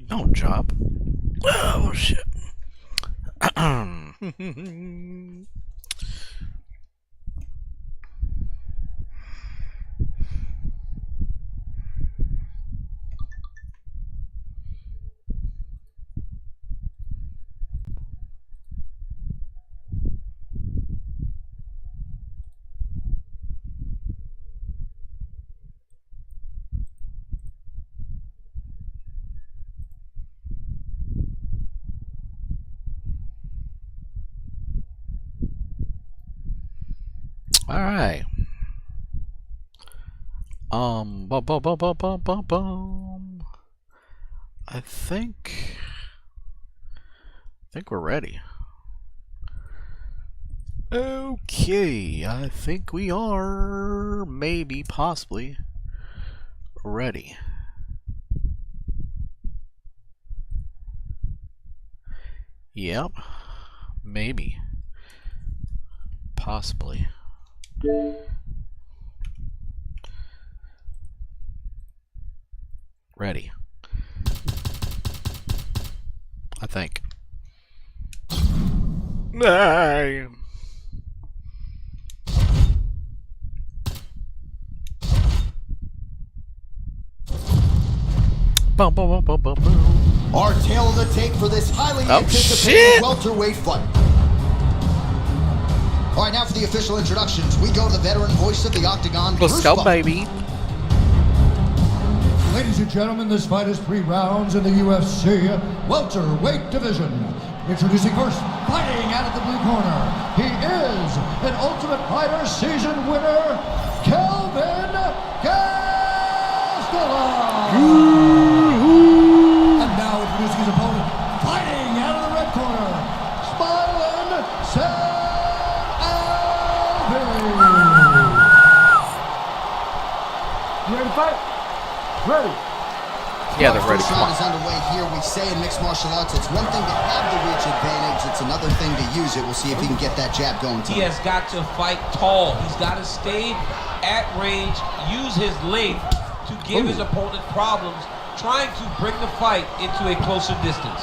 Don't drop. Oh shit. All right. I think we're ready. Okay, I think we are maybe possibly ready. Yep. Maybe. Possibly. Ready. I think. Hey. Boom, boom, boom, boom, boom, boom. Our tail of the tape for this highly anticipated welterweight fight. All right, now for the official introductions. We go to the veteran voice of the Octagon. Let's go, baby. Ladies and gentlemen, this fight is 3 rounds in the UFC welterweight division. Introducing first, fighting out of the blue corner. He is an Ultimate Fighter season winner, Kelvin Gastelum. And now introducing his opponent, fighting out of the red corner, Smiling Sam Alvey. You ready to fight? Ready. Yeah, they're ready. First round is underway here. We say in mixed martial arts, it's one thing to have the reach advantage. It's another thing to use it. We'll see if he can get that jab going tonight. He has got to fight tall. He's got to stay at range, use his length to give his opponent problems, trying to bring the fight into a closer distance.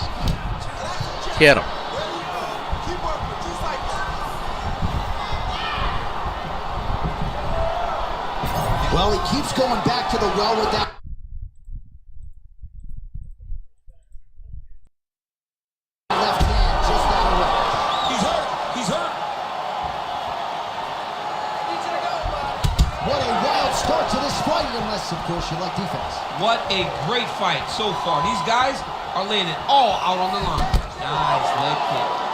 Hit him. Well, he keeps going back to the well with that. Left hand just out of way. He's hurt. He's hurt. What a wild start to this fight, unless, of course, you like defense. What a great fight so far. These guys are laying it all out on the line. Nice leg kick.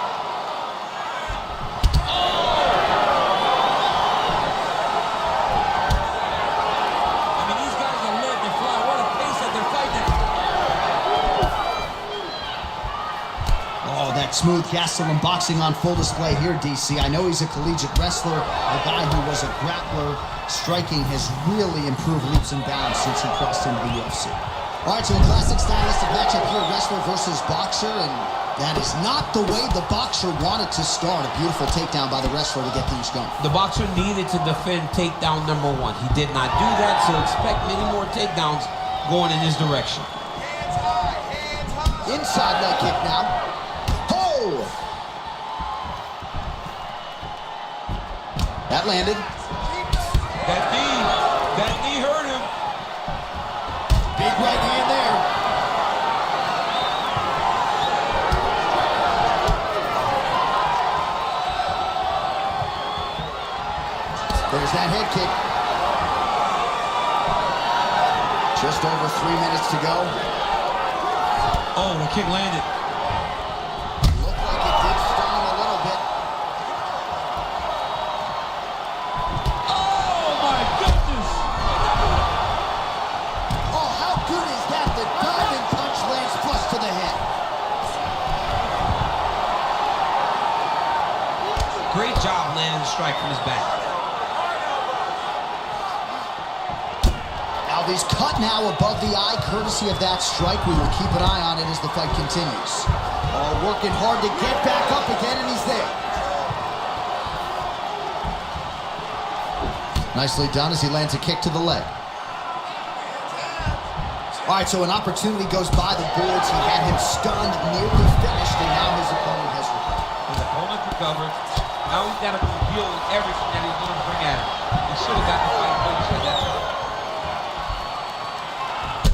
Smooth Gastelum boxing on full display here, DC. I know he's a collegiate wrestler, a guy who was a grappler. Striking has really improved leaps and bounds since he crossed into the UFC. All right, so a classic stylistic matchup here, wrestler versus boxer, and that is not the way the boxer wanted to start. A beautiful takedown by the wrestler to get things going. The boxer needed to defend takedown number 1. He did not do that, so expect many more takedowns going in his direction. Inside leg kick now. That landed. That knee hurt him. Big right hand there. There's that head kick. Just over 3 minutes to go. Oh, the kick landed. Looked like it did stun him a little bit. Oh, my goodness. Oh, how good is that? The diving punch lands flush to the head. Great job landing the strike from his back. He's cut now above the eye, courtesy of that strike. We will keep an eye on it as the fight continues. Oh, working hard to get back up again, and he's there. Nicely done as he lands a kick to the leg. All right, so an opportunity goes by the boards. He had him stunned, nearly finished, and now his opponent has recovered. His opponent recovered. Now he's got to deal with everything that he's going to bring at him. He should have got the fight finish at that time.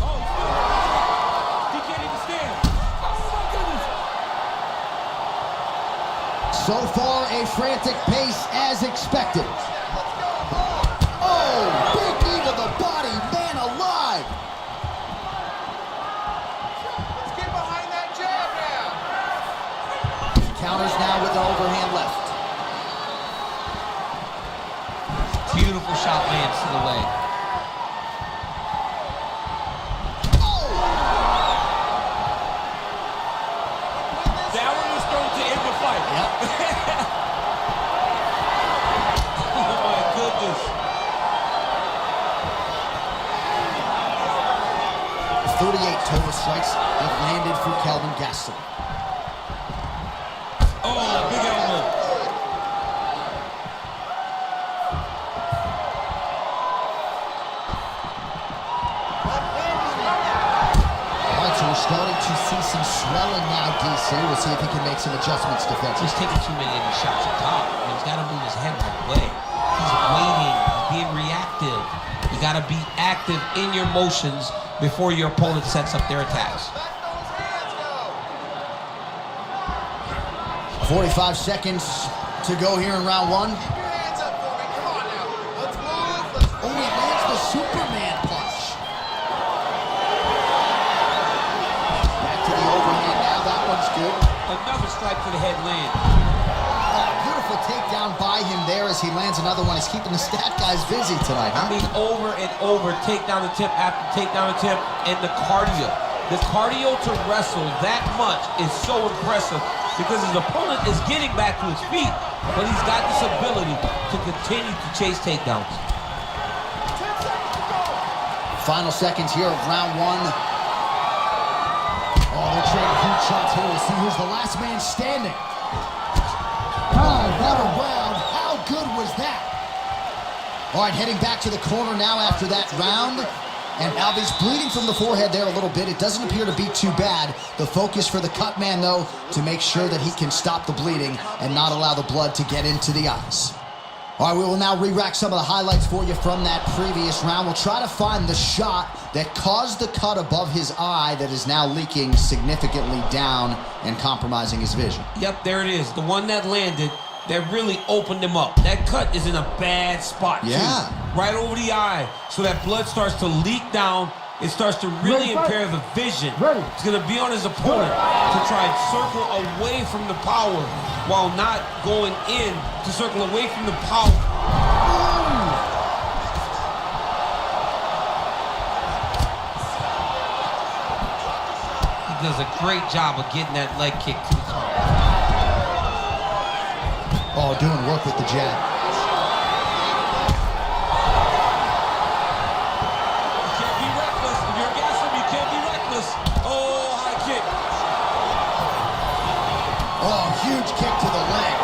Oh, he can't even stand. Oh, my goodness. So far, a frantic pace as expected. Oh, big knee to the body, man alive. Let's get behind that jab now. Counters now with an overhand left. Beautiful shot lands to the leg. That one was thrown to end the fight. Yep. Oh my goodness. 38 total strikes have landed for Kelvin Gastelum. Oh, big elbow. All right, so we're starting to see some swelling now, DC. We'll see if he can make some adjustments defensively. He's taking too many shots at top. He's got to move his head right away. He's waiting. He's being reactive. You got to be active in your motions before your opponent sets up their attacks. Back those hands go. 45 seconds to go here in round one. Keep your hands up for me. Come on now. Let's move. Let's Oh, he lands the Superman punch. Back to the overhand now. That one's good. Another strike to the head land. Oh, beautiful takedown by him there as he lands another one. He's keeping the stat guys busy tonight, I huh? mean, over and over, take down attempt after takedown attempt, and the cardio. The cardio to wrestle that much is so impressive because his opponent is getting back to his feet, but he's got this ability to continue to chase takedowns. 10 seconds to go. Final seconds here of round one. Oh, they're trading huge shots here. We'll see who's the last man standing. Oh, what a round. How good was that? All right, heading back to the corner now after that round. And Alvy's bleeding from the forehead there a little bit. It doesn't appear to be too bad. The focus for the cut man, though, to make sure that he can stop the bleeding and not allow the blood to get into the eyes. All right, we will now re-rack some of the highlights for you from that previous round. We'll try to find the shot that caused the cut above his eye that is now leaking significantly down and compromising his vision. Yep, there it is. The one that landed that really opened him up. That cut is in a bad spot, too. Yeah. Right over the eye. So that blood starts to leak down. It starts to really Ready, fight. impair the vision. Ready. It's going to be on his opponent to try and circle away from the power while not going in to circle away from the power. He does a great job of getting that leg kick to the top. Oh, doing work with the jab. You can't be reckless. If you're Gastelum, you can't be reckless. Oh, high kick. Oh, huge kick to the leg.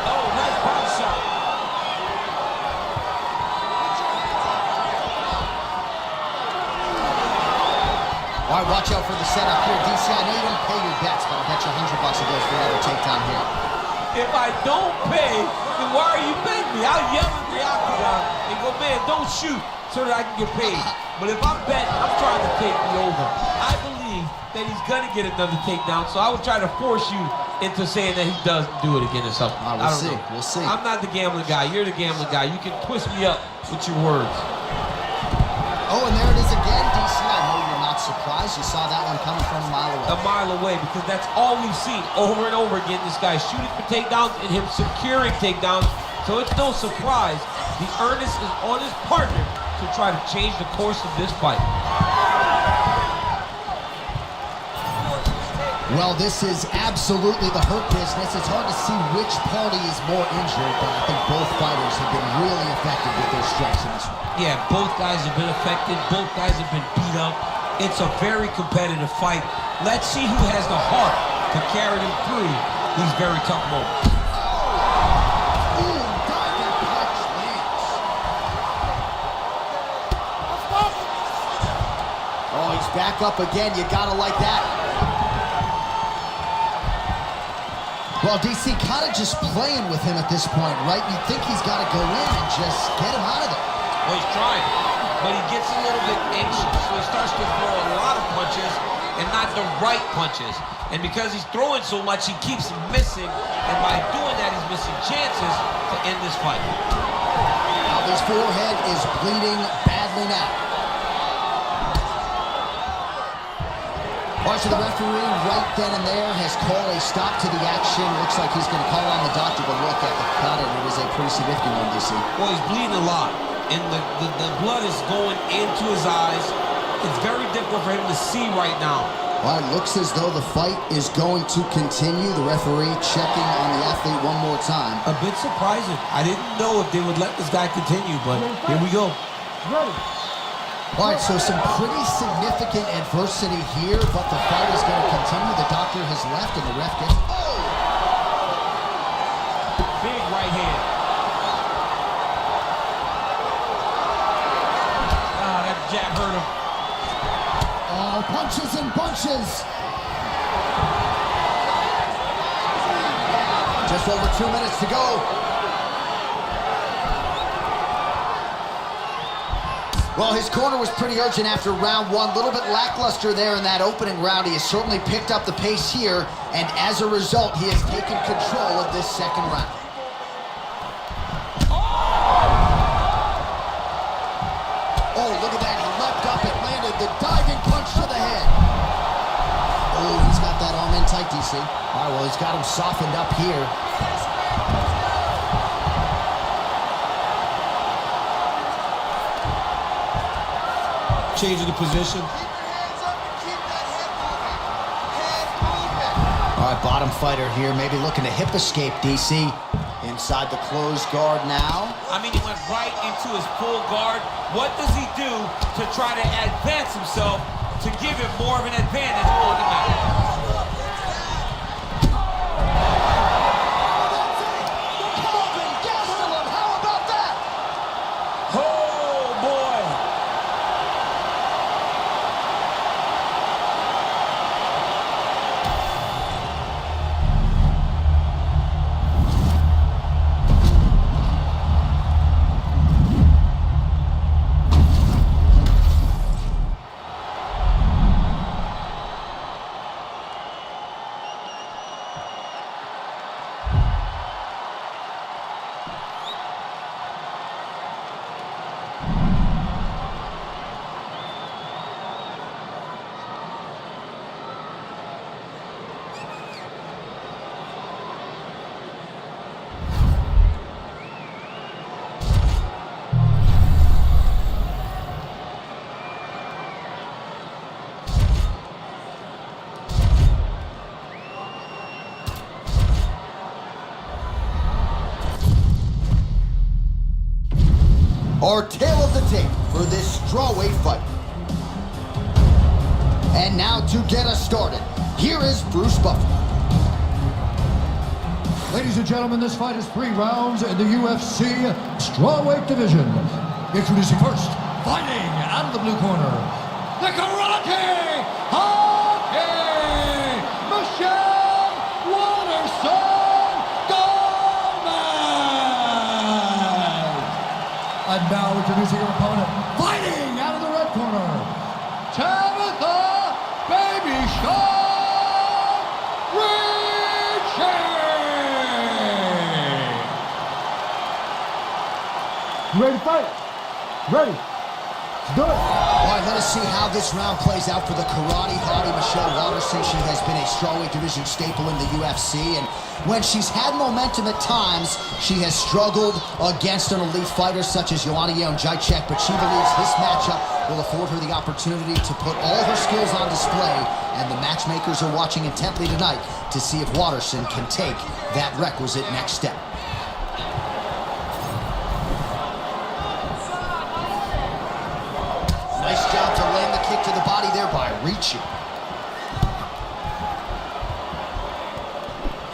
Oh, nice body shot. All right, watch out for the setup here, DC. I know you don't pay your bets, but I'll bet you $100 it goes for another takedown here. If I don't pay, then why are you betting me? I'll yell at the octagon and go, man, don't shoot so that I can get paid. But if I'm betting, I'm trying to take the over. I believe that he's going to get another takedown, so I would try to force you into saying that he doesn't do it again or something. All I right, don't know. We'll see. I'm not the gambling guy. You're the gambling guy. You can twist me up with your words. Oh, and there it is again, DC. I know you're not surprised. You saw that one coming from a mile away. A mile away, because that's all we've seen over and over again. This guy shooting for takedowns and him securing takedowns. So it's no surprise. The earnest is on his partner to try to change the course of this fight. Well, this is absolutely the hurt business. It's hard to see which party is more injured, but I think both fighters have been really effective with their strikes in this one. Yeah, both guys have been affected. Both guys have been beat up. It's a very competitive fight. Let's see who has the heart to carry them through these very tough moments. Ooh, diving punch lands. Oh, he's back up again. You gotta like that. Well, DC kind of just playing with him at this point, right? You think he's got to go in and just get him out of there. Well, he's trying, but he gets a little bit anxious, so he starts to throw a lot of punches and not the right punches. And because he's throwing so much, he keeps missing, and by doing that, he's missing chances to end this fight. Now his forehead is bleeding badly now. So the referee right then and there has called a stop to the action. Looks like he's going to call on the doctor to look at the cut, and it is a pretty significant one, DC. Well, he's bleeding a lot, and the blood is going into his eyes. It's very difficult for him to see right now. Well, it looks as though the fight is going to continue. The referee checking on the athlete one more time. A bit surprising. I didn't know if they would let this guy continue, but here we go. Ready. All right, so some pretty significant adversity here, but the fight is going to continue. The doctor has left, and the ref gets... Oh! Big right hand. Ah, that jab hurt him. Oh, punches and bunches. Just over 2 minutes to go. Well, his corner was pretty urgent after round one. A little bit lackluster there in that opening round. He has certainly picked up the pace here, and as a result, he has taken control of this second round. Oh, look at that. He leapt up and landed the diving punch to the head. Oh, he's got that arm in tight, DC. All right, well, he's got him softened up here. Changing the position. All right, bottom fighter here, maybe looking to hip escape, DC. Inside the closed guard now. I mean, he went right into his full guard. What does he do to try to advance himself to give him more of an advantage on the mat? Our tale of the tape for this strawweight fight. And now to get us started, here is Bruce Buffer. Ladies and gentlemen, this fight is 3 rounds in the UFC strawweight division. Introducing first, fighting out of the blue corner, the Karate Hockey, Michelle Watterson Gomez. And now introducing her opponent, fighting out of the red corner, Tabitha Baby Shark Ritchie. You ready to fight? Ready. Let's do it. All right, let us see how this round plays out for the karate hottie Michelle Watterson. She has been a strawweight division staple in the UFC, and when she's had momentum at times, she has struggled against an elite fighter such as Joanna Jędrzejczyk, but she believes this matchup will afford her the opportunity to put all her skills on display, and the matchmakers are watching intently tonight to see if Watterson can take that requisite next step. Nice job to land the kick to the body there by Ritchie.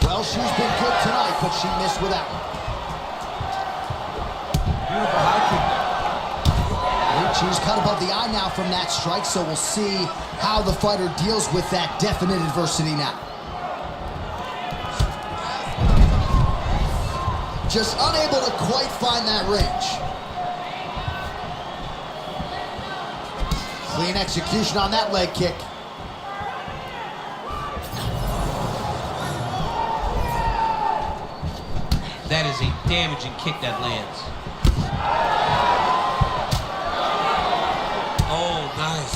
Well, she's been good tonight, but she missed with that one. Beautiful high kick there. She's cut above the eye now from that strike, so we'll see how the fighter deals with that definite adversity now. Just unable to quite find that range. Clean execution on that leg kick. That is a damaging kick that lands. Oh, nice.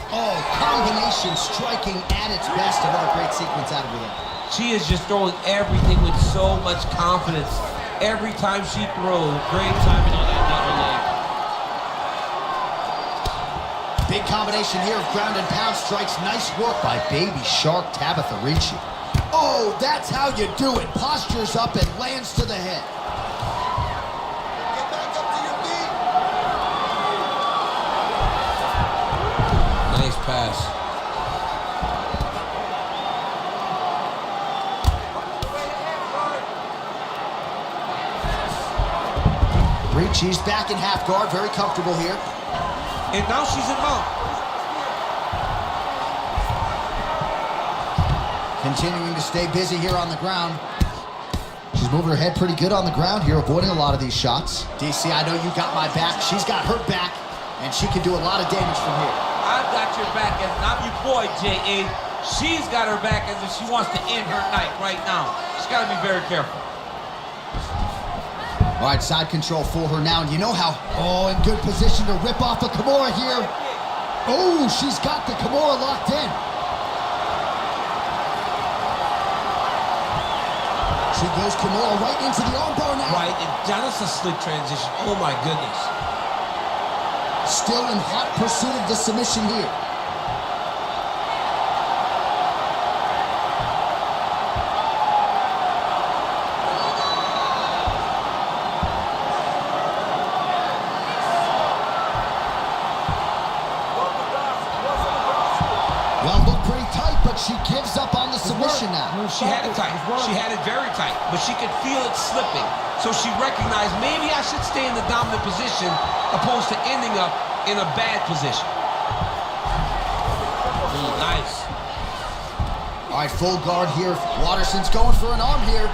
Oh, combination striking at its best. Another great sequence out of her there. She is just throwing everything with so much confidence. Every time she throws, great timing on that double leg. Big combination here of ground and pound strikes. Nice work by Baby Shark Tabitha Ricci. Oh, that's how you do it. Postures up and lands to the head. Get back up to your feet. Nice pass. Ricci's back in half guard, very comfortable here. And now she's in mount. Continuing to stay busy here on the ground. She's moving her head pretty good on the ground here, avoiding a lot of these shots. DC, I know you got my back. She's got her back, and she can do a lot of damage from here. I've got your back, and I'm your boy, J.A. She's got her back as if she wants to end her night right now. She's got to be very careful. All right, side control for her now, and you know how, oh, in good position to rip off a Kimura here. Oh, she's got the Kimura locked in. She goes Kimura right into the armbar now. Right, and that's a slick transition. Oh, my goodness. Still in hot pursuit of the submission here. Well, looked pretty tight, but she gives up on the submission now. She had it tight. She had it very tight, but she could feel it slipping. So she recognized maybe I should stay in the dominant position opposed to ending up in a bad position. Ooh, nice. All right, full guard here. Waterson's going for an arm here.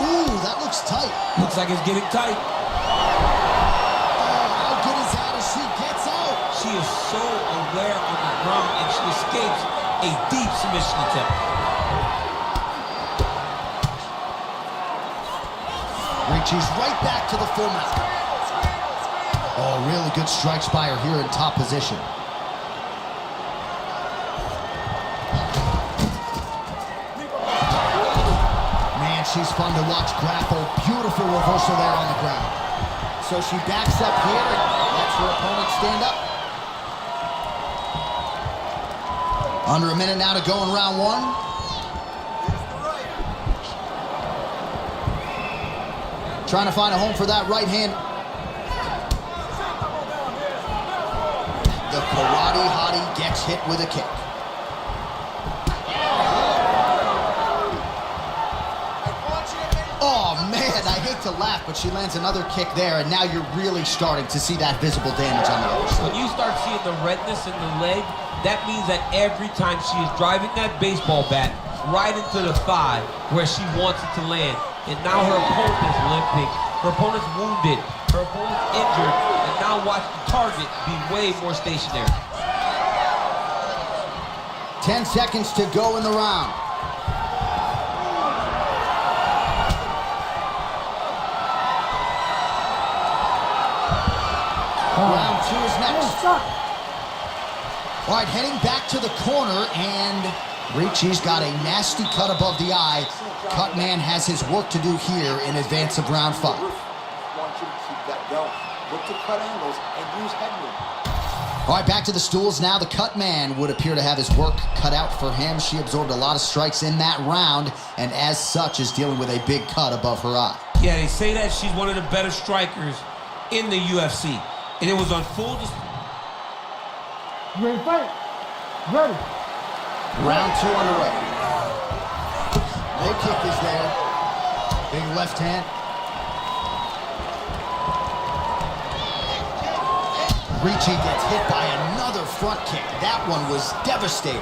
Ooh, that looks tight. Looks like it's getting tight. Oh, how good is that as she gets out? She is so aware on the ground, and she escapes a deep submission attempt. Ricci's right back to the full mount. Oh, really good strikes by her here in top position. Man, she's fun to watch grapple. Beautiful reversal there on the ground. So she backs up here and lets her opponent stand up. Under a minute now to go in round one. Trying to find a home for that right hand. The karate hottie gets hit with a kick. Oh man, I hate to laugh, but she lands another kick there, and now you're really starting to see that visible damage on the other side. When you start seeing the redness in the leg, that means that every time she is driving that baseball bat right into the thigh where she wants it to land. And now her opponent is limping, her opponent's wounded, her opponent's injured, and now watch the target be way more stationary. 10 seconds to go in the round. Round two is next. All right, heading back to the corner, and Ricci's got a nasty cut above the eye. Cutman has his work to do here in advance of round 5. Want you to keep that going. Look to cut angles and use headroom. All right, back to the stools now. The Cutman would appear to have his work cut out for him. She absorbed a lot of strikes in that round, and as such is dealing with a big cut above her eye. Yeah, they say that she's one of the better strikers in the UFC. And it was on full display. You ready to fight? Ready. Round 2 underway. Low kick is there. Big left hand. Ricci gets hit by another front kick. That one was devastating.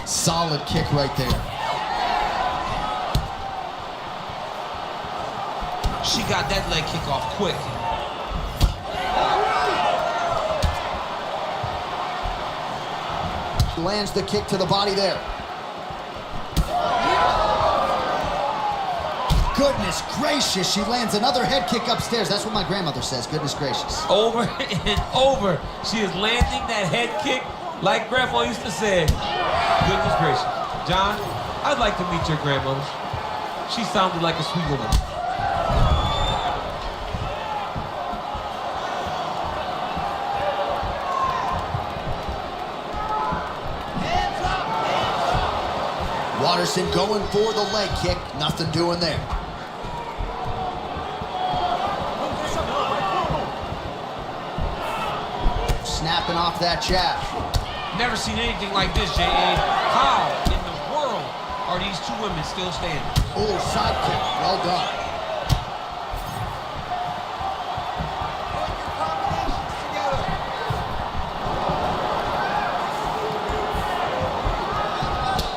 Solid kick right there. She got that leg kick off quick. Lands the kick to the body there. Goodness gracious, she lands another head kick upstairs. That's what my grandmother says, goodness gracious. Over and over, she is landing that head kick like Grandma used to say. Goodness gracious. John, I'd like to meet your grandmother. She sounded like a sweet woman. Watterson going for the leg kick. Nothing doing there. Snapping off that jab. Never seen anything like this, J.A. How in the world are these two women still standing? Oh, side kick. Well done.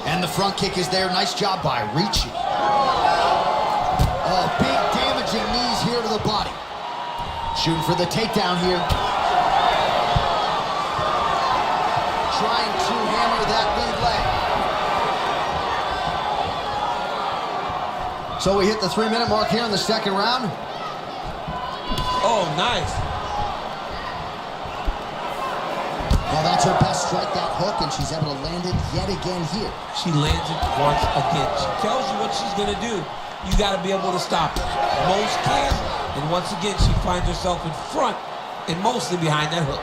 And the front kick is there. Nice job by Ricci. Oh, big damaging knees here to the body. Shooting for the takedown here. Trying to hammer that lead leg. So we hit the 3-minute mark here in the second round. Oh, nice. Well, that's her best strike, that hook, and she's able to land it yet again here. She lands it once again. She tells you what she's going to do. You got to be able to stop her. Most can, and once again, she finds herself in front and mostly behind that hook.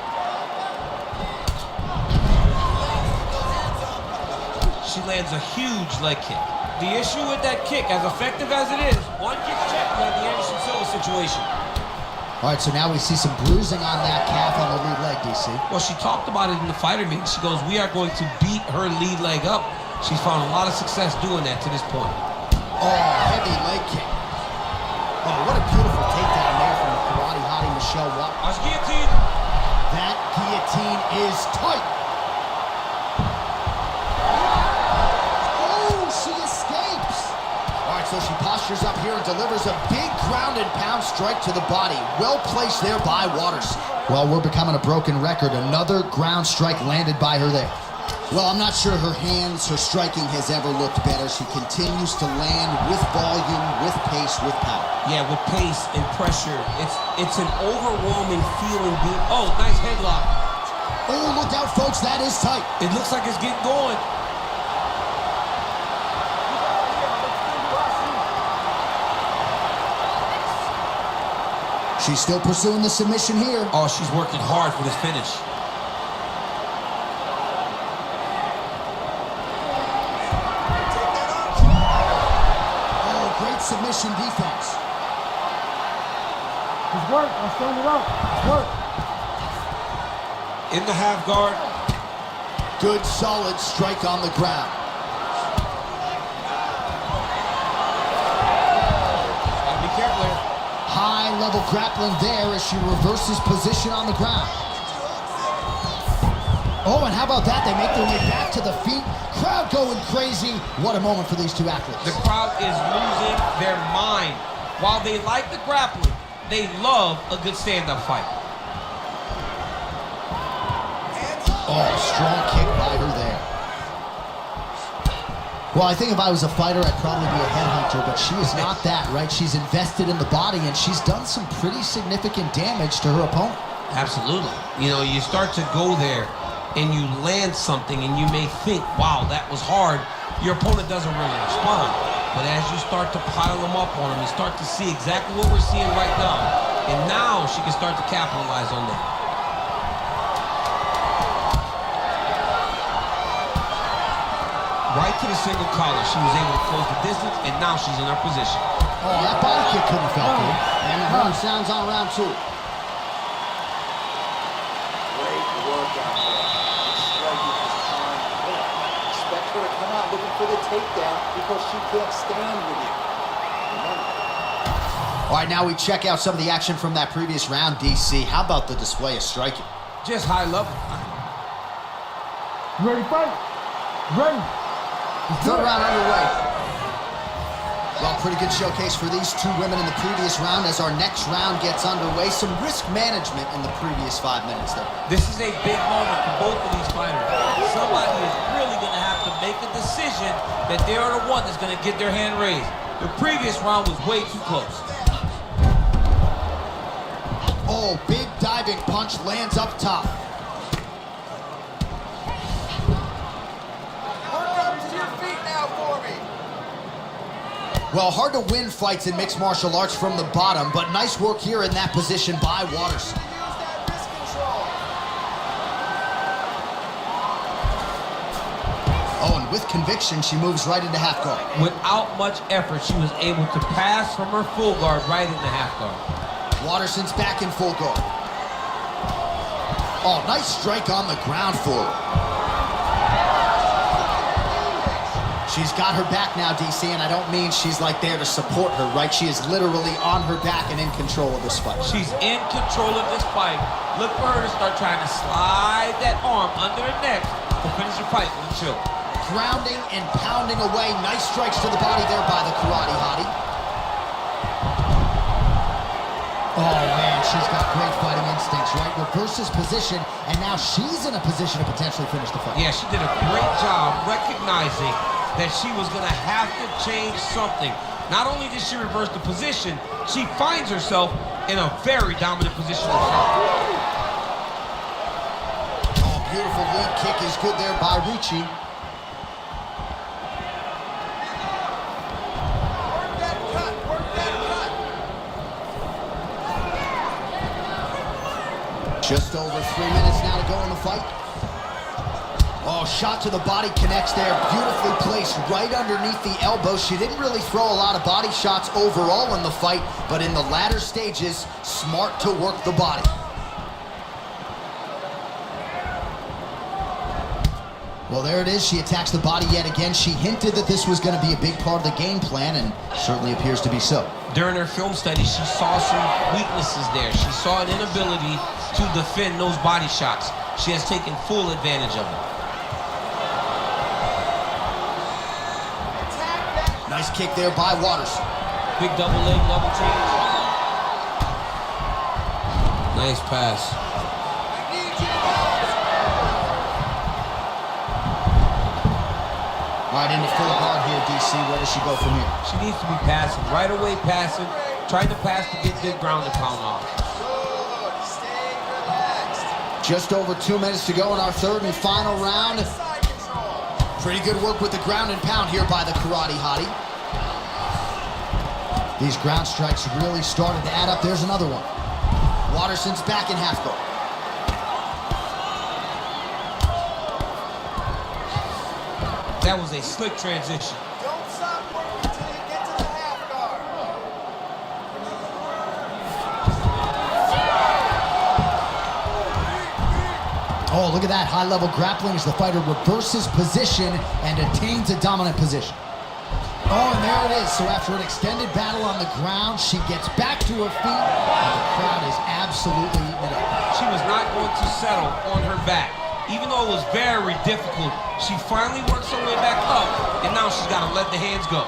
She lands a huge leg kick. The issue with that kick, as effective as it is, one kick check, you have the Anderson Silva situation. All right, so now we see some bruising on that calf on the lead leg, DC. Well, she talked about it in the fighter meeting. She goes, we are going to beat her lead leg up. She's found a lot of success doing that to this point. Oh, heavy leg kick. Oh, what a beautiful takedown there from the karate hottie Michelle Watt. Watch guillotine. That guillotine is tight. Oh, she escapes. All right, so she postures up here and delivers a big ground and pound strike to the body. Well placed there by Watterson. Well, we're becoming a broken record. Another ground strike landed by her there. Well, I'm not sure her hands, her striking has ever looked better. She continues to land with volume, with pace, with power. Yeah, with pace and pressure. It's an overwhelming feeling. Oh, nice headlock. Oh, look out, folks. That is tight. It looks like it's getting going. She's still pursuing the submission here. Oh, she's working hard for this finish. Oh, great submission defense. It's work. I'm standing it up. It's work. In the half guard. Good, solid strike on the ground. Gotta be careful here. High-level grappling there as she reverses position on the ground. Oh, and how about that? They make their way back to the feet. Crowd going crazy. What a moment for these two athletes. The crowd is losing their mind. While they like the grappling, they love a good stand-up fight. Oh, strong kick by her there. Well, I think if I was a fighter, I'd probably be a headhunter, but she is not that, right? She's invested in the body, and she's done some pretty significant damage to her opponent. Absolutely. You know, you start to go there, and you land something, and you may think, wow, that was hard. Your opponent doesn't really respond. But as you start to pile them up on him, you start to see exactly what we're seeing right now. And now she can start to capitalize on that. Right to the single collar. She was able to close the distance, and now she's in her position. Oh, that body kick couldn't have felt good. And the horn sounds on round two. Great work out there. Striking is on point. Expect her to come out takedown because she can't stand with you. Remember. All right, now we check out some of the action from that previous round, DC. How about the display of striking? Just high level. Ready, fight? Ready. Third round underway. Well, pretty good showcase for these two women in the previous round. As our next round gets underway, some risk management in the previous 5 minutes there. This is a big moment for both of these fighters. Somebody is really going to have to make a decision that they are the one that's going to get their hand raised. The previous round was way too close. Oh, big diving punch lands up top. Well, hard to win fights in mixed martial arts from the bottom, but nice work here in that position by Waters. Oh, and with conviction, she moves right into half guard. Without much effort, she was able to pass from her full guard right into half guard. Waterson's back in full guard. Oh, nice strike on the ground for her. She's got her back now, DC, and I don't mean she's like there to support her, right? She is literally on her back and in control of this fight. She's in control of this fight. Look for her to start trying to slide that arm under her neck to finish the fight with a chill. Grounding and pounding away. Nice strikes to the body there by the karate hottie. Oh, man, she's got great fighting instincts, right? Reverses position, and now she's in a position to potentially finish the fight. Yeah, she did a great job recognizing that she was going to have to change something. Not only did she reverse the position, she finds herself in a very dominant position herself. Oh, beautiful lead kick is good there by Ricci. Just over 3 minutes now to go in the fight. Oh, shot to the body connects there. Beautifully placed right underneath the elbow. She didn't really throw a lot of body shots overall in the fight, but in the latter stages, smart to work the body. Well, there it is. She attacks the body yet again. She hinted that this was going to be a big part of the game plan, and certainly appears to be so. During her film study, she saw some weaknesses there. She saw an inability to defend those body shots. She has taken full advantage of it. Nice kick there by Waters. Big double leg, double change. Nice pass. All right, into full guard here, DC. Where does she go from here? She needs to be passing, right away passing, trying to pass to get good ground and pound off. Just over 2 minutes to go in our third and final round. Pretty good work with the ground and pound here by the karate hottie. These ground strikes really started to add up. There's another one. Waterson's back in half guard. That was a slick transition. Don't stop working until you get to the half guard. Oh, look at that high-level grappling as the fighter reverses position and attains a dominant position. Oh, and there it is. So after an extended battle on the ground, she gets back to her feet, and the crowd is absolutely eating it up. She was not going to settle on her back. Even though it was very difficult, she finally works her way back up, and now she's got to let the hands go.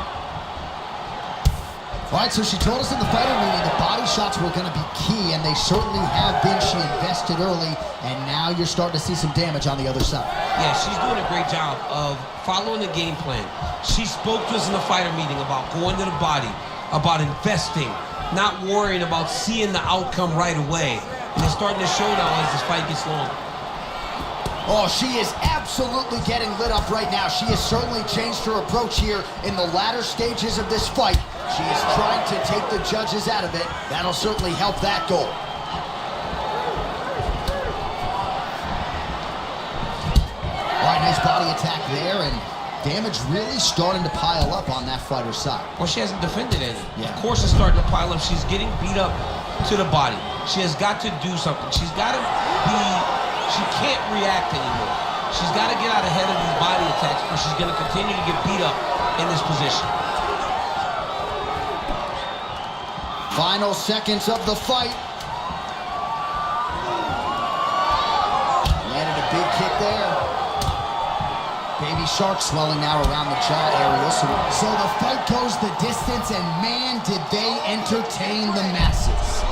All right, so she told us in the fighter meeting the body shots were going to be key, and they certainly have been. She invested early, and now you're starting to see some damage on the other side. Yeah, she's doing a great job of following the game plan. She spoke to us in the fighter meeting about going to the body, about investing, not worrying about seeing the outcome right away. And it's starting to show now as this fight gets long. Oh, she is absolutely getting lit up right now. She has certainly changed her approach here in the latter stages of this fight. She is trying to take the judges out of it. That'll certainly help that goal. All right, nice body attack there, and damage really starting to pile up on that fighter's side. Well, she hasn't defended any. Yeah. Of course it's starting to pile up. She's getting beat up to the body. She has got to do something. She's got to be... She can't react anymore. She's got to get out ahead of these body attacks or she's going to continue to get beat up in this position. Final seconds of the fight. Landed a big kick there. Baby shark swelling now around the jaw area. So the fight goes the distance, and man, did they entertain the masses.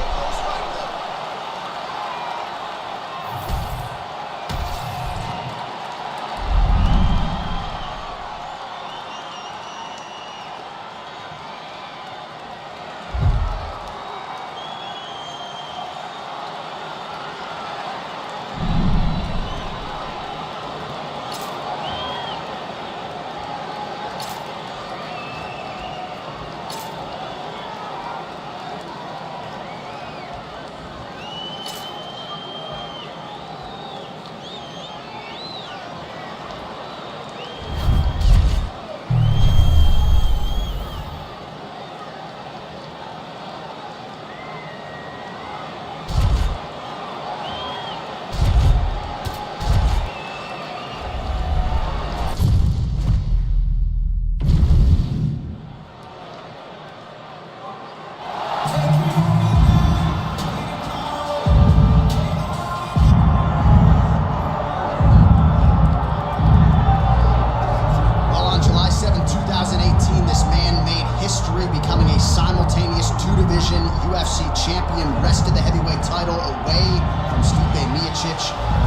UFC champion wrested the heavyweight title away from Stipe Miocic.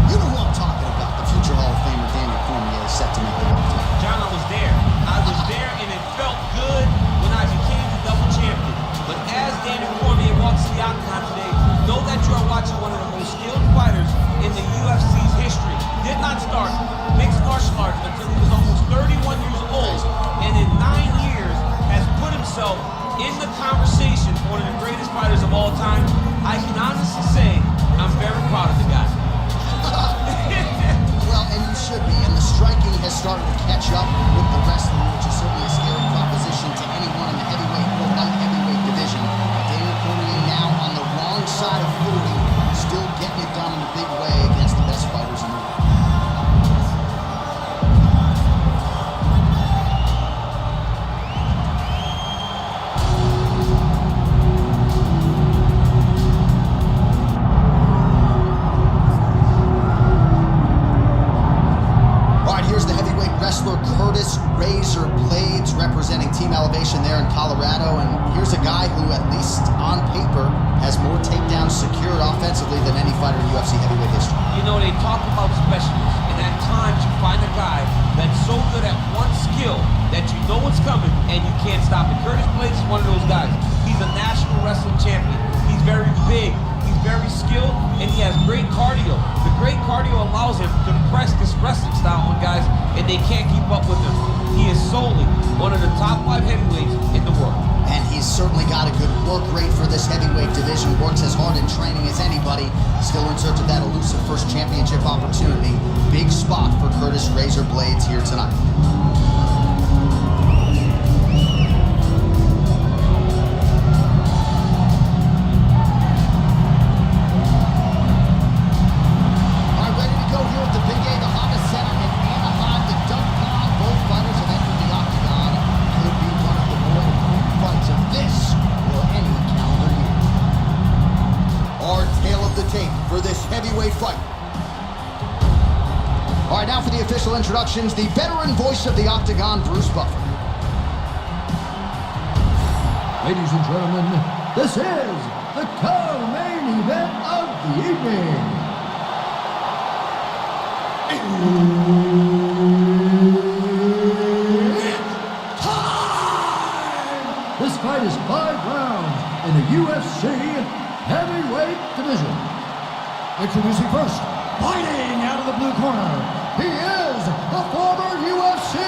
You know who I'm talking about. The future Hall of Famer Daniel Cormier is set to make the world title. John, I was there. I was there, and it felt good when I became the double champion. But as Daniel Cormier walks to the octagon today, know that you are watching one of the most skilled fighters in the UFC's history. Did not start mixed martial arts until he was almost 31 years old, and in 9 years has put himself in the conversation for one of the greatest fighters of all time. I can honestly say I'm very proud of the guy. Well, and you should be. And the striking has started to catch up with the wrestling, which is certainly a scary proposition to anyone in the heavyweight or light heavyweight division. Daniel Cormier now on the wrong side of 40, still getting it done in a big way against the best fighters in the world. Razor Blades representing Team Elevation there in Colorado, and here's a guy who, at least on paper, has more takedowns secured offensively than any fighter in UFC heavyweight history. You know, they talk about specialists, and at times you find a guy that's so good at one skill that you know what's coming and you can't stop it. Curtis Blades is one of those guys. He's a national wrestling champion. He's very big. He's very skilled, and he has great cardio. The great cardio allows him to press this wrestling style on guys, and they can't keep up with him. He is solely one of the top 5 heavyweights in the world. And he's certainly got a good work rate for this heavyweight division. Works as hard in training as anybody. Still in search of that elusive first championship opportunity. Big spot for Curtis Razor Blades here tonight. Introductions, the veteran voice of the Octagon, Bruce Buffer. Ladies and gentlemen, this is the co-main event of the evening. Time! This fight is 5 rounds in the UFC heavyweight division. Introducing first, fighting out of the blue corner. He is the former UFC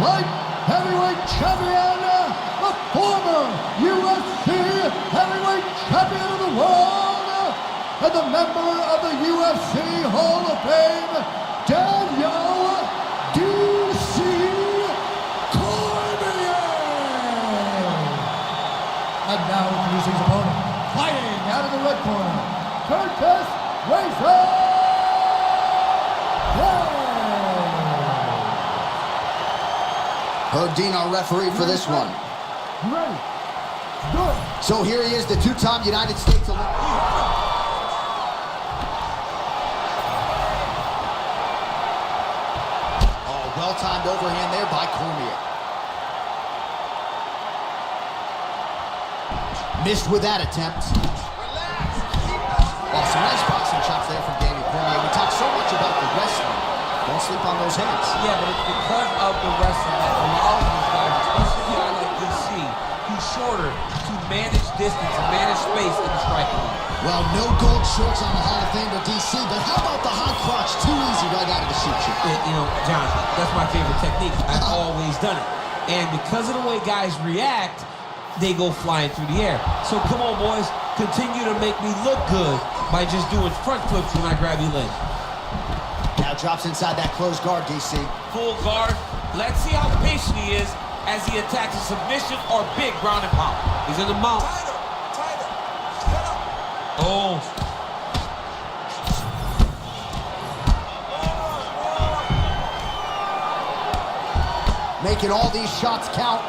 light heavyweight champion, the former UFC heavyweight champion of the world, and the member of the UFC Hall of Fame, Daniel D.C. Cormier. And now introducing his opponent, fighting out of the red corner, Curtis Razor Blades. Herb Dean, our referee for this one. You ready? Good. So here he is, the two-time United States Olympic. Oh, well-timed overhand there by Cormier. Missed with that attempt. Oh, some nice boxing chops there from Daniel Cormier. We talk so much about the wrestling. Don't sleep on those hands. Yeah, but it's because of the wrestling that allows these guys, especially a guy like DC, who's shorter, to manage distance and manage space in the striking line. Well, no gold shorts on the Hall of Famer DC, but how about the high crotch? Too easy right out of the shoot shit. You know, John, that's my favorite technique. I've always done it. And because of the way guys react, they go flying through the air. So come on, boys, continue to make me look good by just doing front flips when I grab your leg. Now drops inside that closed guard, DC. Full guard. Let's see how patient he is as he attacks a submission or big ground and pound. He's in the mount. Oh. Making all these shots count.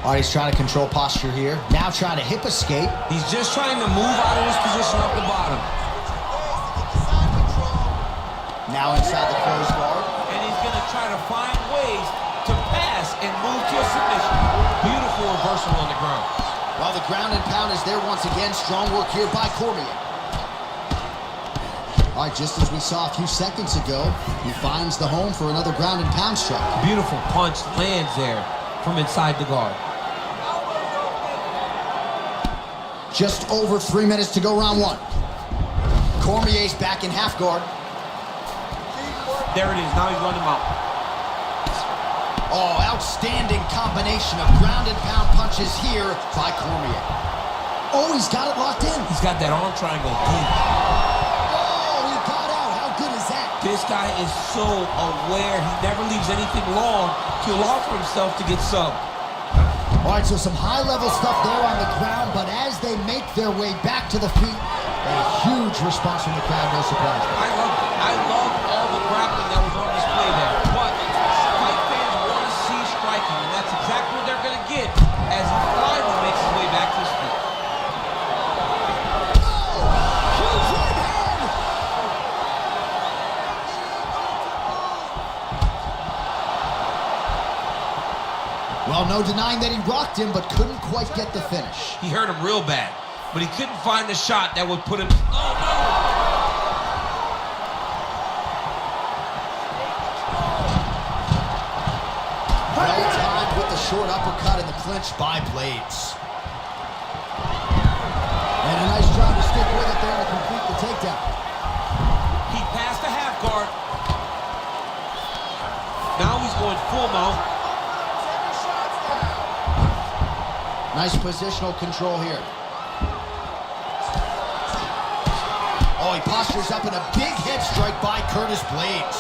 All right, he's trying to control posture here. Now trying to hip escape. He's just trying to move out of this position up the bottom. Now inside the closed guard. And he's going to try to find ways to pass and move to a submission. Beautiful reversal on the ground. Well, the ground and pound is there once again. Strong work here by Cormier. All right, just as we saw a few seconds ago, he finds the home for another ground and pound strike. Beautiful punch lands there from inside the guard. Just over 3 minutes to go round one. Cormier's back in half guard. There it is. Now he's running him out. Oh, outstanding combination of ground and pound punches here by Cormier. Oh, he's got it locked in. He's got that arm triangle deep. Oh, he got out. How good is that? This guy is so aware. He never leaves anything long to allow for himself to get subbed. All right, so some high-level stuff there on the ground, but as they make their way back to the feet, a huge response from the crowd, no surprise. I love all the grappling that was on display there. But fight fans want to see striking, and that's exactly what they're going to get as he finally makes his way back to his feet. Huge right hand! Well, no denying that he rocked him, but couldn't quite get the finish. He hurt him real bad, but he couldn't find the shot that would put him... Oh, no! Well timed with the short uppercut in the clinch by Blades. And a nice job to stick with it there to complete the takedown. He passed the half guard. Now he's going full mount. Nice positional control here. Oh, he postures up in a big head strike by Curtis Blades.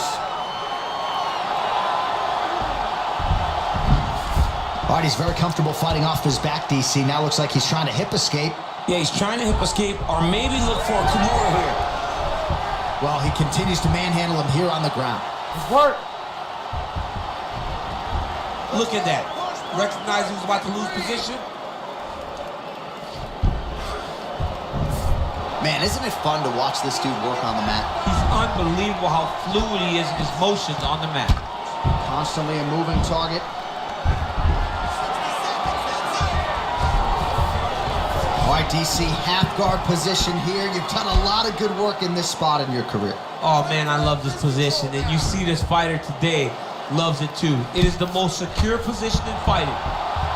All right, he's very comfortable fighting off his back, DC. Now looks like he's trying to hip escape. Yeah, he's trying to hip escape or maybe look for a Kimura here. Well, he continues to manhandle him here on the ground. Work. Look at that. Recognize he was about to lose position. Man, isn't it fun to watch this dude work on the mat? He's unbelievable how fluid he is in his motions on the mat. Constantly a moving target. All right, DC, half guard position here. You've done a lot of good work in this spot in your career. Oh, man, I love this position. And you see this fighter today loves it, too. It is the most secure position in fighting.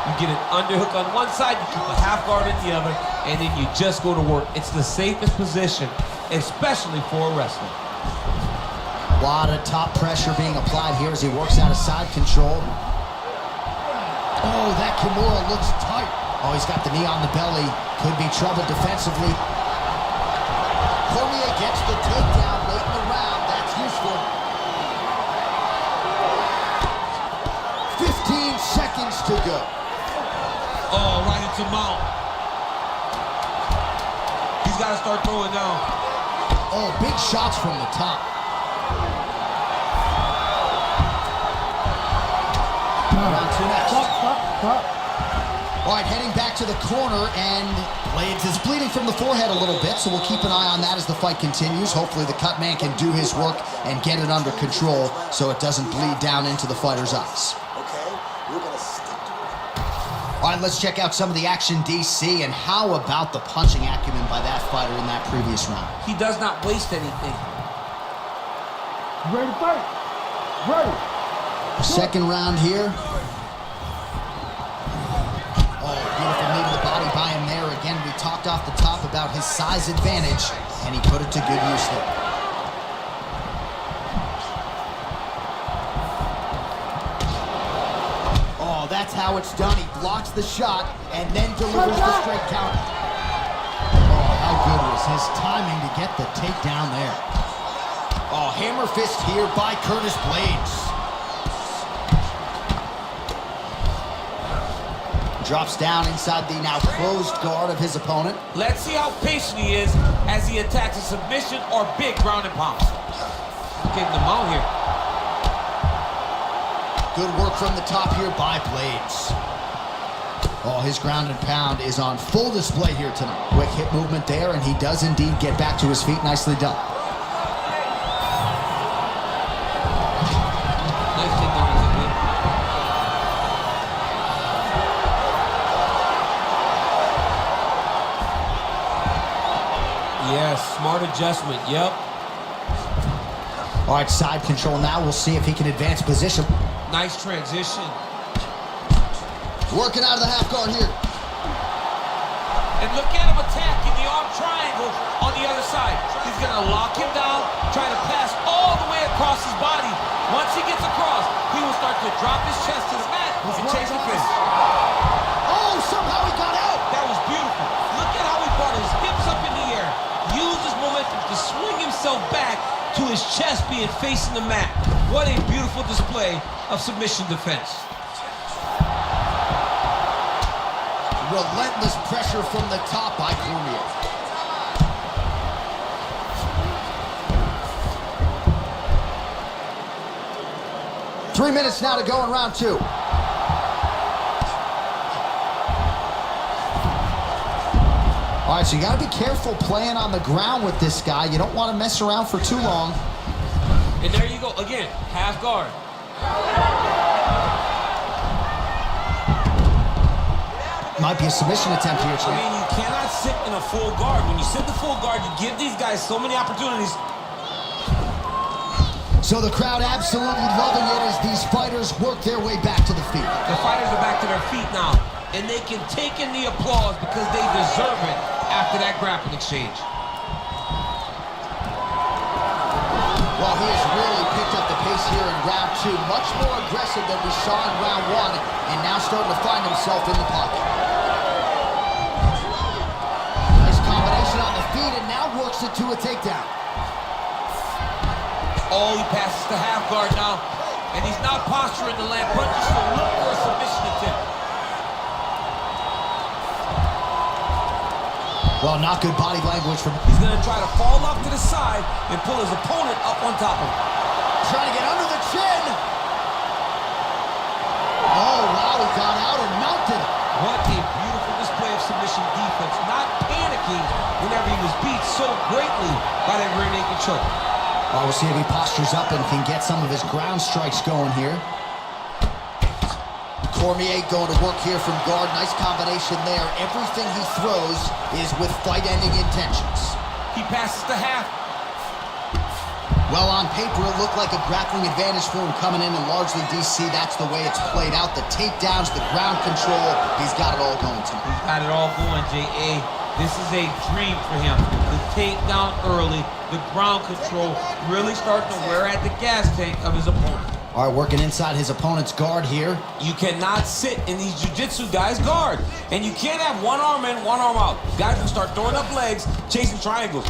You get an underhook on one side, you keep a half guard in the other, and then you just go to work. It's the safest position, especially for a wrestler. A lot of top pressure being applied here as he works out of side control. Oh, that Kimura looks tight. Oh, he's got the knee on the belly. Could be trouble defensively. Cormier gets the takedown late in the round. That's useful. 15 seconds to go. Oh, right into mount. He's got to start throwing down. Oh, big shots from the top. Round two next. Stop. All right, heading back to the corner, and Blades is bleeding from the forehead a little bit, so we'll keep an eye on that as the fight continues. Hopefully the cut man can do his work and get it under control so it doesn't bleed down into the fighter's eyes. Okay, we're gonna stick to it. All right, let's check out some of the action, DC, and how about the punching acumen by that fighter in that previous round? He does not waste anything. Ready to fight? Ready. Second round here. Beautiful knee to the body by him there. Again, we talked off the top about his size advantage, and he put it to good use there. Oh, that's how it's done. He blocks the shot and then delivers the straight counter. Oh, how good was his timing to get the takedown there. Oh, hammer fist here by Curtis Blades. Drops down inside the now closed guard of his opponent. Let's see how patient he is as he attacks a submission or big ground and pound. Getting them out here. Good work from the top here by Blades. Oh, his ground and pound is on full display here tonight. Quick hip movement there, and he does indeed get back to his feet. Nicely done. Nice takedown. Yes, smart adjustment, yep. All right, side control now. We'll see if he can advance position. Nice transition. Working out of the half guard here. And look at him attacking the arm triangle on the other side. He's gonna lock him down, try to pass all the way across his body. Once he gets across, he will start to drop his chest to the mat and chase the finish. Oh, somehow he got out. That was beautiful. Look at how he brought his hips up in the air, used his momentum to swing himself back to his chest being facing the mat. What a beautiful display of submission defense. Relentless pressure from the top by Cormier. Three minutes now to go in round two. All right, so you got to be careful playing on the ground with this guy. You don't want to mess around for too long. And there you go, again, half guard. Might be a submission attempt here, I champ. mean, you cannot sit in a full guard. When you sit in the full guard, you give these guys so many opportunities. So the crowd absolutely loving it as these fighters work their way back to the feet. The fighters are back to their feet now, and they can take in the applause because they deserve it after that grappling exchange. Well, he has really picked up the pace here in round two. Much more aggressive than we saw in round one, and now starting to find himself in the pocket. Nice combination on the feet, and now works it to a takedown. Oh, he passes the half guard now, and he's not posturing to land punches, so look for a submission attempt. Well, not good body language from... He's gonna try to fall off to the side and pull his opponent up on top of him. Trying to get under the chin. Oh, wow, he got out and mounted. What a beautiful display of submission defense, not panicking whenever he was beat so greatly by that rear naked choke. Well, we'll see if he postures up and can get some of his ground strikes going here. Cormier going to work here from guard. Nice combination there. Everything he throws is with fight-ending intentions. He passes the half. Well, on paper, it looked like a grappling advantage for him coming in, and largely, DC, that's the way it's played out. The takedowns, the ground control, he's got it all going tonight. He's got it all going, J.A. This is a dream for him. The takedown early, the ground control, really starting to wear at the gas tank of his opponent. All right, working inside his opponent's guard here. You cannot sit in these jiu-jitsu guys' guard. And you can't have one arm in, one arm out. Guys will start throwing up legs, chasing triangles.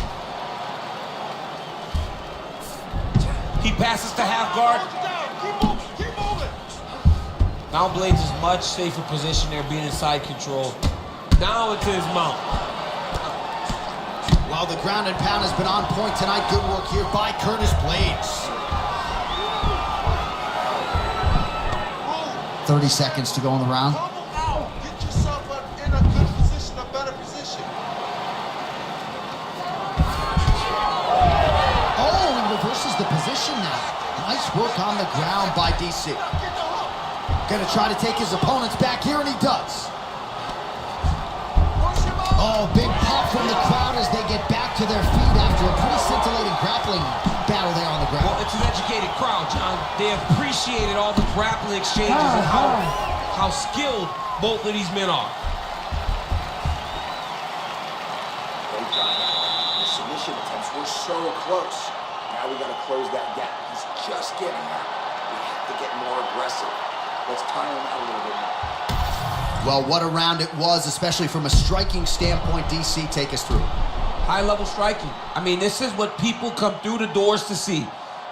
He passes to half guard. Keep moving. Now Blades is much safer position there, being in side control. Now into his mount. Well, the ground and pound has been on point tonight. Good work here by Curtis Blades. 30 seconds to go in the round. Get yourself in a good position, a better position. Oh, he reverses the position now. Nice work on the ground by DC. Gonna try to take his opponents back here, and he does. Oh, big pop from the crowd as they get back to their feet after a pretty scintillating grappling battle there on the ground. Well, it's an educated crowd, John. They appreciated all the grappling exchanges and how skilled both of these men are. Great job. The submission attempts were so close. Now we got to close that gap. He's just getting out. We have to get more aggressive. Let's tire him out a little bit more. Well, what a round it was, especially from a striking standpoint. DC, take us through. High-level striking. I mean, this is what people come through the doors to see.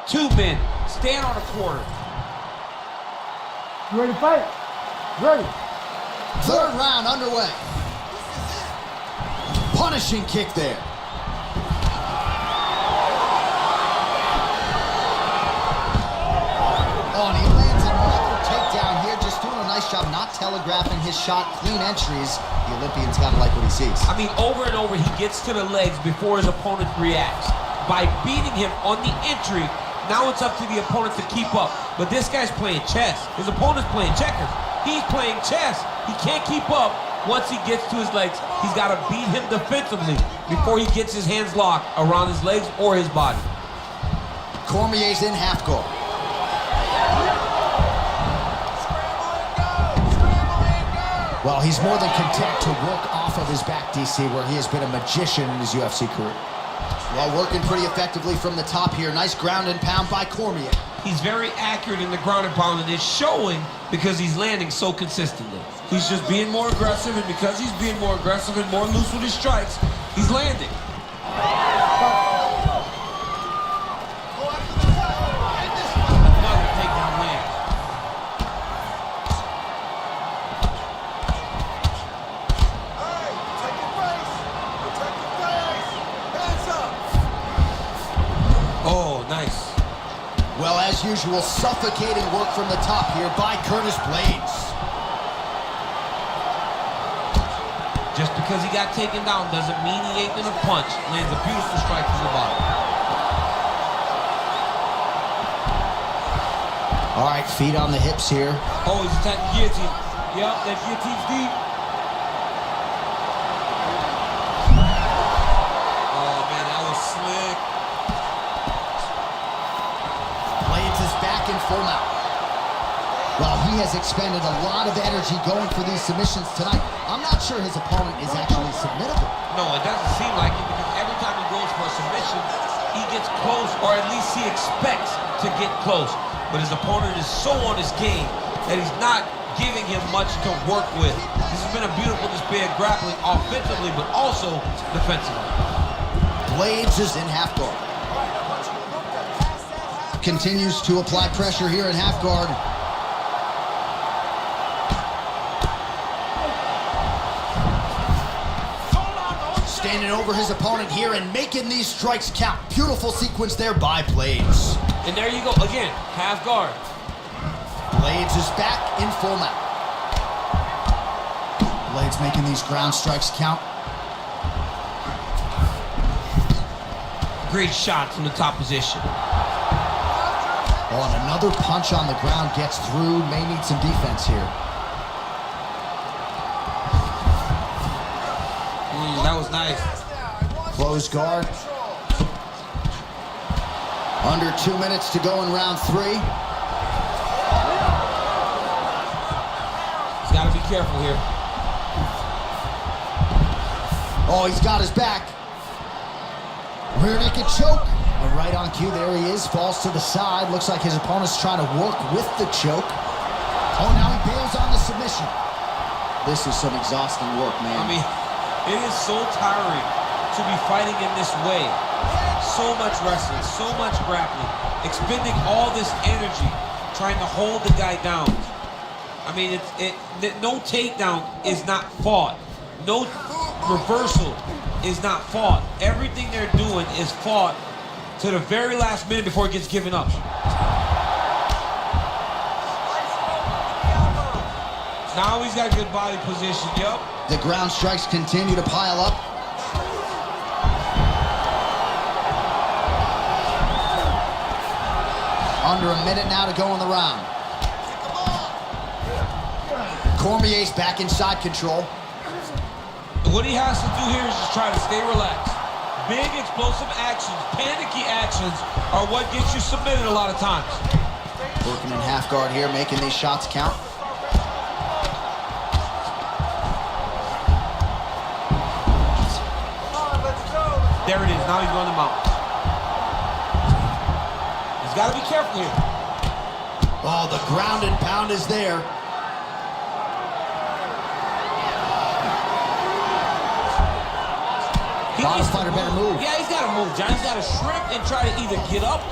Two men stand on a quarter. You ready to fight? Ready. Third round underway. Punishing kick there. Oh, and he lands another takedown here, just doing a nice job not telegraphing his shot. Clean entries. The Olympian's got to like what he sees. I mean, over and over, he gets to the legs before his opponent reacts. By beating him on the entry, now it's up to the opponent to keep up. But this guy's playing chess. His opponent's playing checkers. He's playing chess. He can't keep up. Once he gets to his legs, he's got to beat him defensively before he gets his hands locked around his legs or his body. Cormier's in half guard. Well, he's more than content to work off of his back, DC, where he has been a magician in his UFC career. Well, working pretty effectively from the top here. Nice ground and pound by Cormier. He's very accurate in the ground and pound, and it's showing because he's landing so consistently. He's just being more aggressive, and because he's being more aggressive and more loose with his strikes, he's landing. Another takedown land. Oh, nice. Well, as usual, suffocating work from the top here by Curtis Blades. Just because he got taken down doesn't mean he ain't gonna punch. Lands a beautiful strike to the bottom. All right, feet on the hips here. Oh, he's attacking guillotine. Yep, that guillotine's deep. Oh, man, that was slick. Blades is back in full mount. Well, he has expended a lot of energy going for these submissions tonight. I'm not sure his opponent is actually submittable. No, it doesn't seem like it because every time he goes for a submission, he gets close, or at least he expects to get close. But his opponent is so on his game that he's not giving him much to work with. This has been a beautiful display of grappling offensively, but also defensively. Blades is in half guard. Continues to apply pressure here in half guard. Standing over his opponent here and making these strikes count. Beautiful sequence there by Blades. And there you go, again, half guard. Blades is back in full mount. Blades making these ground strikes count. Great shot from the top position. Oh, and another punch on the ground gets through. May need some defense here. That was nice. Close guard. Under 2 minutes to go in round 3. He's got to be careful here. Oh, he's got his back. Rear naked choke. And right on cue, there he is. Falls to the side. Looks like his opponent's trying to work with the choke. Oh, now he bails on the submission. This is some exhausting work, man. I mean, it is so tiring to be fighting in this way. So much wrestling, so much grappling, expending all this energy trying to hold the guy down. I mean, no takedown is not fought. No reversal is not fought. Everything they're doing is fought to the very last minute before it gets given up. Now he's got good body position, yup. The ground strikes continue to pile up. Under a minute now to go in the round. Cormier's back inside control. What he has to do here is just try to stay relaxed. Big explosive actions, panicky actions are what gets you submitted a lot of times. Working in half guard here, making these shots count. There it is. Now he's going to mount. He's got to be careful here. Oh, the ground and pound is there. Bottom fighter better move. Yeah, he's got to move, John. He's got to shrimp and try to either get up.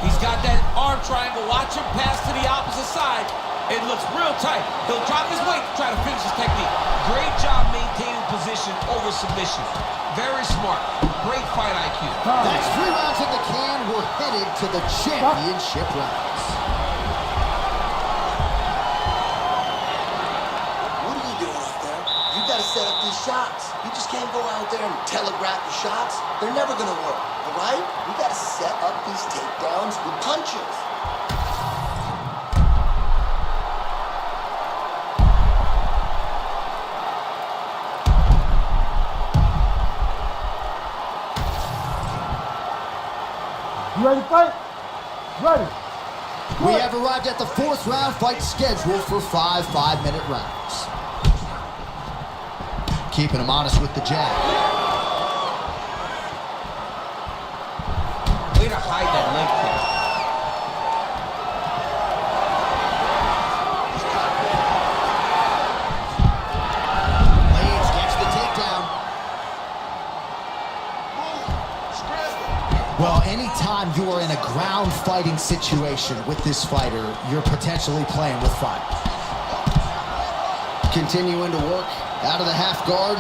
He's got that arm triangle. Watch him pass to the opposite side. It looks real tight. He'll drop his weight, try to finish his technique. Great job maintaining position over submission. Very smart. Great fight IQ. That's 3 rounds in the can. We're headed to the championship rounds. What are you doing out there? You got to set up these shots. You just can't go out there and telegraph the shots. They're never going to work, all right? We got to set up these takedowns with punches. You ready to fight? Ready. We have arrived at the 4th round fight scheduled for 5 5-minute rounds. Keeping him honest with the jab. Way to hide that leg kick. Blades gets the takedown. Well, anytime you are in a ground fighting situation with this fighter, you're potentially playing with fire. Continuing to work out of the half guard.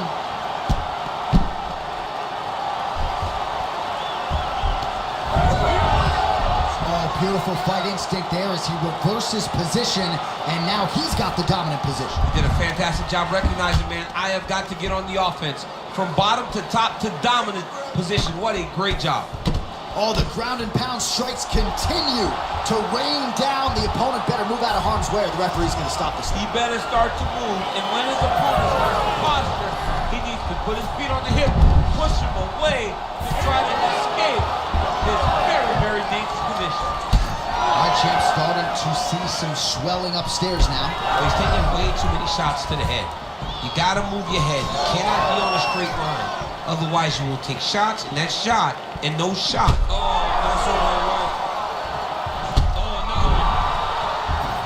Oh, beautiful fight instinct there as he reverses position, and now he's got the dominant position. Did a fantastic job recognizing, man, I have got to get on the offense. From bottom to top to dominant position. What a great job. Oh, the ground and pound strikes continue to rain down. The opponent better move out of harm's way or the referee's going to stop this. He better start to move, and when his opponent starts to posture, he needs to put his feet on the hip, push him away to try to escape this very, very dangerous position. Our champ starting to see some swelling upstairs now. He's taking way too many shots to the head. You gotta move your head. You cannot be on a straight line. Otherwise, you will take shots, and that shot, and no shot. Oh, that's so right. Oh, no.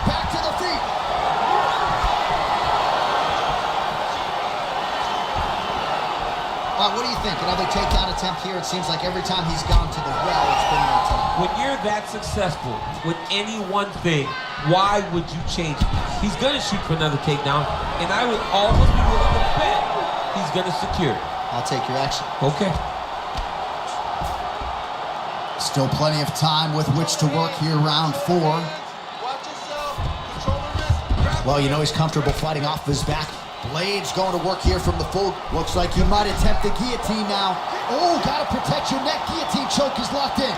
Back to the feet. All right, what do you think? Another takedown attempt here. It seems like every time he's gone to the well, it's been no time. When you're that successful with any one thing, why would you change it? He's gonna shoot for another takedown, and I would almost be willing to bet he's gonna secure it. I'll take your action. Okay. Still plenty of time with which to work here, round 4. Well, you know he's comfortable fighting off his back. Blades going to work here from the full. Looks like he might attempt the guillotine now. Oh, gotta protect your neck. Guillotine choke is locked in.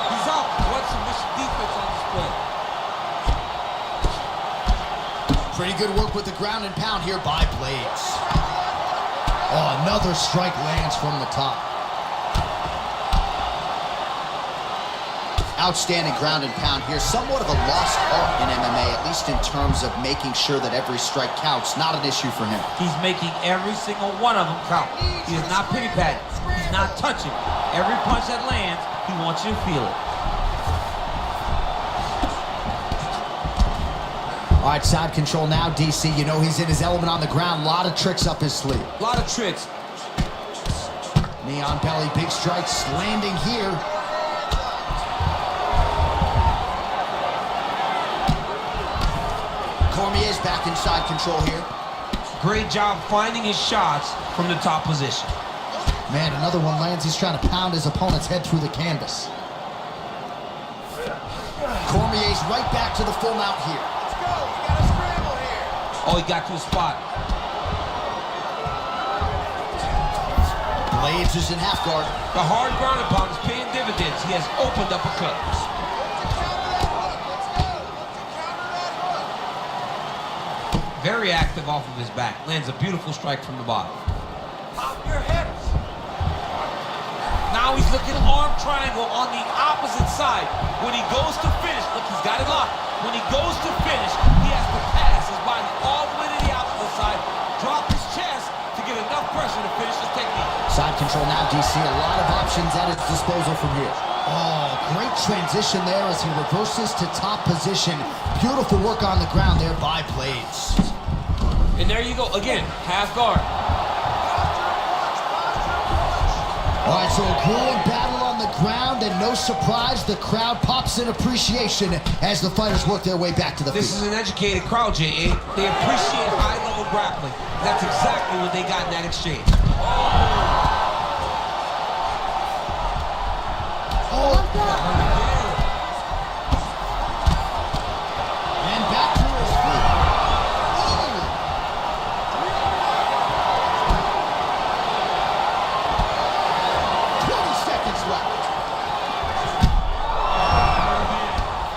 He's out. What's submission defense on display? Pretty good work with the ground and pound here by Blades. Oh, another strike lands from the top. Outstanding ground and pound here. Somewhat of a lost art in MMA, at least in terms of making sure that every strike counts. Not an issue for him. He's making every single one of them count. He is not pity-patting. He's not touching. Every punch that lands, he wants you to feel it. All right, side control now, DC. You know he's in his element on the ground. A lot of tricks up his sleeve. A lot of tricks. Knee on belly, big strikes landing here. Cormier's back inside control here. Great job finding his shots from the top position. Man, another one lands. He's trying to pound his opponent's head through the canvas. Cormier's right back to the full mount here. Oh, he got to the spot. Blades is in half guard. The hard ground and pound is paying dividends. He has opened up a cut. Very active off of his back. Lands a beautiful strike from the bottom. Pop your hips. Now he's looking arm triangle on the opposite side. When he goes to finish, look, he's got it locked. When he goes to finish, he has to pass his body all the way to the opposite side, drop his chest to get enough pressure to finish his technique. Side control now, DC. A lot of options at his disposal from here. Oh, great transition there as he reverses to top position. Beautiful work on the ground there by Blades. And there you go, again, half guard. All right, so a grueling battle on the ground, and no surprise, the crowd pops in appreciation as the fighters work their way back to the This field. is an educated crowd, J.A. They appreciate high-level grappling. That's exactly what they got in that exchange. And back to his feet. Oh. 20 seconds left.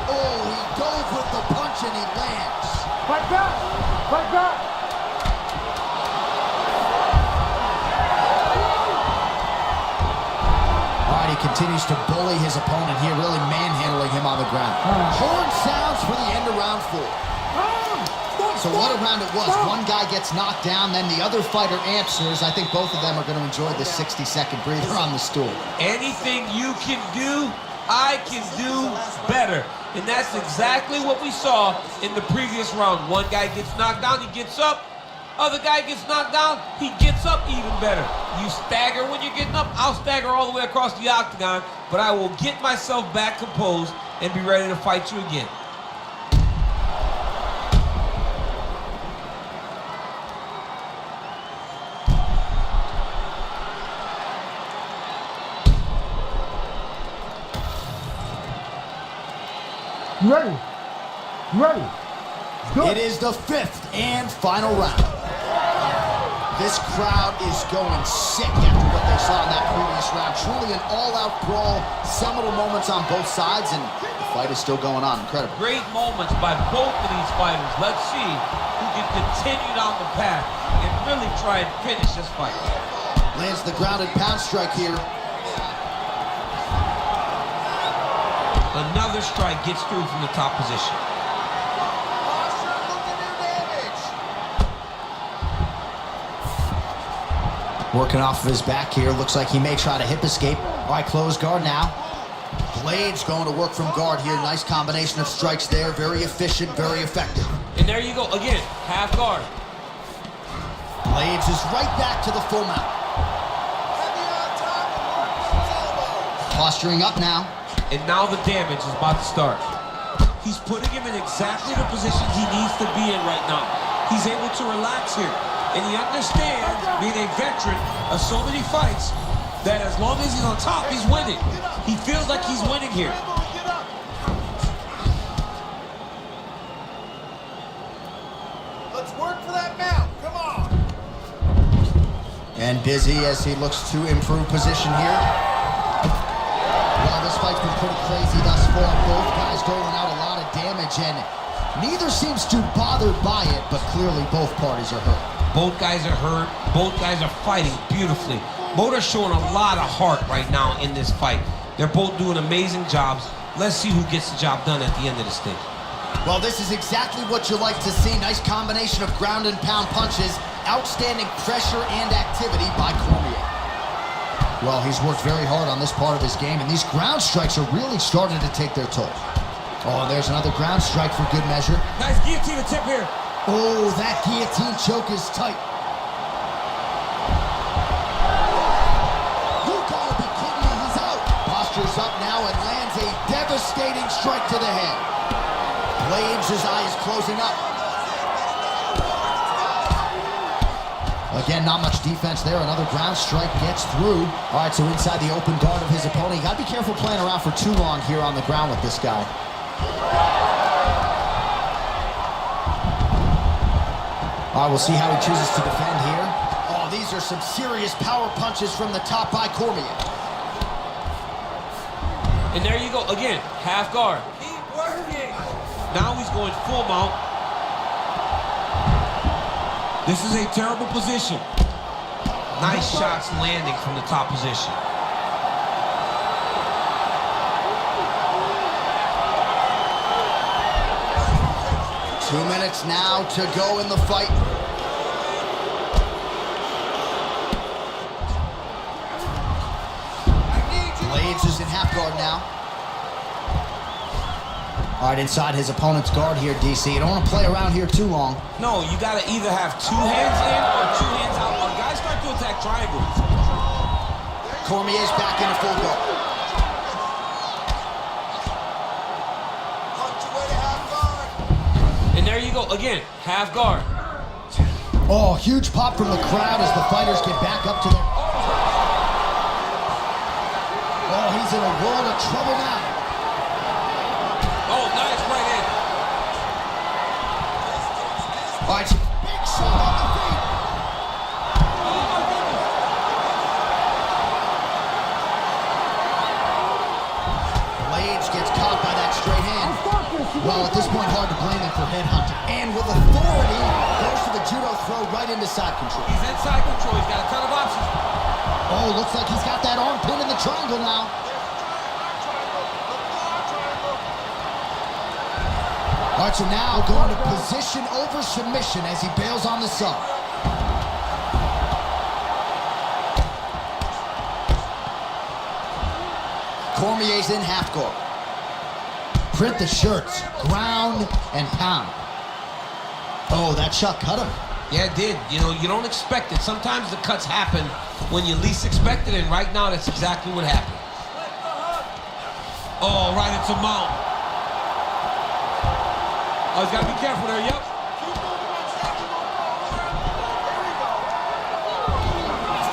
Oh, he dove with the punch and he lands. Fight back! Fight back! All right, he continues to bully his opponent here, really manhandling him on the ground. Horn sounds for the end of round 4. So what a round it was. One guy gets knocked down, then the other fighter answers. I think both of them are going to enjoy this 60-second breather on the stool. Anything you can do, I can do better. And that's exactly what we saw in the previous round. One guy gets knocked down, he gets up. Other guy gets knocked down, he gets up even better. You stagger when you're getting up, I'll stagger all the way across the octagon, but I will get myself back composed and be ready to fight you again. You ready? You ready? Go. It is the 5th and final round. This crowd is going sick after what they saw in that previous round. Truly an all-out brawl, seminal moments on both sides, and the fight is still going on. Incredible. Great moments by both of these fighters. Let's see who can continue down the path and really try and finish this fight. Lands the grounded pound strike here. Another strike gets through from the top position. Working off of his back here. Looks like he may try to hip escape. All right, close guard now. Blades going to work from guard here. Nice combination of strikes there. Very efficient, very effective. And there you go, again, half guard. Blades is right back to the full mount. Posturing up now. And now the damage is about to start. He's putting him in exactly the position he needs to be in right now. He's able to relax here. And he understands, being a veteran of so many fights, that as long as he's on top, he's winning. He feels like he's winning here. Let's work for that mount. Come on. And busy as he looks to improve position here. Well, this fight's been pretty crazy thus far. Both guys doling out a lot of damage, and neither seems too bothered by it, but clearly both parties are hurt. Both guys are hurt. Both guys are fighting beautifully. Both are showing a lot of heart right now in this fight. They're both doing amazing jobs. Let's see who gets the job done at the end of this thing. Well, this is exactly what you like to see. Nice combination of ground and pound punches. Outstanding pressure and activity by Cormier. Well, he's worked very hard on this part of his game, and these ground strikes are really starting to take their toll. Oh, and there's another ground strike for good measure. Nice guillotine attempt here. Oh, that guillotine choke is tight. You gotta be kidding me, he's out. Postures up now and lands a devastating strike to the head. Blades, his eyes closing up. Again, not much defense there. Another ground strike gets through. All right, so inside the open guard of his opponent. You gotta be careful playing around for too long here on the ground with this guy. All right, we'll see how he chooses to defend here. Oh, these are some serious power punches from the top by Cormier. And there you go. Again, half guard. Keep working. Now he's going full mount. This is a terrible position. Nice shots landing from the top position. Two minutes now to go in the fight. Blades is in half guard now. All right, inside his opponent's guard here, DC. You don't want to play around here too long. No, you got to either have two hands in or two hands out. When guys start to attack triangles. Cormier's back in a full guard. And there you go. Again, half guard. Oh, huge pop from the crowd as the fighters get back up to their... Oh, he's in a world of trouble now. Oh, nice right hand. All right, big shot on the feet. Blades gets caught by that straight hand. Well, at this point, hard to blame him for headhunting. And with authority, goes to the judo throw right into side control. He's inside control. He's got a ton of options. Oh, looks like he's got that arm pinned in the triangle now. All right, so now going to position over submission as he bails on the sub. Cormier's in half guard. Print the shirts, ground and pound. Oh, that shot cut him. Yeah, it did. You know, you don't expect it. Sometimes the cuts happen when you least expect it, and right now that's exactly what happened. Oh, right into mount. Oh, he's got to be careful there, yep.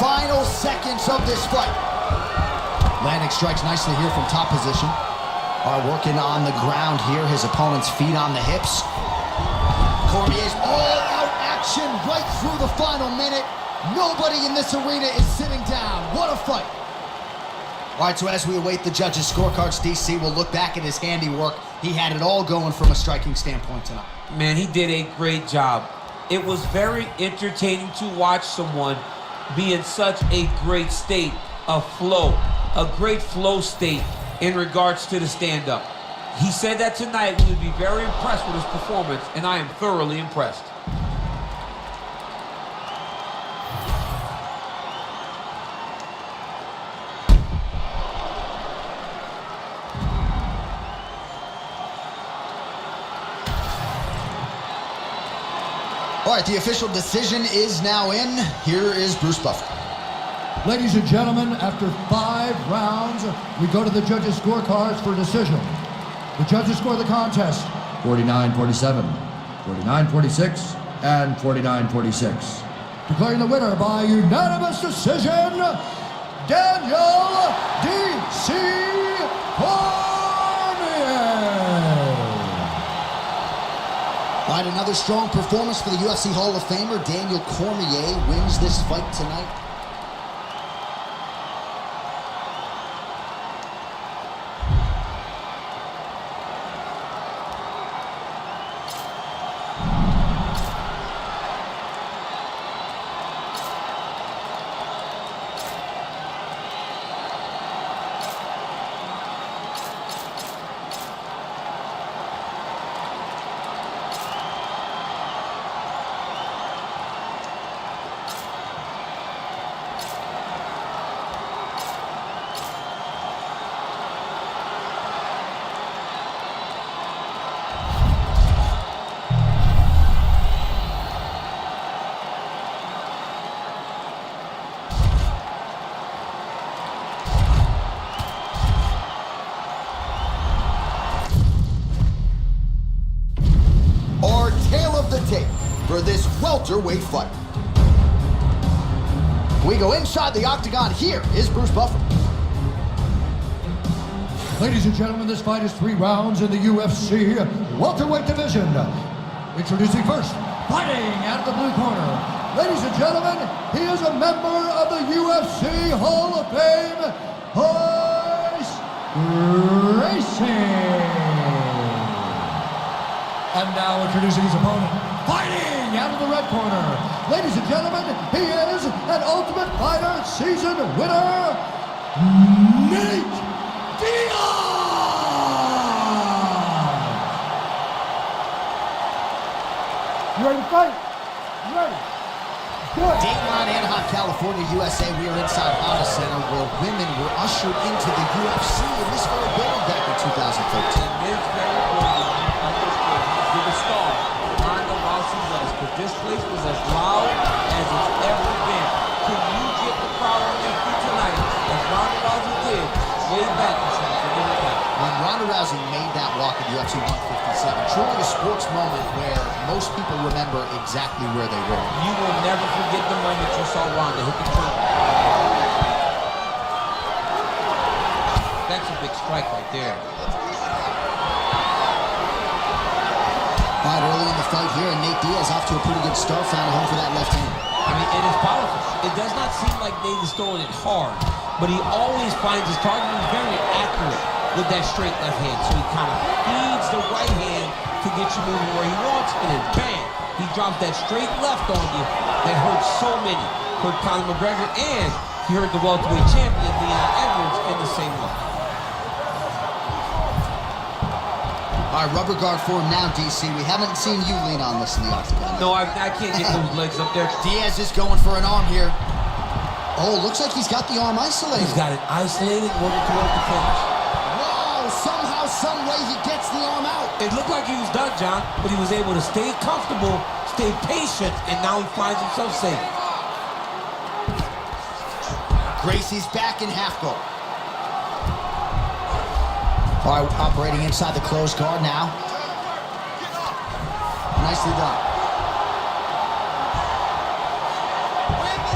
Final seconds of this fight. Landing strikes nicely here from top position. Are working on the ground here. His opponent's feet on the hips. Cormier's all-out action right through the final minute. Nobody in this arena is sitting down. What a fight. All right, so as we await the judges' scorecards, DC will look back at his handiwork. He had it all going from a striking standpoint tonight. Man, he did a great job. It was very entertaining to watch someone be in such a great state of flow, a great flow state in regards to the stand-up. He said that tonight we would be very impressed with his performance, and I am thoroughly impressed. All right, the official decision is now in. Here is Bruce Buffer. Ladies and gentlemen, after 5 rounds, we go to the judges' scorecards for decision. The judges score the contest 49-47, 49-46, and 49-46. Declaring the winner by unanimous decision, Daniel D.C. Cormier. All right, another strong performance for the UFC Hall of Famer. Daniel Cormier wins this fight tonight. For this welterweight fight. We go inside the octagon. Here is Bruce Buffer. Ladies and gentlemen, this fight is 3 rounds in the UFC welterweight division. Introducing first, fighting out of the blue corner. Ladies and gentlemen, he is a member of the UFC Hall of Fame, Horse Racing. And now introducing his opponent, fighting out of the red corner. Ladies and gentlemen, he is an Ultimate Fighter season winner, Nate Diaz! You ready to fight? You ready? Good. Dayton, Anaheim, California, USA. We are inside Honda Center where women were ushered into the UFC in this very building back in 2013. This very building, understood, to the star, Ronda Rousey was, but this place was as loud as it's ever been. Can you get the crowd on their feet tonight, as Ronda Rousey did, way back in some familiar time? When Ronda Rousey made that walk at UFC 157, truly a sports moment where most people remember exactly where they were. You will never forget the moment you saw Ronda hit the curb. That's a big strike right there. All right, early in the fight here, and Nate Diaz off to a pretty good start, found a home for that left hand. I mean, it is powerful. It does not seem like Nate is throwing it hard, but he always finds his target is very accurate with that straight left hand. So he kind of feeds the right hand to get you moving where he wants, and then bam, he drops that straight left on you that hurts so many. Hurt Conor McGregor, and he hurt the welterweight champion, Leon Edwards, in the same way. All right, rubber guard for him now, DC. We haven't seen you lean on this in the octagon. No, I can't get those legs up there. Diaz is going for an arm here. Oh, looks like he's got the arm isolated. He's got it isolated, working toward the finish. Wow, somehow, some way he gets the arm out. It looked like he was done, John, but he was able to stay comfortable, stay patient, and now he finds himself safe. Gracie's back in half guard. All right, operating inside the closed guard now. Nicely done.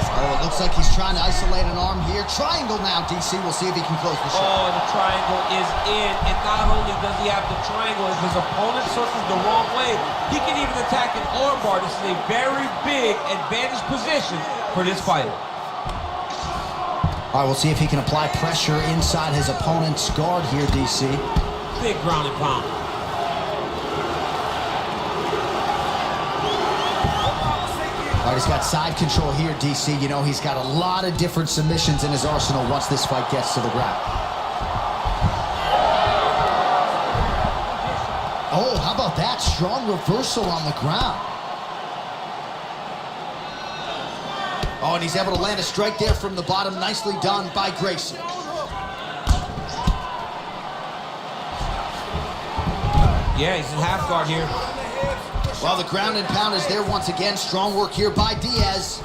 Oh, it looks like he's trying to isolate an arm here. Triangle now, DC. We'll see if he can close the shot. Oh, the triangle is in, and not only does he have the triangle, if his opponent circles the wrong way, he can even attack an armbar. This is a very big advantage position for this fighter. All right, we'll see if he can apply pressure inside his opponent's guard here, DC. Big ground and pound. All right, he's got side control here, DC. You know, he's got a lot of different submissions in his arsenal once this fight gets to the ground. Oh, how about that? Strong reversal on the ground. Oh, and he's able to land a strike there from the bottom. Nicely done by Gracie. Yeah, he's in half guard here. Well, the ground and pound is there once again. Strong work here by Diaz.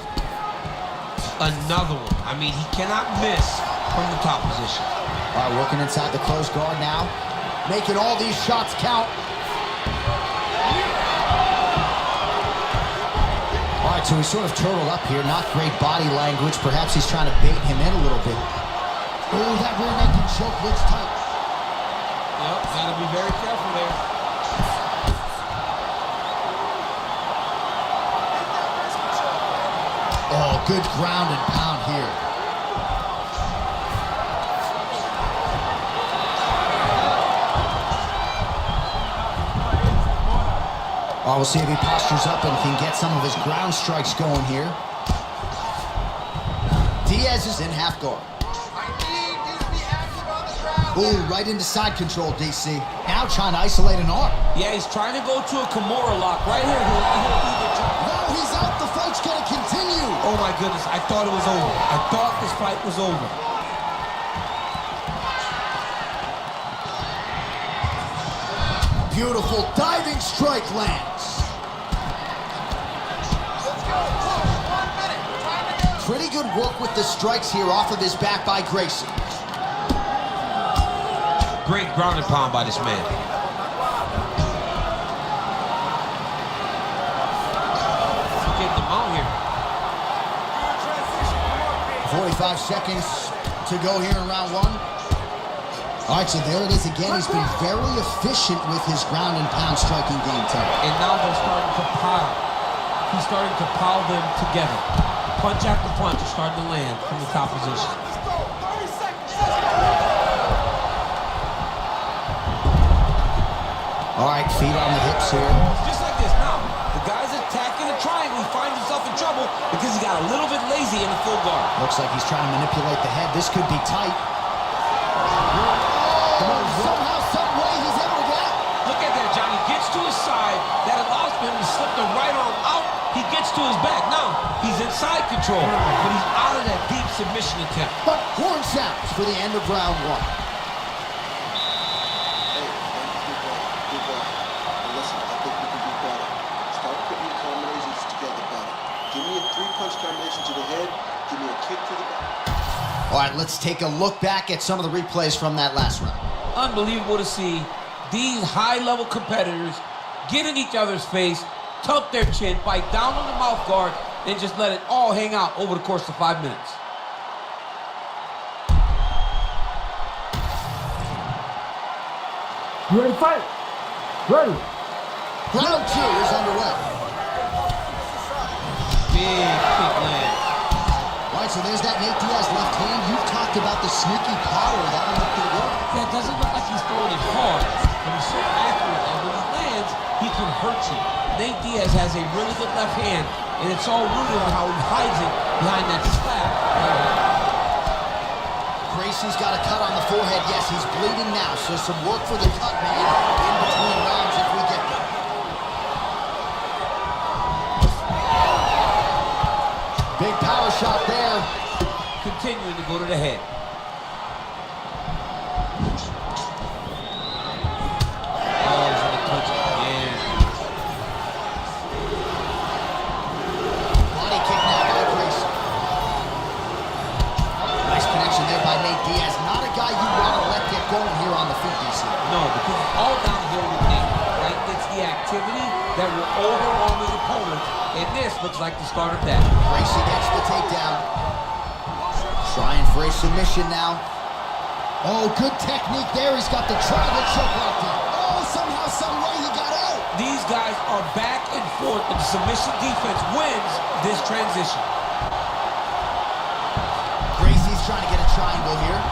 Another one. I mean, he cannot miss from the top position. All right, working inside the closed guard now. Making all these shots count. All right, so he's sort of turtled up here. Not great body language. Perhaps he's trying to bait him in a little bit. Oh, that rear naked choke looks tight. Yep, gotta be very careful there. Oh, good ground and pound here. Oh, we'll see if he postures up and can get some of his ground strikes going here. Diaz is in half guard. Ooh, right into side control, DC. Now trying to isolate an arm. Yeah, he's trying to go to a Kimura lock. Right here, he'll either... No, he's out. The fight's going to continue. Oh, my goodness. I thought it was over. I thought this fight was over. Beautiful diving strike lands. Pretty good work with the strikes here off of his back by Gracie. Great ground and pound by this man. Getting him out here. 45 seconds to go here in round one. All right, so there it is again. He's been very efficient with his ground and pound striking game time. And now they're starting to pile. he's starting to pile them together. Punch after punch is starting to land from the top position. All right, feet on the hips here. Just like this. Now, the guy's attacking the triangle. He finds himself in trouble because he got a little bit lazy in the full guard. Looks like he's trying to manipulate the head. This could be tight. Somehow, some way, he's able to get out. Look at that, Johnny. Gets to his side. That allows him to slip the right arm out. He gets to his back. Now, he's in side control, but he's out of that deep submission attempt. But horn sounds for the end of round one. Listen, I think we can do better. Start putting your combinations together better. Give me a three-punch combination to the head. Give me a kick to the back. All right, let's take a look back at some of the replays from that last round. Unbelievable to see these high-level competitors get in each other's face, tuck their chin, bite down on the mouth guard, and just let it all hang out over the course of 5 minutes. You ready to fight? Ready. Round two is underway. Big kick land. All right, so there's that Nate Diaz left hand. You've talked about the sneaky power that one looked pretty good. That doesn't look like he's throwing it hard, but he's so accurate that when he lands, he can hurt you. Nate Diaz has a really good left hand, and it's all rooted in how he hides it behind that slap. Gracie's got a cut on the forehead. Yes, he's bleeding now, so some work for the cut man in between rounds if we get there. Big power shot there. Continuing to go to the head. Oh, he's gonna touch it again. Body kick now by Gracie. Nice connection there by Nate Diaz. Not a guy you want to let get going here on the feet, DC. No, because it's all downhill with Nate, right? It's the activity that will overwhelm his opponent, and this looks like the start of that. Gracie gets the takedown. Trying for a submission now. Oh, good technique there. He's got the triangle choke locked in. Oh, somehow, some way he got out. These guys are back and forth, but the submission defense wins this transition. Gracie's trying to get a triangle here.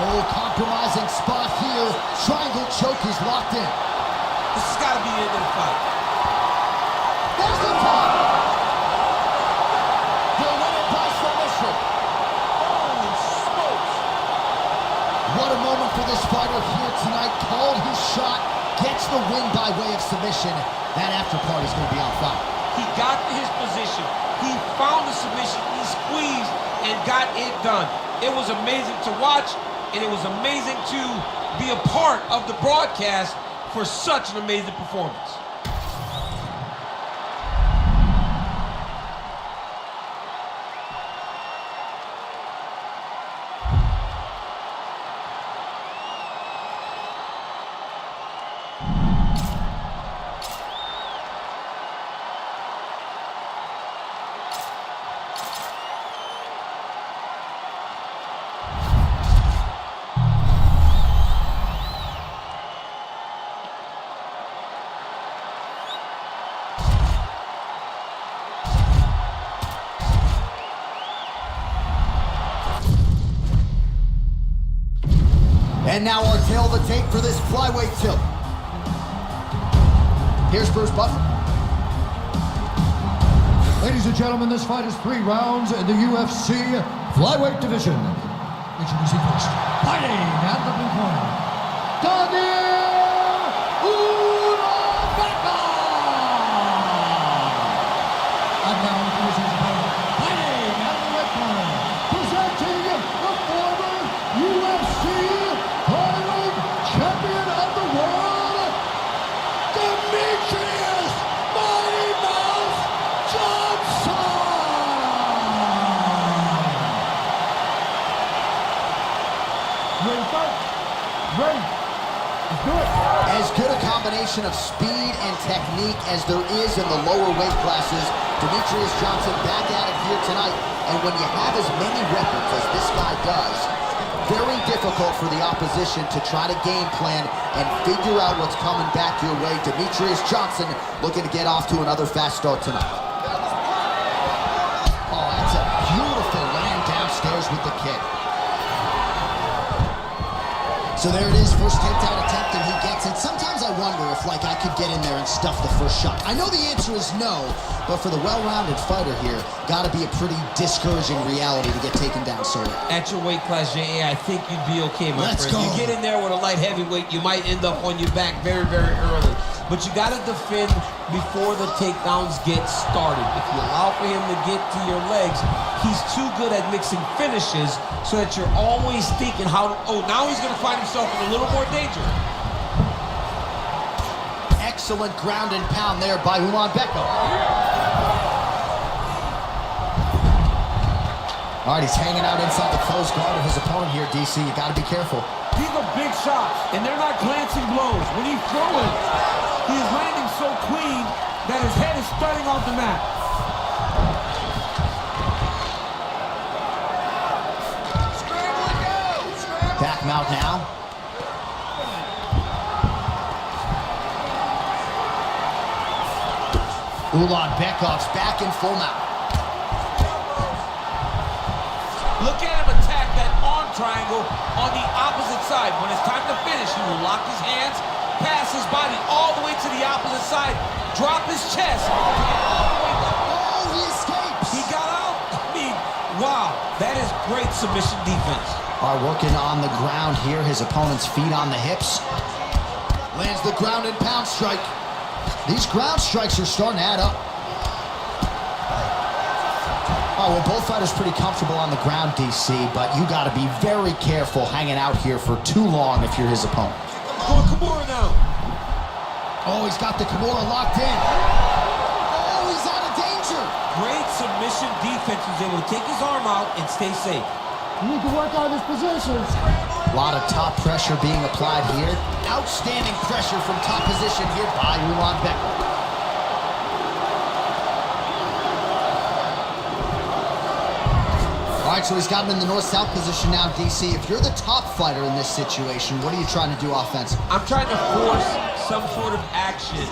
Oh, compromising spot here. Triangle choke is locked in. This has got to be the end of the fight. There's the tap. They'll win it by submission. Holy smokes. What a moment for this fighter here tonight. Called his shot, gets the win by way of submission. That after party's going to be on fire. He got to his position. He found the submission. He squeezed and got it done. It was amazing to watch, and it was amazing to be a part of the broadcast for such an amazing performance. And now our tail of the tape for this flyweight tilt. Here's Bruce Buffer. Ladies and gentlemen, this fight is 3 rounds in the UFC flyweight division. Introducing first, fighting out of the blue corner, Daniel Umaga. And now introducing his opponent, fighting out of the red corner, presenting the former UFC flyweight champion of the world, Demetrius Mighty Mouse Johnson! Ready to fight? Ready. Let's do it. As good a combination of speed and technique as there is in the lower weight classes, Demetrius Johnson back at it here tonight. And when you have as many weapons as this guy does, Very difficult for the opposition to try to game plan and figure out what's coming back your way. Demetrius Johnson looking to get off to another fast start tonight. Oh, that's a beautiful land downstairs with the kick. So there it is, first takedown attempt, and he gets it. Sometimes I wonder if, like, I could get in there and stuff the first shot. I know the answer is no, but for the well-rounded fighter here, gotta be a pretty discouraging reality to get taken down so early. At your weight class, J.A., I think you'd be okay, my Let's friend. go. You get in there with a light heavyweight, you might end up on your back very, very early. But you gotta defend before the takedowns get started. If you allow for him to get to your legs, he's too good at mixing finishes so that you're always thinking how to, oh, now he's gonna find himself in a little more danger. Excellent ground and pound there by Ulanbeko. All right, he's hanging out inside the closed guard of his opponent here, DC. You gotta be careful. These are big shots, and they're not glancing blows. When he's throwing, he is landing so clean that his head is starting off the mat. Back mount now. Ulanbekov's back in full mount. Look at him attack that arm triangle on the opposite side. When it's time to finish, he will lock his hands, pass his body all the way to the opposite side, drop his chest. Oh, he escapes. He got out. I mean, wow, that is great submission defense. Are working on the ground here. His opponent's feet on the hips. Lands the ground and pound strike. These ground strikes are starting to add up. Oh, well, both fighters pretty comfortable on the ground, DC, but you got to be very careful hanging out here for too long if you're his opponent. Going Kimura now. Oh, he's got the Kimura locked in. Oh, he's out of danger. Great submission defense. He was able to take his arm out and stay safe. You need to work on his positions. A lot of top pressure being applied here. Outstanding pressure from top position here by Ulanbeko. All right, so he's got him in the north-south position now, DC. If you're the top fighter in this situation, what are you trying to do offensively? I'm trying to force some sort of action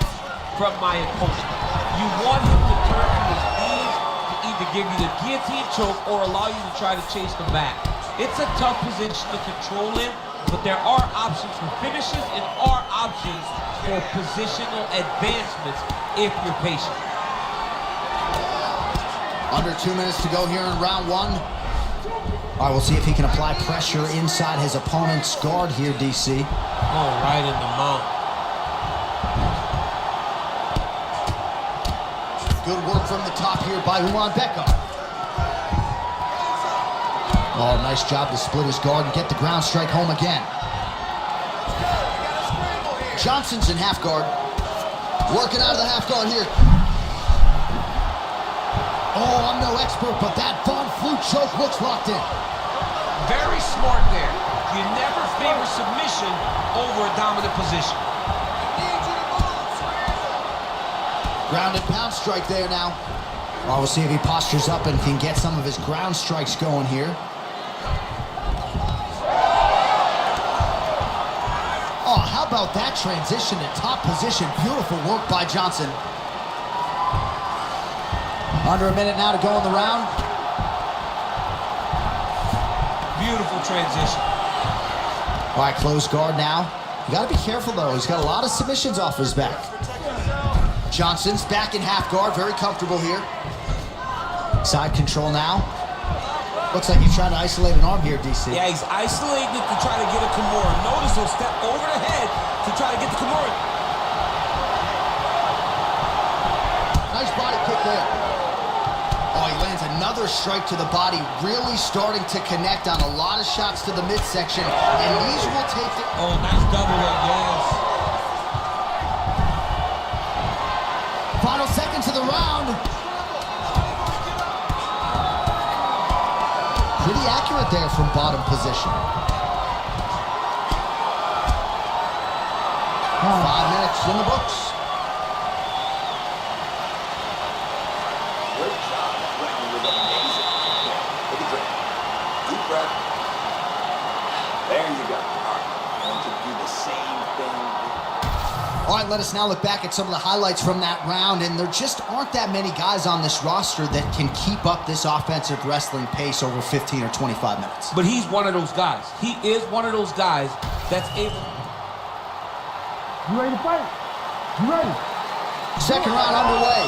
from my opponent. You want him to turn to his knees to either give you the guillotine choke or allow you to try to chase him back. It's a tough position to control him, but there are options for finishes and are options for positional advancements if you're patient. Under 2 minutes to go here in round one. All right, we'll see if he can apply pressure inside his opponent's guard here, DC. Oh, right in the mount. Good work from the top here by Ulanbeko. Oh, nice job to split his guard and get the ground strike home again. Johnson's in half guard. Working out of the half guard here. Oh, I'm no expert, but that Von Flute choke looks locked in. Very smart there. You never favor submission over a dominant position. Ground and pound strike there now. Well, we'll see if he postures up and can get some of his ground strikes going here. Oh, how about that transition to top position? Beautiful work by Johnson. Under a minute now to go in the round. Beautiful transition. All right, closed guard now. You got to be careful, though. He's got a lot of submissions off his back. Johnson's back in half guard. Very comfortable here. Side control now. Looks like he's trying to isolate an arm here, DC. Yeah, he's isolating it to try to get a Kimura. Notice he'll step over the head to try to get the Kimura. Nice body kick there. Oh, he lands another strike to the body, really starting to connect on a lot of shots to the midsection, and these will take it. Oh, nice double hook, yes. Final seconds of the round. Pretty accurate there from bottom position. 5 minutes in the books. Great job. That round was amazing. Take a drink. Deep breath. All right, let us now look back at some of the highlights from that round, and there just aren't that many guys on this roster that can keep up this offensive wrestling pace over 15 or 25 minutes. But he's one of those guys. He is one of those guys that's able... You ready to fight? You ready? Second round underway.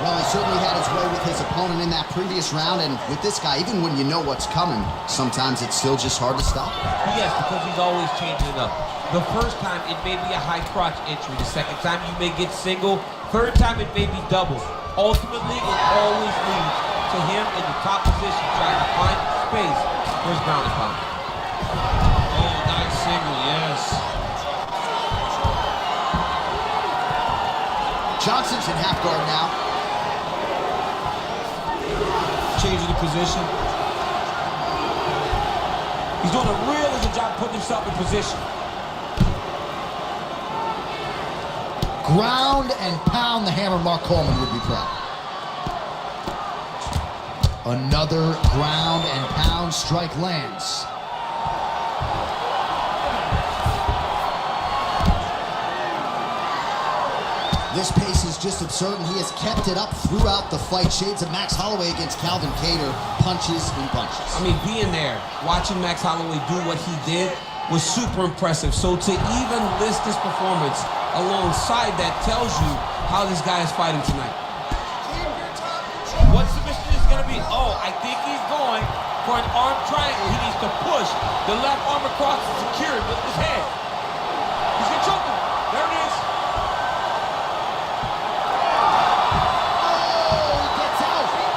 Well, he certainly had his way with his opponent in that previous round, and with this guy, even when you know what's coming, sometimes it's still just hard to stop. Yes, because he's always changing it up. The first time, it may be a high crotch entry. The second time, you may get single. Third time, it may be double. Ultimately, it always leads to him in the top position, trying to find space for his ground and pound. Oh, nice single, yes. Johnson's in half guard now. Changing the position. He's doing a really good job putting himself in position. Ground and pound, the hammer. Mark Coleman would be proud. Another ground and pound strike lands. This pace is just absurd, and he has kept it up throughout the fight. Shades of Max Holloway against Calvin Kattar, punches and punches. I mean, being there, watching Max Holloway do what he did was super impressive. So to even list this performance alongside that tells you how this guy is fighting tonight. What submission is going to be? Oh, I think he's going for an arm triangle. He needs to push the left arm across and secure it with his head. He's going to choke him. There it is.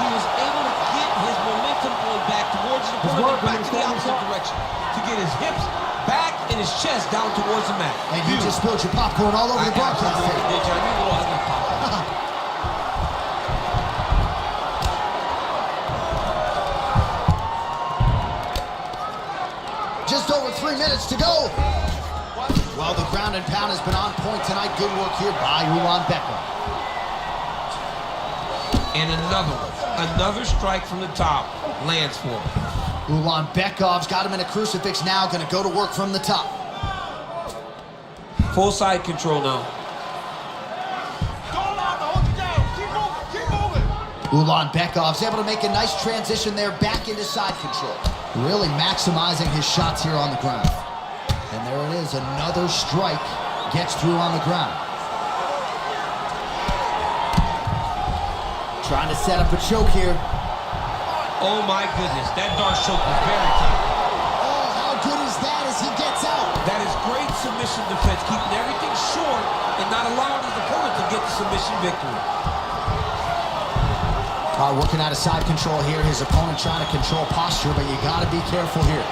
He was able to get his momentum going back towards the opponent, back in the opposite direction, to get his hips back and his chest down towards the mat. And you just spilled your popcorn all over the broadcast. Just over 3 minutes to go. Well, the ground and pound has been on point tonight. Good work here by Ulan Bekov. And another strike from the top lands for him. Ulan Bekov's got him in a crucifix now, gonna go to work from the top. Full side control now. Ulan Bekov's able to make a nice transition there back into side control. Really maximizing his shots here on the ground. And there it is, another strike gets through on the ground. Trying to set up a choke here. Oh my goodness, that Darce choke was very tight. Oh, how good is that as he gets out? That is great submission defense, keeping everything short and not allowing his opponent to get the submission victory. Working out of side control here. His opponent trying to control posture, but you gotta be careful here.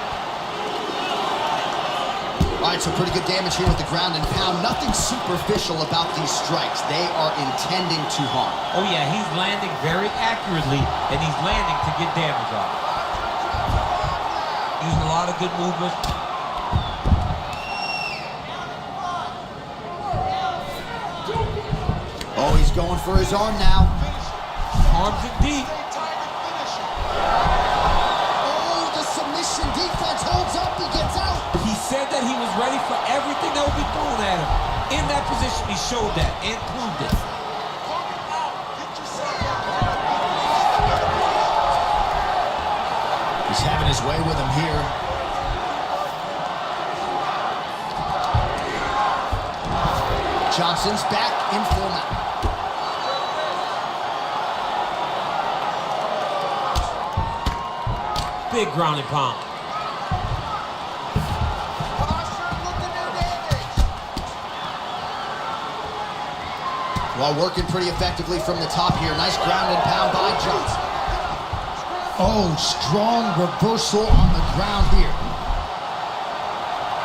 All right, so pretty good damage here with the ground and pound. Nothing superficial about these strikes. They are intending to harm. Oh yeah, he's landing very accurately, and he's landing to get damage off. Using a lot of good movement. Oh, he's going for his arm now. Arms in deep. Oh, the submission defense holds up. He gets out. He said that he was ready for everything that would be thrown at him. In that position, he showed that and proved it. He's having his way with him here. Johnson's back in full mount. Big ground and pound. While working pretty effectively from the top here. Nice ground and pound by Johnson. Oh, strong reversal on the ground here.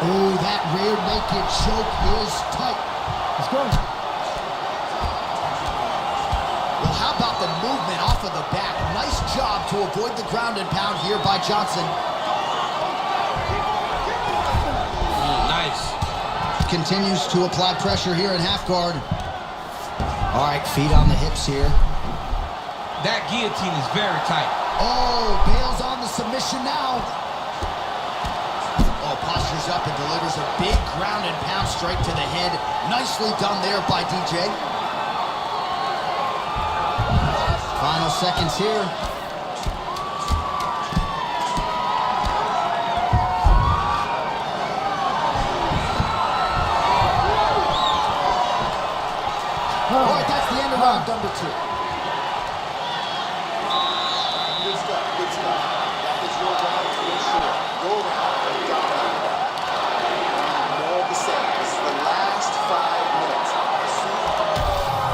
Oh, that rear naked choke is tight. Let's go. Well, how about the movement off of the back? Nice job to avoid the ground and pound here by Johnson. Nice. Continues to apply pressure here in half guard. All right, feet on the hips here. That guillotine is very tight. Oh, bails on the submission now. Oh, posture's rises up and delivers a big ground and pound strike to the head. Nicely done there by DJ. Final seconds here. All right, that's the end of round number 2. Good stuff, good stuff. That is your round to ensure. Go around and dominate. More of the same. This is the last 5 minutes.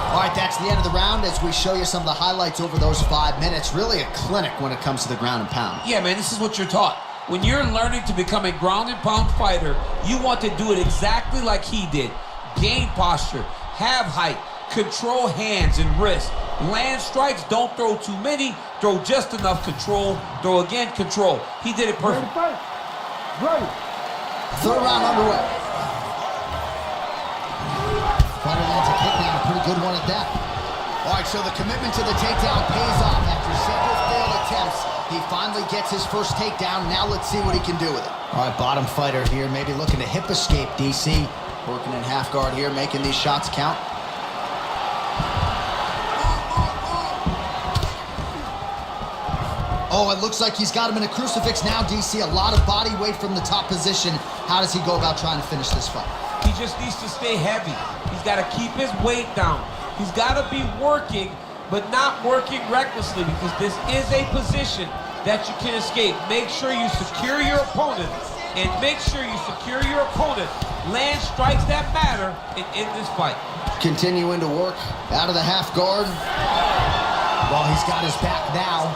All right, that's the end of the round as we show you some of the highlights over those 5 minutes. Really a clinic when it comes to the ground and pound. Yeah, man, this is what you're taught. When you're learning to become a ground and pound fighter, you want to do it exactly like he did. Gain posture, have height, control hands and wrists. Land strikes, don't throw too many, throw just enough, control, throw again, control. He did it perfect. Third round underway. Fighter lands a takedown, a pretty good one at that. All right, so the commitment to the takedown pays off. After several failed attempts, he finally gets his first takedown. Now let's see what he can do with it. All right, bottom fighter here, maybe looking to hip escape, DC. Working in half guard here, making these shots count. Oh, it looks like he's got him in a crucifix now, DC. A lot of body weight from the top position. How does he go about trying to finish this fight? He just needs to stay heavy. He's got to keep his weight down. He's got to be working, but not working recklessly, because this is a position that you can escape. Make sure you secure your opponent, and make sure you secure your opponent. Land strikes that matter and end this fight. Continuing to work out of the half guard. Well, he's got his back now.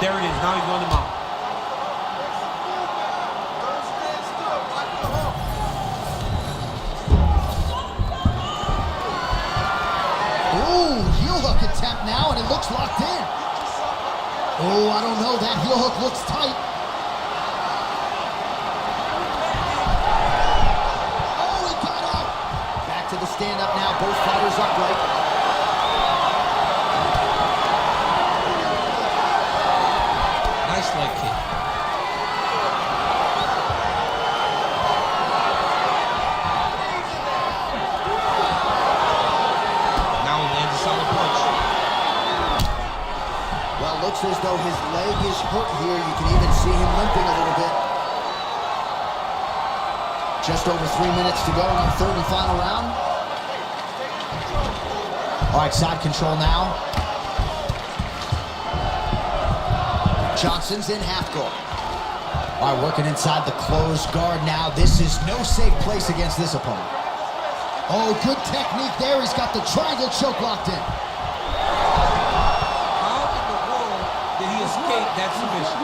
There it is. Now he's going to mount. Ooh, heel hook attempt now, and it looks locked in. Oh, I don't know. That heel hook looks tight. Oh, he got up. Back to the stand-up now. Both fighters upright. Nice leg kick. Now he lands a solid punch. Well, it looks as though his leg is hurt here. You can even see him limping a little bit. Just over 3 minutes to go in our third and final round. All right, side control now. Johnson's in half guard. All right, working inside the closed guard now. This is no safe place against this opponent. Oh, good technique there. He's got the triangle choke locked in. How in the world did he escape that submission?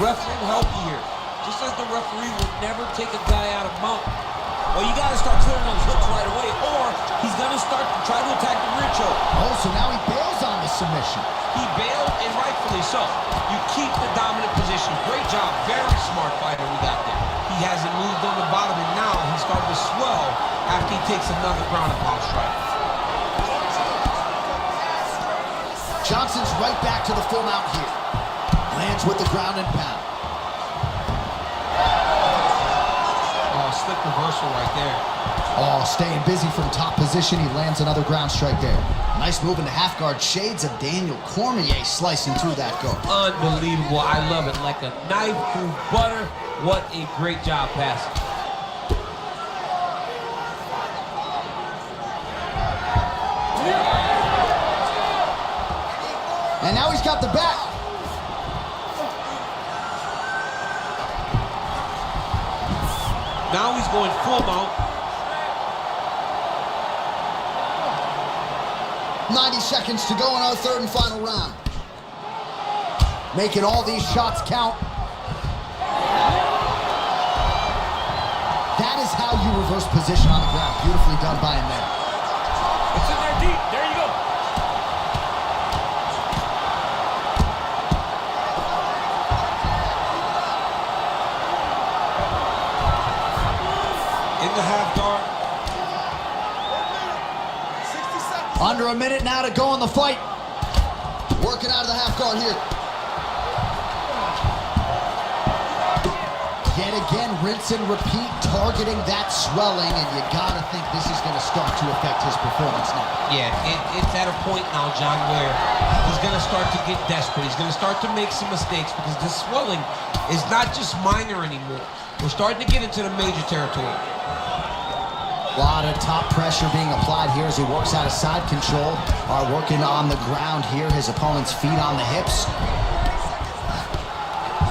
Referee will help you here. Just as the referee would never take a guy out of mount. Well, you got to start clearing those hooks right away, or he's going to start to try to attack the rear choke. Oh, so now he bails on the submission. He bailed, and rightfully so. You keep the dominant position. Great job. Very smart fighter we got there. He hasn't moved on the bottom, and now he's starting to swell after he takes another ground and pound strike. Johnson's right back to the full mount here. Lands with the ground and pound. Oh, slick reversal right there. Oh, staying busy from top position. He lands another ground strike there. Nice move into half guard. Shades of Daniel Cormier slicing through that guard. Unbelievable. I love it. Like a knife through butter. What a great job passing. And now he's got the back. Now he's going full mount. 90 seconds to go in our third and final round. Making all these shots count. That is how you reverse position on the ground. Beautifully done by him there. It's in there deep. There you go. In the half guard. Under a minute now to go in the fight. Working out of the half guard here. Yet again, rinse and repeat, targeting that swelling, and you gotta think this is gonna start to affect his performance now. Yeah, it's at a point now, John, where he's gonna start to get desperate. He's gonna start to make some mistakes because this swelling is not just minor anymore. We're starting to get into the major territory. A lot of top pressure being applied here as he works out of side control. Are working on the ground here, his opponent's feet on the hips.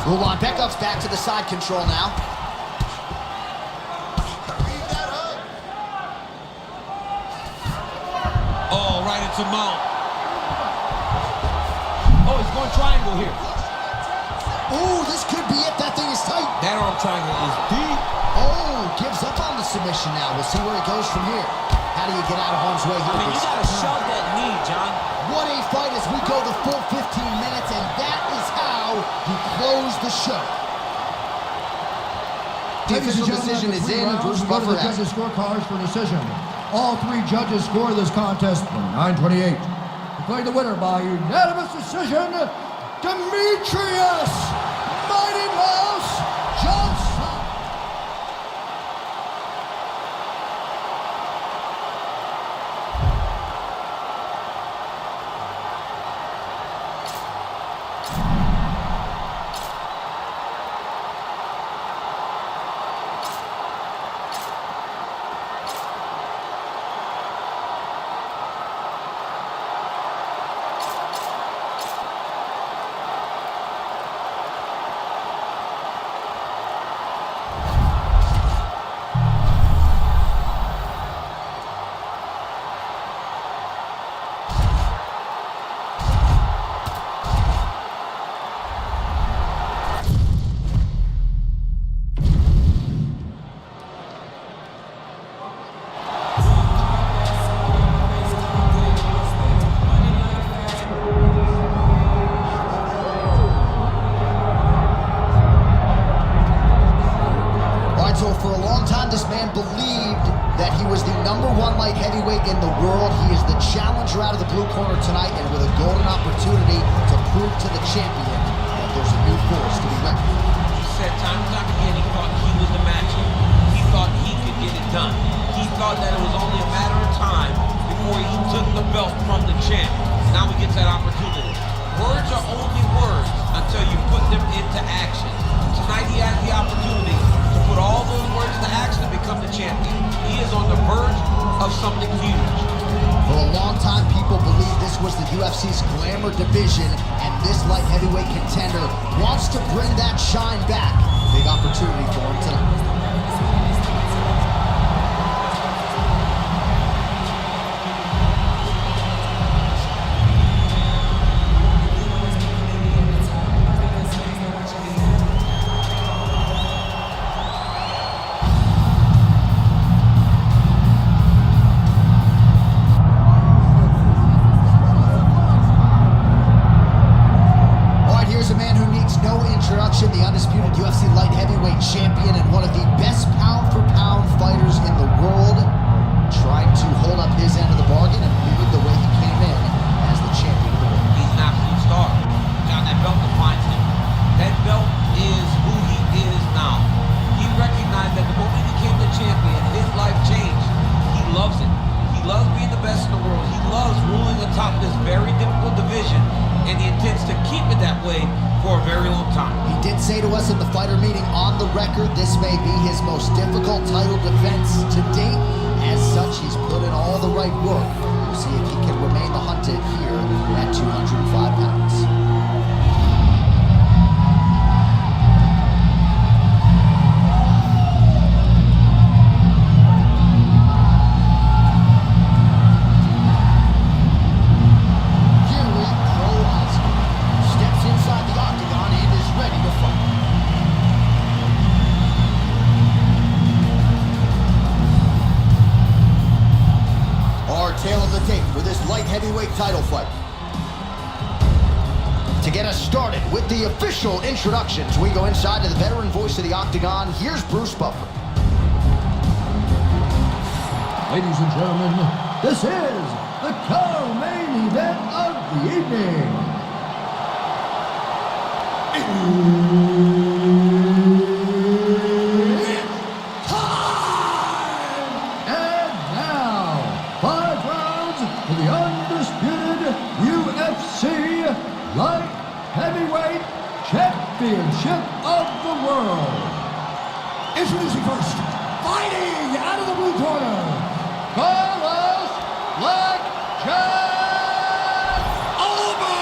Rulon Bekov's back to the side control now. Oh, right into mount. Oh, he's going triangle here. Ooh, this could be it. That thing is tight. That arm triangle is deep. Oh, gives up on the submission now. We'll see where it goes from here. How do you get out of harm's way here? I mean, you gotta shove that knee, John. What a fight as we go the full 15 minutes, and that is how you close the show. The Ladies and official decision gentlemen, is after 3 in. rounds, Bruce we go to Buffer the has judges' scorecards for decision. All 3 judges score this contest 29-28. Declaring the winner by unanimous decision, Demetrius Mighty Mouse Johnson. Believed that he was the #1 light heavyweight in the world. He is the challenger out of the blue corner tonight, and with a golden opportunity to prove to the champion that there's a new force to be reckoned with. He said time and time again he thought he was the matchup. He thought he could get it done. He thought that it was only a matter of time before he took the belt from the champ. Now he gets that opportunity. Words are only words until you put them into action. Tonight he has the opportunity to put all those words into action and become the champion. He is on the verge of something huge. For a long time, people believed this was the UFC's glamour division, and this light heavyweight contender wants to bring that shine back. Big opportunity for him tonight. The undisputed UFC light heavyweight champion and one of the best pound-for-pound fighters in the world, trying to hold up his end of the bargain and lead the way he came in as the champion of the world. He's an absolute star. John, that belt defines him. That belt is who he is now. He recognized that the moment he became the champion, his life changed. He loves it. He loves being the best in the world. He loves ruling atop this very difficult division, and he intends to keep it that way for a very long time. He did say to us in the fighter meeting on the record, this may be his most difficult title defense to date. As such, he's put in all the right work. We'll see if he can remain the hunted here at 205 pounds. Tale of the tape for this light heavyweight title fight. To get us started with the official introductions, we go inside to the veteran voice of the Octagon. Here's Bruce Buffer. Ladies and gentlemen, this is the event of the evening. It's time! And now, 5 rounds for the undisputed UFC Light Heavyweight Championship of the World. Introducing first, fighting out of the blue corner, Carlos Black Jack Oliver!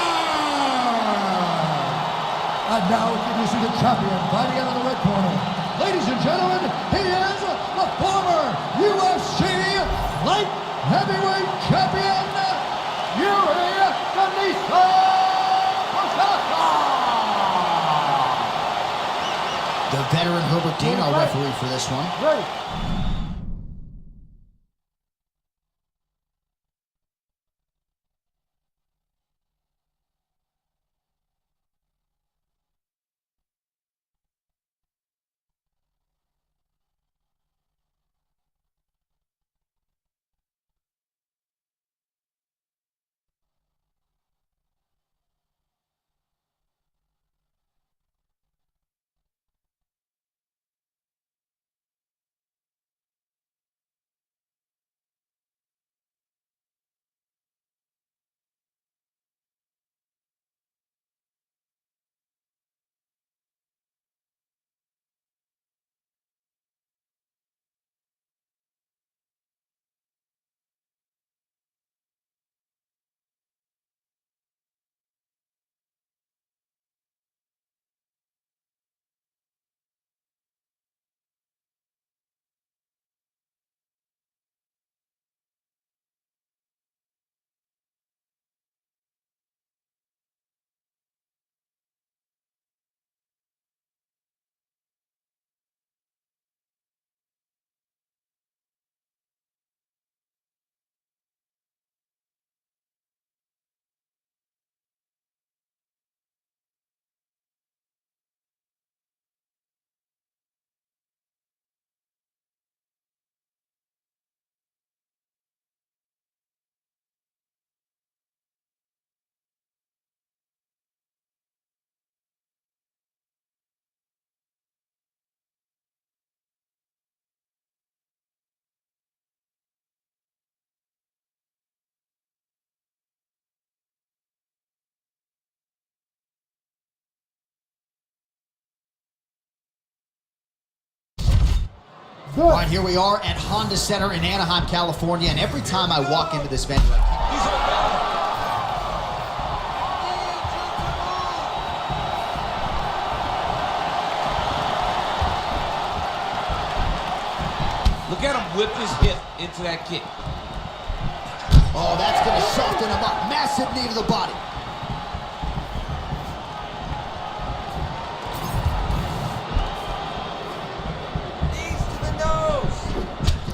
And now introducing the champion, fighting out of the red corner. Ladies and gentlemen, he is the former UFC Light Heavyweight Champion, Yuri Denisa! The veteran Herbert Dean, our referee for this one. All right, here we are at Honda Center in Anaheim, California, and every time I walk into this venue, Look at him whip his hip into that kick. oh, that's going to soften him up. Massive knee to the body.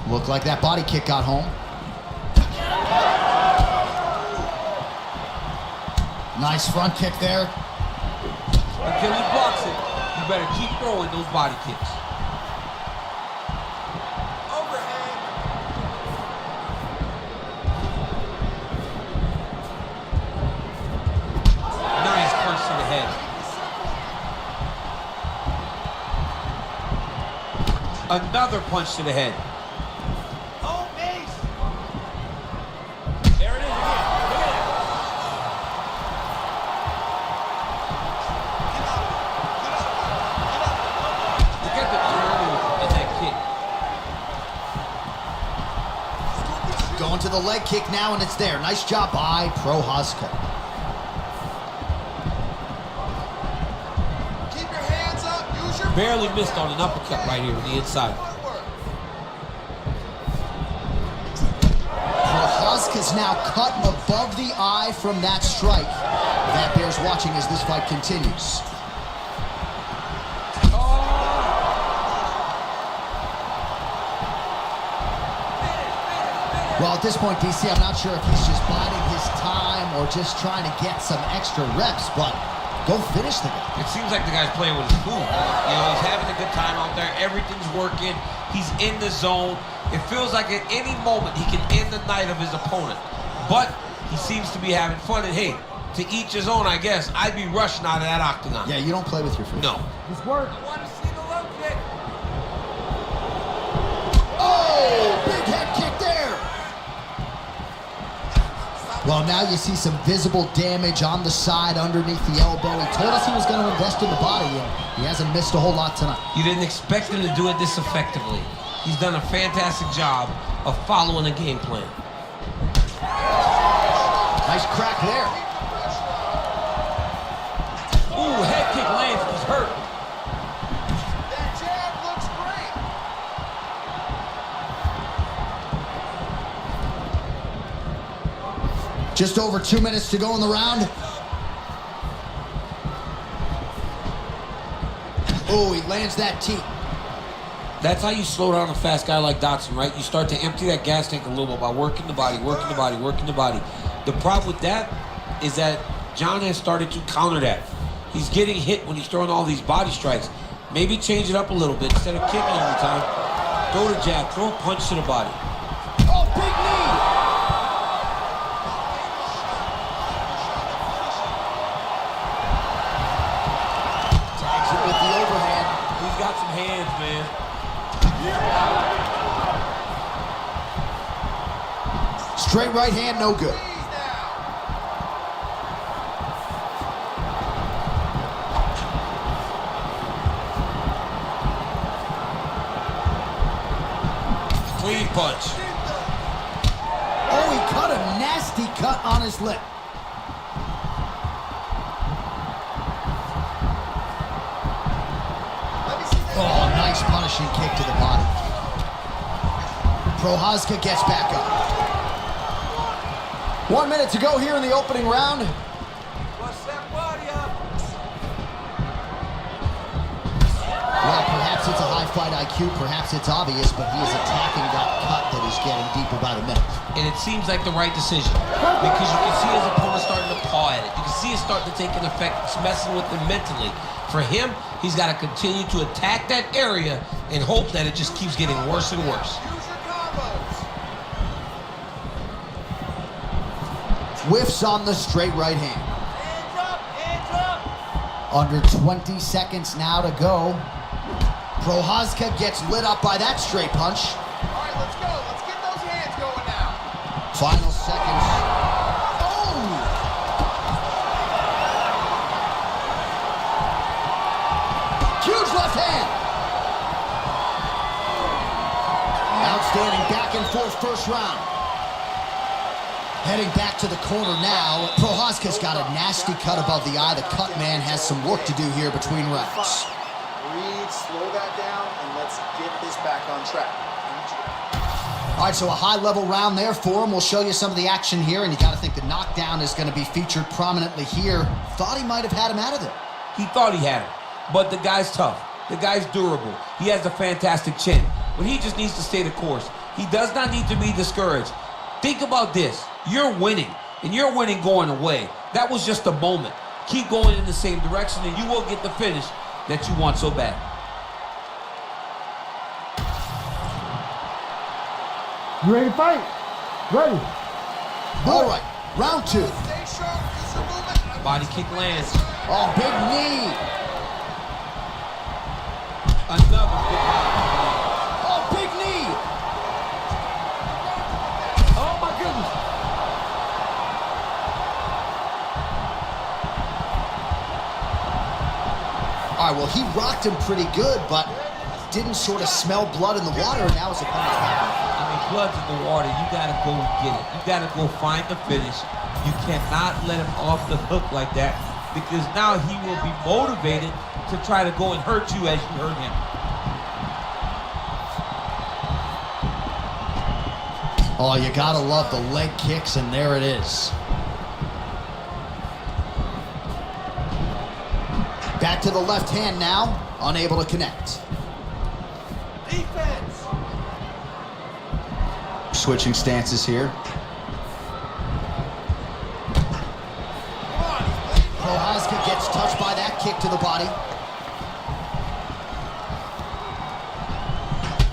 Looked like that body kick got home. Nice front kick there. Until he blocks it, you better keep throwing those body kicks. Nice punch to the head. Another punch to the head. Going to the leg kick now, and it's there. Nice job by Prochazka. Keep your hands up. Use your Barely missed on an uppercut right here on the inside. Prochazka's now cut above the eye from that strike. That bears watching as this fight continues. Well, at this point, DC, I'm not sure if he's just biding his time or just trying to get some extra reps, but go finish the guy. It seems like the guy's playing with his food. You know, he's having a good time out there. Everything's working. He's in the zone. It feels like at any moment he can end the night of his opponent. But He seems to be having fun, and hey, to each his own, I guess. I'd be rushing out of that octagon. Yeah, you don't play with your food. No. This work. I want to see the low kick. Oh, big head kick there. Well, now you see some visible damage on the side underneath the elbow. He told us he was going to invest in the body, and he hasn't missed a whole lot tonight. You didn't expect him to do it this effectively. He's done a fantastic job of following a game plan. Nice crack there. Ooh, head kick lands. He's hurt. That jab looks great. Just over 2 minutes to go in the round. Oh, he lands that teep. That's how you slow down a fast guy like Dotson, right? You start to empty that gas tank a little bit by working the body, working the body, working the body. The problem with that is that John has started to counter that. He's getting hit when he's throwing all these body strikes. Maybe change it up a little bit. Instead of kicking every time, throw the jab, throw a punch to the body. Oh, big knee. Tags it with the overhand. He's got some hands, man. Straight right hand, no good. Clean punch. Oh, he cut a nasty cut on his lip. Oh, nice punishing kick to the body. Prochazka gets back up. 1 minute to go here in the opening round. Bust that body up. Well, perhaps it's a high fight IQ, perhaps it's obvious, but he is attacking that cut that is getting deeper by the minute. And it seems like the right decision because you can see his opponent starting to paw at it. You can see it starting to take an effect. It's messing with him mentally. For him, he's got to continue to attack that area and hope that it just keeps getting worse and worse. Use your combos. Whiffs on the straight right hand. Hands up, hands up. Under 20 seconds now to go. Prochazka gets lit up by that straight punch. All right, let's go. Let's get those hands going now. Final seconds. Oh! Huge left hand. Outstanding back and forth first round. Heading back to the corner now. Prochazka's got a nasty cut above the eye. The cut man has some work to do here between rounds. Breathe, slow that down, and let's get this back on track. All right, so a high-level round there for him. We'll show you some of the action here, and you got to think the knockdown is going to be featured prominently here. Thought he might have had him out of there. He thought he had it, but the guy's tough. The guy's durable. He has a fantastic chin, but he just needs to stay the course. He does not need to be discouraged. Think about this. You're winning, and you're winning going away. That was just a moment. Keep going in the same direction, and you will get the finish that you want so bad. You ready to fight? Ready. All right, round two. Stay sharp, use your movement. Body kick lands. Oh, big knee. Another big body. Oh, big knee. Oh my goodness. All right, well, he rocked him pretty good, but didn't sort of smell blood in the water, and now his opponent's back. I mean, blood's in the water. You gotta go get it. You gotta go find the finish. You cannot let him off the hook like that because now he will be motivated to try to go and hurt you as you hurt him. Oh, you gotta love the leg kicks, and there it is. Back to the left hand now, unable to connect. Defense. Switching stances here. Come on, he's bleeding. Prochazka gets touched by that kick to the body.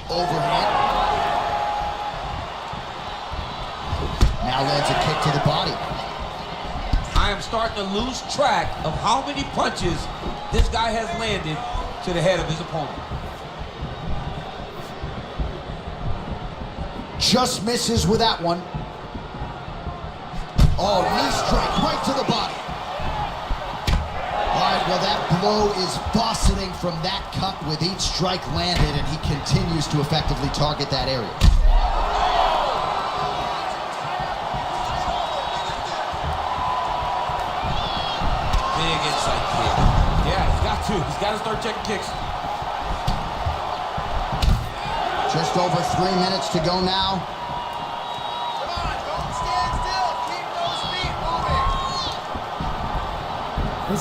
Overhand. Now lands a kick to the body. I am starting to lose track of how many punches this guy has landed to the head of his opponent. Just misses with that one. Oh, knee strike right to the body. All right, well, that blow is bossing from that cut with each strike landed, and he continues to effectively target that area. Big inside kick. Yeah, he's got to. He's got to start checking kicks. Just over 3 minutes to go now. Come on, don't stand still. Keep those feet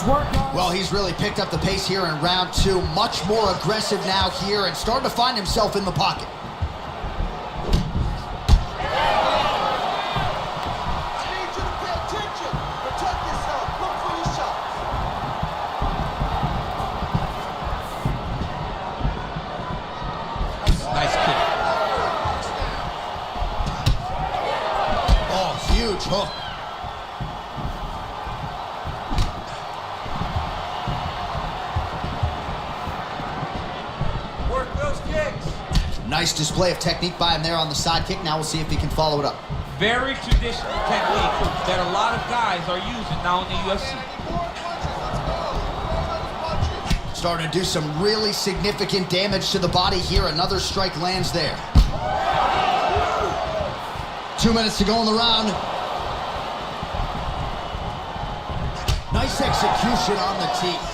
moving. Well, he's really picked up the pace here in round 2. Much more aggressive now here and starting to find himself in the pocket. I need you to pay attention. Protect yourself. Look for your shot. Nice kick. Oh, huge hook. Work those kicks. Nice display of technique by him there on the side kick. Now we'll see if he can follow it up. Very traditional technique that a lot of guys are using now in the UFC. More punches. Let's go. Throw those punches. Starting to do some really significant damage to the body here. Another strike lands there. 2 minutes to go in the round. Nice execution on the teeth.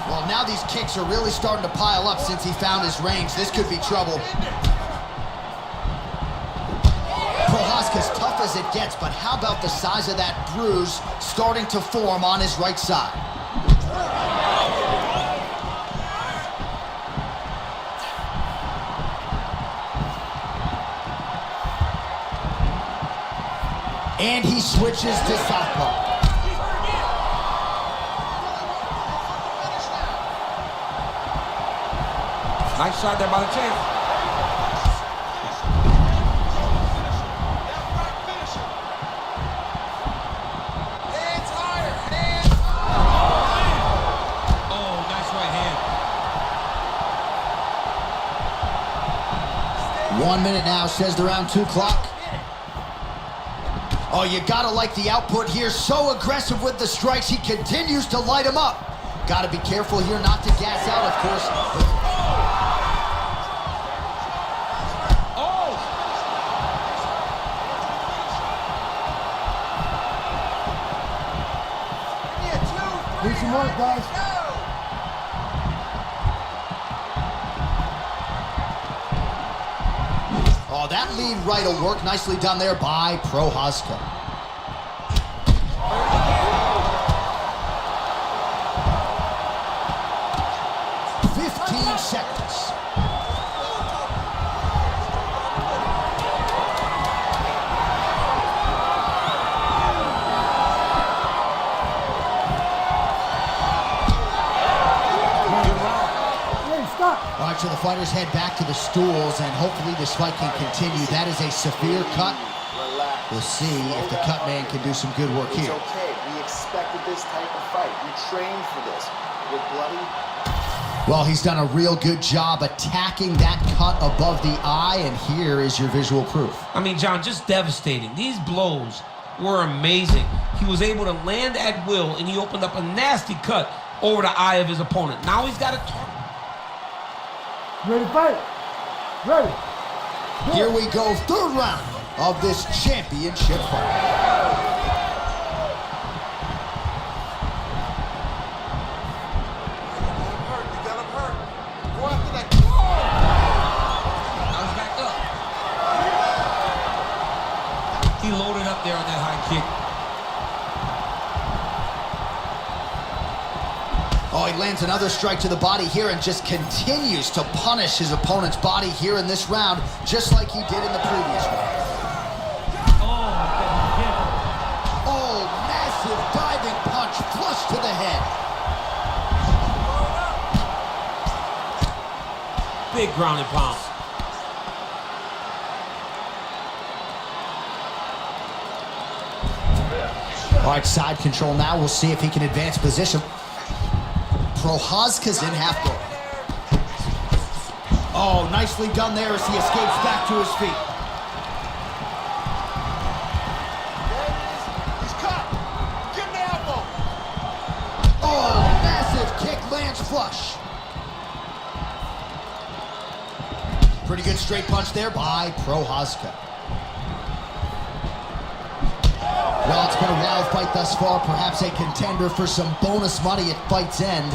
Well, now these kicks are really starting to pile up since he found his range. This could be trouble. Prohaska's tough as it gets, but how about the size of that bruise starting to form on his right side? And he switches to southpaw. Nice shot there by the champ. Hands higher. Hands Oh, nice right hand. 1 minute now, says the round 2 clock. Oh, you gotta like the output here. So aggressive with the strikes. He continues to light him up. Gotta be careful here not to gas out, of course. Oh! Need some work, guys. Oh, that lead right will work. Nicely done there by Prohaska. Seconds. All right, so the fighters head back to the stools, and hopefully this fight can continue. That is a severe cut. Relax. We'll see if the cut man can do some good work It's here. okay. We expected this type of fight. We trained for this. We're bloody. Well, he's done a real good job attacking that cut above the eye, and here is your visual proof. I mean, John, just devastating. These blows were amazing. He was able to land at will, and he opened up a nasty cut over the eye of his opponent. Now he's got to turn. Ready to fight? Ready. Here we go, third round of this championship fight. He loaded up there on that high kick. Oh, he lands another strike to the body here and just continues to punish his opponent's body here in this round, just like he did in the previous one. Oh, massive diving punch flush to the head. big ground and pound. All right, side control now. We'll see if he can advance position. Prochazka's in half guard. Oh, nicely done there as he escapes back to his feet. He's cut. Give him the elbow. Oh, massive kick lands flush. Pretty good straight punch there by Prochazka. Well, it's been a wild fight thus far, perhaps a contender for some bonus money at fight's end.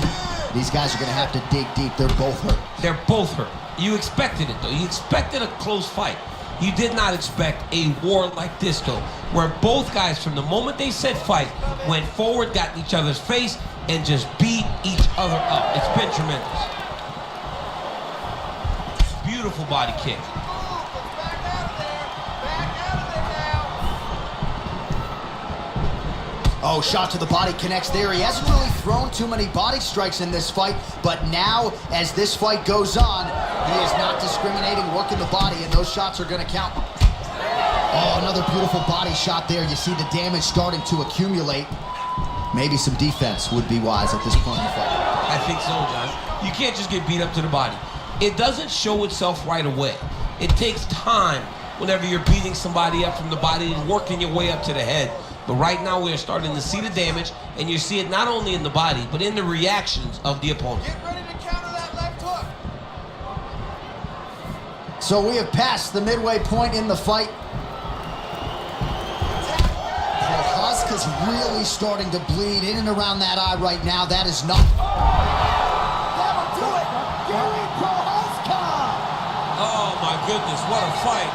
These guys are going to have to dig deep. They're both hurt. They're both hurt. You expected it, though. You expected a close fight. You did not expect a war like this, though, where both guys, from the moment they said fight, went forward, got in each other's face, and just beat each other up. It's been tremendous. Beautiful body kick. Oh, shot to the body connects there. He hasn't really thrown too many body strikes in this fight, but now, as this fight goes on, he is not discriminating, working the body, and those shots are going to count. Oh, another beautiful body shot there. You see the damage starting to accumulate. Maybe some defense would be wise at this point in the fight. I think so, John. You can't just get beat up to the body. It doesn't show itself right away. It takes time whenever you're beating somebody up from the body and working your way up to the head. But right now we are starting to see the damage, and you see it not only in the body, but in the reactions of the opponent. Get ready to counter that left hook. So we have passed the midway point in the fight. Prochazka's really starting to bleed in and around that eye right now. That is not... That'll do it. Gary Prochazka. Oh my goodness, what a fight.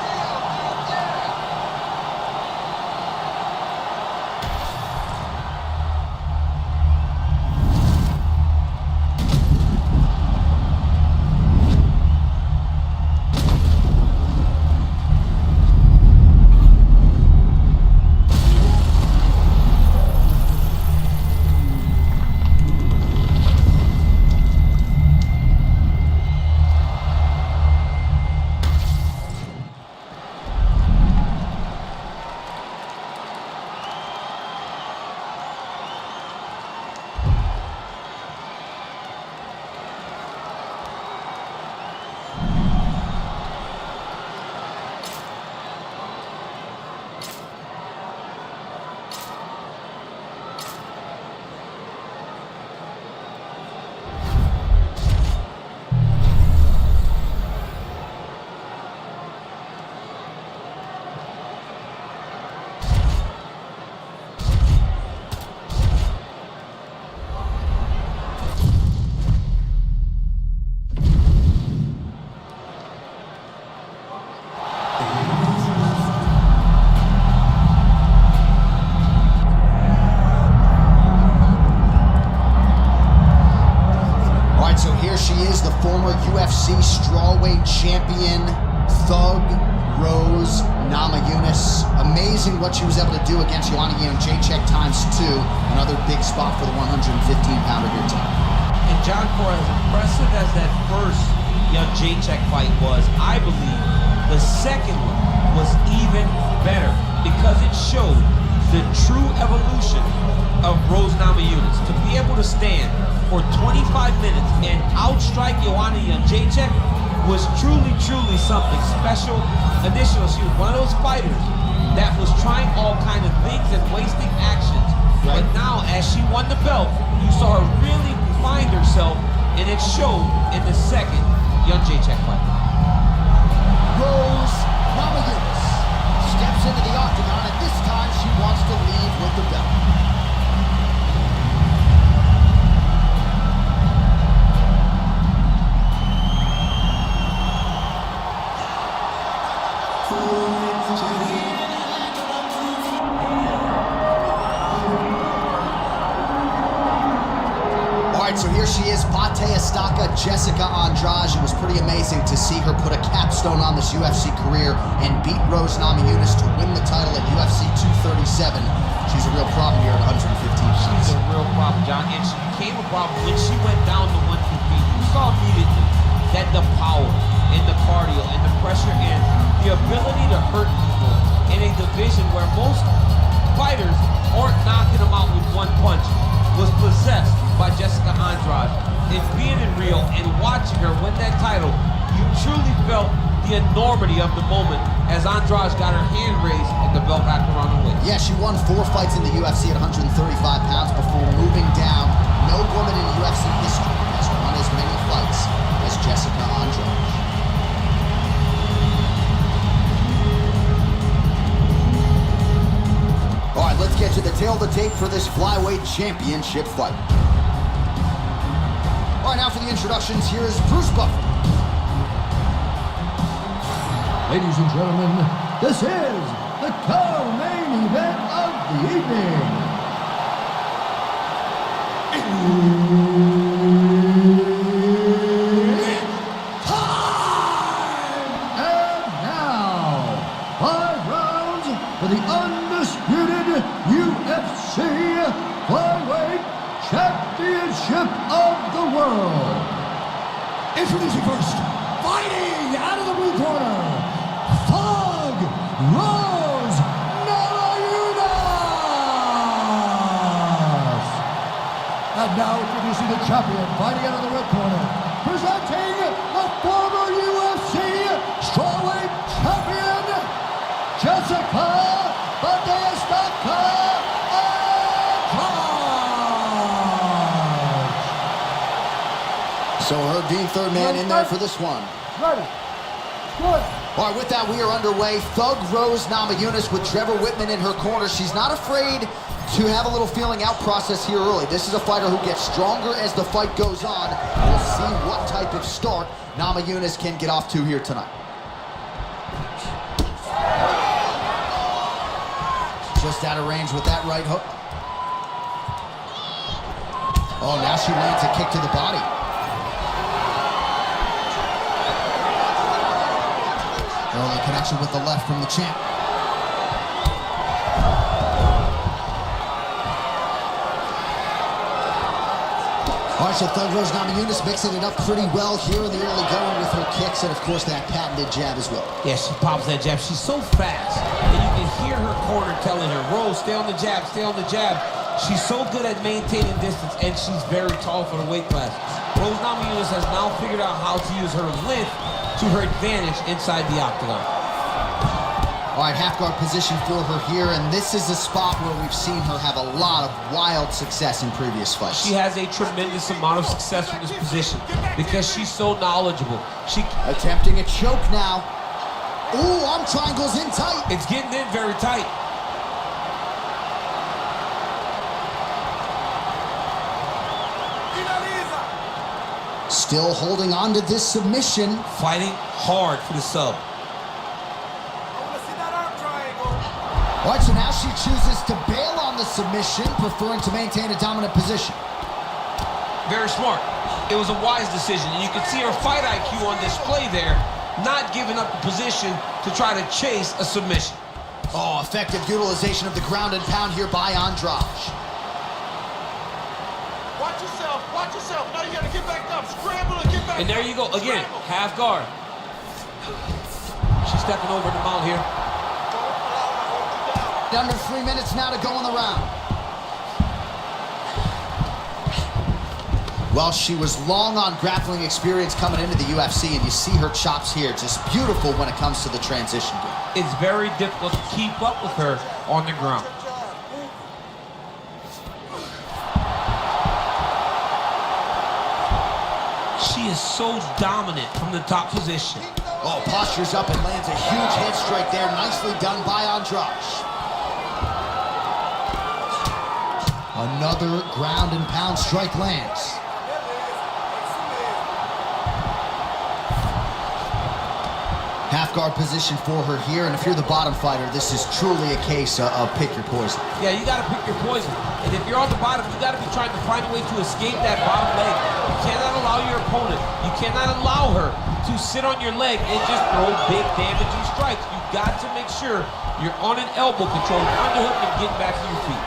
UFC strawweight champion, Thug Rose Namajunas. Amazing what she was able to do against Joanna Jędrzejczyk ×2. Another big spot for the 115-pounder here tonight. And John, for as impressive as that first Jędrzejczyk fight was, I believe the second one was even better because it showed the true evolution of Rose Namajunas. To be able to stand for 25 minutes and outstrike Joanna Jędrzejczyk was truly, truly something special. Additional, she was one of those fighters that was trying all kind of things and wasting actions. Right. But now, as she won the belt, you saw her really find herself, and it showed in the second Jędrzejczyk fight. Rose Namajunas steps into the octagon, and this time she wants to leave with the belt. So here she is, Bate Estaca, Jessica Andrade. It was pretty amazing to see her put a capstone on this UFC career and beat Rose Namajunas to win the title at UFC 237. She's a real problem here at 115 pounds. She's a real problem, John, and she became a problem when she went down to 115. You saw immediately that the power cardio and the pressure and the ability to hurt people in a division where most fighters aren't knocking them out with one punch was possessed by Jessica Andrade. And being in Rio and watching her win that title, you truly felt the enormity of the moment as Andrade got her hand raised and the belt back around her waist. Yeah, she won 4 fights in the UFC at 135 pounds before moving down. No woman in UFC history has won as many fights as Jessica Andrade. All right, let's get to the tail of the tape for this flyweight championship fight. All right, now for the introductions, here is Bruce Buffer. Ladies and gentlemen, this is the co-main event of the evening. Time! And now, 5 rounds for the undisputed UFC Flyweight Championship of the World. Introducing first, fighting out of the blue corner, Thug Rose Namajunas. And now introducing the champion, fighting out of the red corner, presenting the former UFC strawweight champion, Jessica Batistaca Andrade. So her being third man in there for this one. Ready. Good. All right, with that, we are underway. Thug Rose Namajunas with Trevor Whitman in her corner. She's not afraid to have a little feeling out process here early. This is a fighter who gets stronger as the fight goes on. We'll see what type of start Namajunas can get off to here tonight. Just out of range with that right hook. Oh, now she lands a kick to the body. Early connection with the left from the champ. All right, so Thug Rose Namajunas mixing it up pretty well here in the early going with her kicks and, of course, that patented jab as well. Yeah, she pops that jab. She's so fast, and you can hear her corner telling her, Rose, stay on the jab, stay on the jab. She's so good at maintaining distance, and she's very tall for the weight class. Rose Namajunas has now figured out how to use her length to her advantage inside the octagon. All right, half guard position for her here, and this is a spot where we've seen her have a lot of wild success in previous fights. She has a tremendous amount of success from this position because she's so knowledgeable. She attempting a choke now. Ooh, arm triangles in tight. It's getting in very tight. Still holding on to this submission. Fighting hard for the sub. All right, so now she chooses to bail on the submission, preferring to maintain a dominant position. Very smart. It was a wise decision, and you can see her fight IQ on display there, not giving up the position to try to chase a submission. Oh, effective utilization of the ground and pound here by Andrade. Watch yourself. Now you gotta get back up. Scramble and get back up. And there you go, again, half guard. She's stepping over the mount here. Under 3 minutes now to go in the round. Well, she was long on grappling experience coming into the UFC, and you see her chops here, just beautiful when it comes to the transition game. It's very difficult to keep up with her on the ground. She is so dominant from the top position. Oh, postures up and lands a huge head strike there. Nicely done by Andrade. Another ground and pound strike lands. Half guard position for her here, and if you're the bottom fighter, this is truly a case of pick your poison. Yeah, you gotta pick your poison. And if you're on the bottom, you gotta be trying to find a way to escape that bottom leg. You cannot allow your opponent, you cannot allow her to sit on your leg and just throw big damaging strikes. You've got to make sure you're on an elbow control, underhook, and getting back to your feet.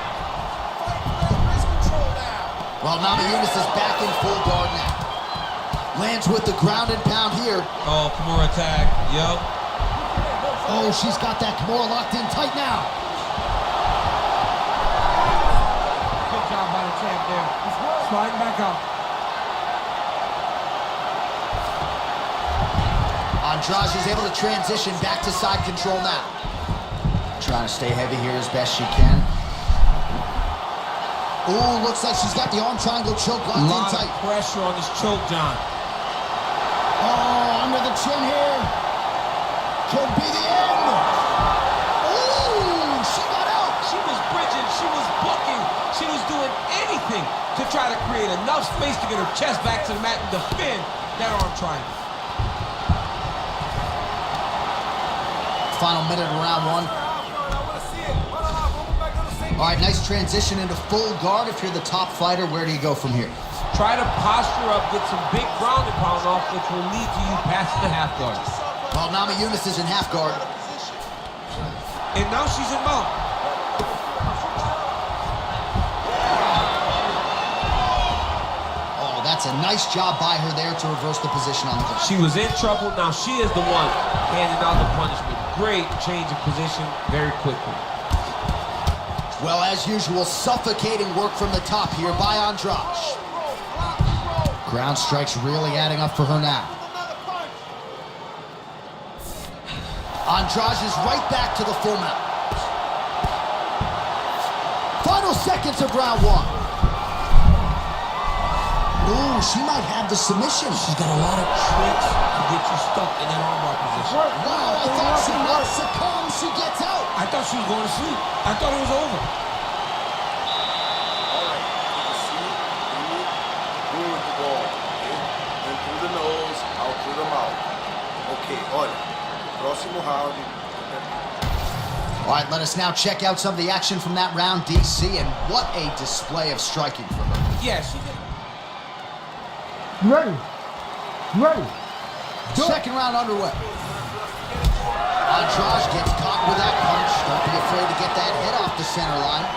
Well, Namajunas is back in full guard now. Lands with the ground and pound here. Oh, Kimura tag. Yup. Oh, she's got that Kimura locked in tight now. Good job by the champ there. Sliding back up. Andrade is able to transition back to side control now. Trying to stay heavy here as best she can. Ooh, looks like she's got the arm triangle choke locked in Lot tight. of pressure on this choke, John. Oh, under the chin here. Could be the end. Ooh, she got out. She was bridging, she was booking, she was doing anything to try to create enough space to get her chest back to the mat and defend that arm triangle. Final minute of round one. All right, nice transition into full guard. If you're the top fighter, where do you go from here? Try to posture up, get some big ground and pound off, which will lead to you passing the half guard. Well, Nama Yunus is in half guard. And now she's in mount. Oh, that's a nice job by her there to reverse the position on the ground. She was in trouble, now she is the one handing out the punishment. Great change of position very quickly. Well, as usual, suffocating work from the top here by Andrade. Ground strikes really adding up for her now. Andrade is right back to the full mount. Final seconds of round one. Ooh, she might have the submission. She's got a lot of tricks to get you stuck in that armbar position. Wow, I thought she might succumb. She gets out. I thought she was going to sleep. I thought it was over. All right, take a seat, breathe, through with the ball, okay? And through the nose, out through the mouth. Okay, olha, próximo round. All right, let us now check out some of the action from that round, DC, and what a display of striking from her. Yeah, she did. Ready? Ready? Second round underway. Andrade gets caught with that punch. Don't be afraid to get that head off the center line.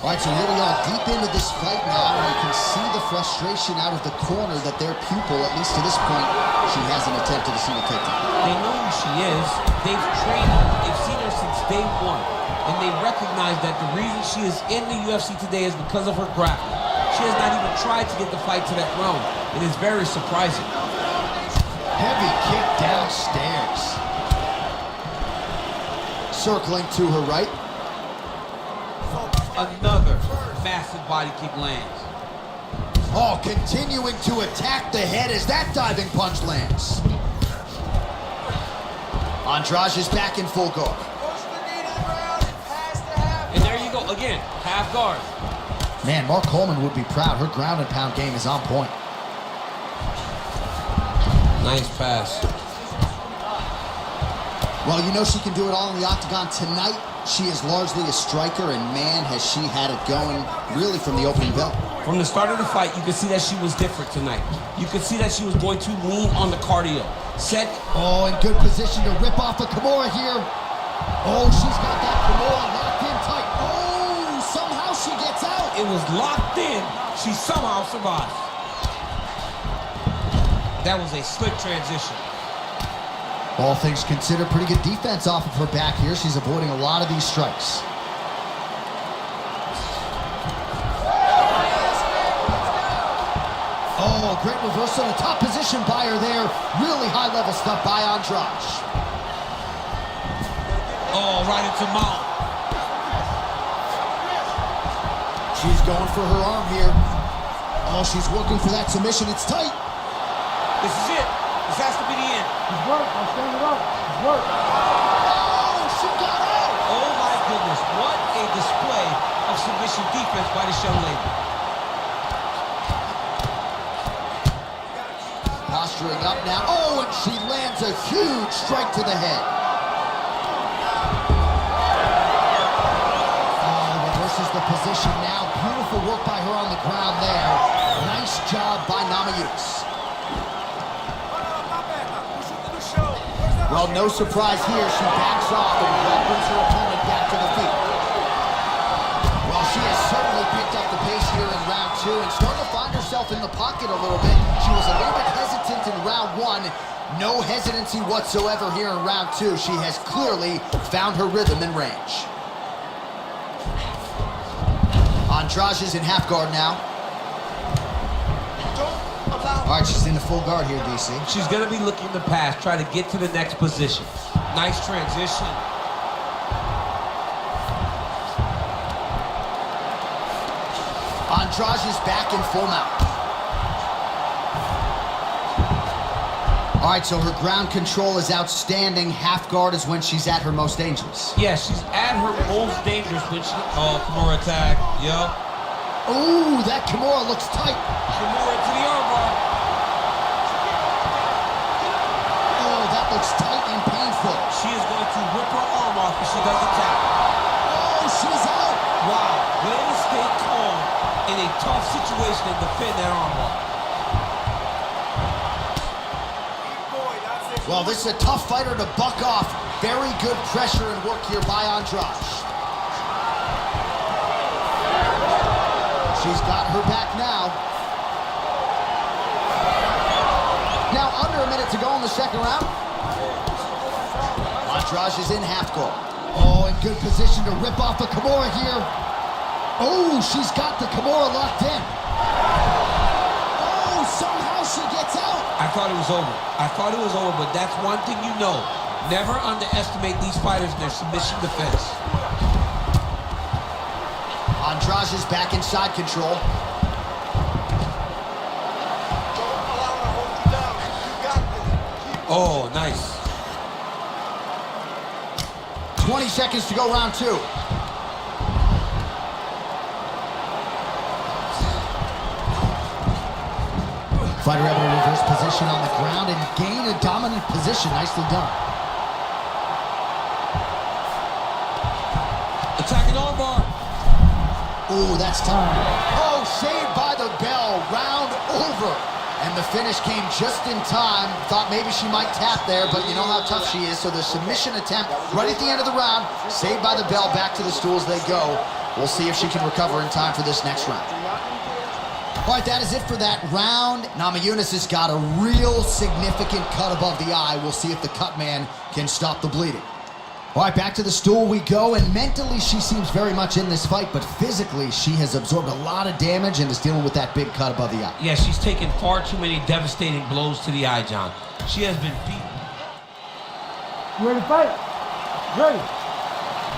All right, so here we are deep into this fight now, and you can see the frustration out of the corner that their pupil, at least to this point, she hasn't attempted a single takedown. They know who she is. They've trained her. They've seen her since day one. And they recognize that the reason she is in the UFC today is because of her grappling. She has not even tried to get the fight to that round. It is very surprising. Heavy kick downstairs. Circling to her right. Another massive body kick lands. Oh, continuing to attack the head as that diving punch lands. Andrade is back in full guard. And there you go, again, half guard. Man, Mark Coleman would be proud. Her ground and pound game is on point. Nice pass. Well, you know she can do it all in the octagon tonight. She is largely a striker, and man, has she had it going really from the opening bell. From the start of the fight, you could see that she was different tonight. You could see that she was going to lean on the cardio. Set. Oh, in good position to rip off a Kimura here. Oh, she's got that Kimura locked in tight. Oh, somehow she gets out. It was locked in. She somehow survived. That was a slick transition. All things considered, pretty good defense off of her back here. She's avoiding a lot of these strikes. Oh, great reversal in a top position by her there. Really high-level stuff by Andrade. Oh, right into mount. She's going for her arm here. Oh, she's working for that submission. It's tight. This is it. This has to be the end. It's work. I'm standing up. It's work. Oh, she got out. Oh my goodness, what a display of submission defense by this young lady. Posturing up now. Oh, and she lands a huge strike to the head. Oh, reverses the position now. Beautiful work by her on the ground there. Nice job by Nama Yunus. Well, no surprise here. She backs off and brings her opponent back to the feet. herself in the pocket a little bit. She was a little bit hesitant in round 1. No hesitancy whatsoever here in round 2. She has clearly found her rhythm and range. Andrade is in half guard now. All right, she's in the full guard here, DC. She's going to be looking to pass, try to get to the next position. Nice transition. Andrade is back in full mount. All right, so her ground control is outstanding. Half guard is when she's at her most dangerous. Yeah, she's at her most dangerous when she... Oh, Kimura attack. Yup. Ooh, that Kimura looks tight. Kimura to the armbar. Oh, that looks tight and painful. She is going to rip her arm off if she doesn't tap. Oh, she's out. Wow, way to stay calm in a tough situation and defend that armbar. Well, this is a tough fighter to buck off. Very good pressure and work here by Andrade. She's got her back now. Now under a minute to go in the second round. Andrade is in half guard. Oh, in good position to rip off the Kimura here. Oh, she's got the Kimura locked in. Oh, somehow she gets out. I thought it was over. I thought it was over, but that's one thing you know. Never underestimate these fighters in their submission defense. Andrade is back in side control. Oh, nice. 20 seconds to go, round 2. Fighter able to reverse position on the ground and gain a dominant position. Nicely done. Attacking armbar. Ooh, that's time. Oh, saved by the bell. Round over. And the finish came just in time. Thought maybe she might tap there, but you know how tough she is. So the submission attempt right at the end of the round. Saved by the bell. Back to the stools they go. We'll see if she can recover in time for this next round. All right, that is it for that round. Namajunas has got a real significant cut above the eye. We'll see if the cut man can stop the bleeding. All right, back to the stool we go, and mentally she seems very much in this fight, but physically she has absorbed a lot of damage and is dealing with that big cut above the eye. Yeah, she's taken far too many devastating blows to the eye, John. She has been beaten. You ready to fight? Ready.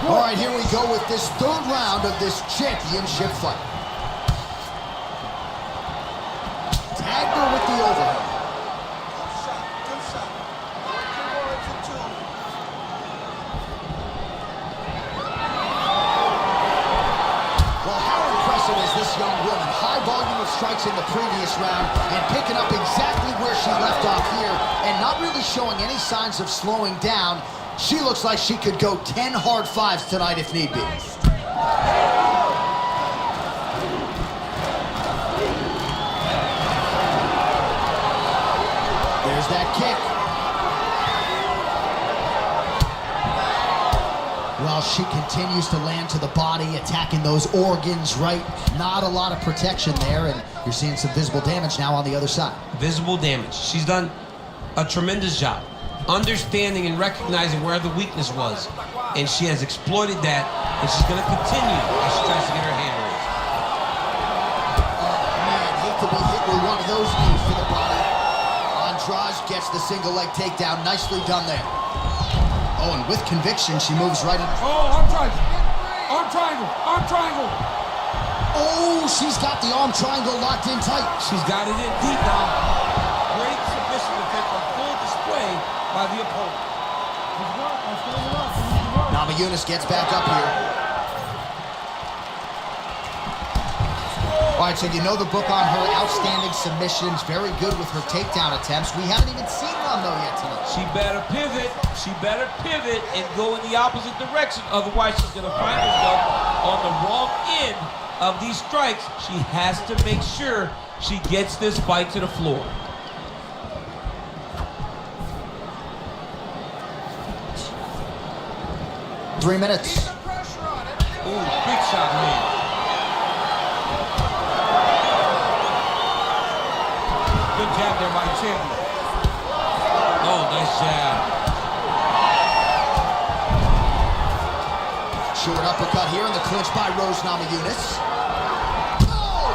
All right, here we go with this third round of this championship fight. Tagged her with the overhead. Well, how impressive is this young woman? High volume of strikes in the previous round and picking up exactly where she left off here and not really showing any signs of slowing down. She looks like she could go 10 hard fives tonight if need be. There's that kick. Well, she continues to land to the body, attacking those organs, right? Not a lot of protection there, and you're seeing some visible damage now on the other side. Visible damage. She's done a tremendous job understanding and recognizing where the weakness was, and she has exploited that, and she's going to continue as she tries to get her hand raised. Oh, man, hate to be hit with one of those knees to the body. Andrade gets the single leg takedown. Nicely done there. Oh, and with conviction, she moves right in. Oh, arm triangle. Arm triangle. Arm triangle. Oh, she's got the arm triangle locked in tight. She's got it in deep now. Great submission defense on full display by the opponent. Namajunas gets back up here. All right, so you know the book on her. Outstanding submissions. Very good with her takedown attempts. We haven't even seen one, though, yet tonight. She better pivot. She better pivot and go in the opposite direction. Otherwise, she's going to find herself on the wrong end of these strikes. She has to make sure she gets this fight to the floor. Three minutes. Ooh, big shot, man. jab there by champion. Oh, nice jab. Short uppercut here in the clinch by Rose Namajunas. Oh,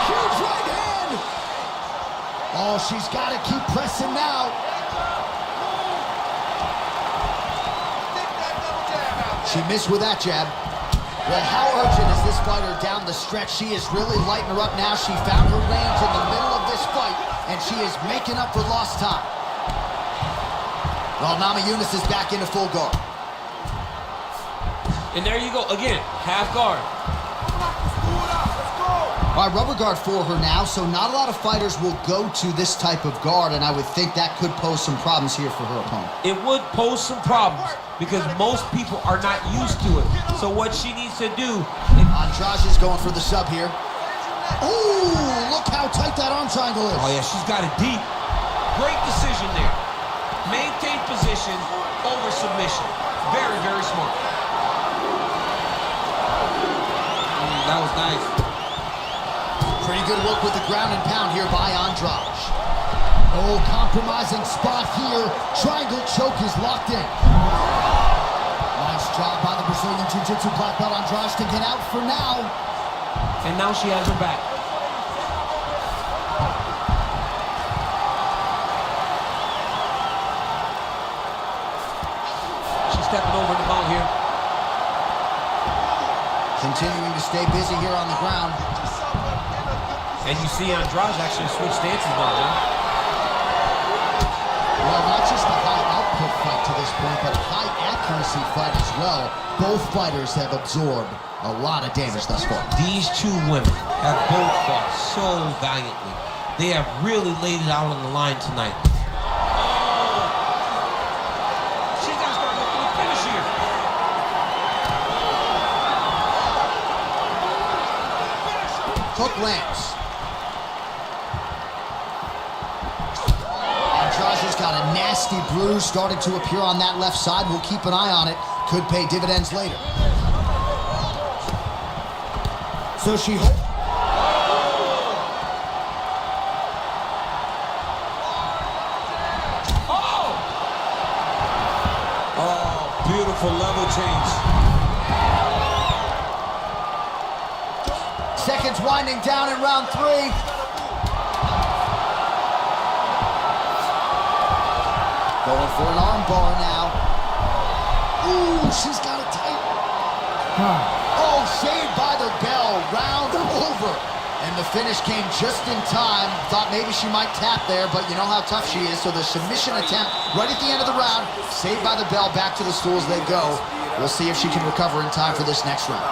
huge right hand. Oh, she's got to keep pressing now. She missed with that jab. Well, how urgent is this fighter down the stretch? She is really lighting her up now. She found her range in the middle of this fight, and she is making up for lost time. Well, Namajunas is back into full guard. And there you go, again, half guard. All right, rubber guard for her now, so not a lot of fighters will go to this type of guard, and I would think that could pose some problems here for her opponent. It would pose some problems because most people are not used to it. So what she needs to do... Andrade is going for the sub here. Ooh, look how tight that arm triangle is. Oh yeah, she's got it deep. Great decision there. Maintain position over submission. Very, very smart. That was nice. Pretty good work with the ground and pound here by Andrade. Oh, compromising spot here. Triangle choke is locked in. Nice job by the Brazilian Jiu-Jitsu black belt Andrade to get out for now. And now she has her back. She's stepping over the mount here. Continuing to stay busy here on the ground. And you see Andrade actually switch stances now, John. Well, not just a high output fight to this point, but a high accuracy fight as well. Both fighters have absorbed a lot of damage thus far. These two women have both fought so valiantly. They have really laid it out on the line tonight. Oh! She's got to start looking for the finish here. Hook lands. Andrade's got a nasty bruise starting to appear on that left side. We'll keep an eye on it. Could pay dividends later. So she... Oh, beautiful level change. Seconds winding down in round 3. Going for an arm bar now. Ooh, she's got it tight. Oh, saved by the bell. Round over. And the finish came just in time. Thought maybe she might tap there, but you know how tough she is. So the submission attempt right at the end of the round. Saved by the bell. Back to the stools they go. We'll see if she can recover in time for this next round.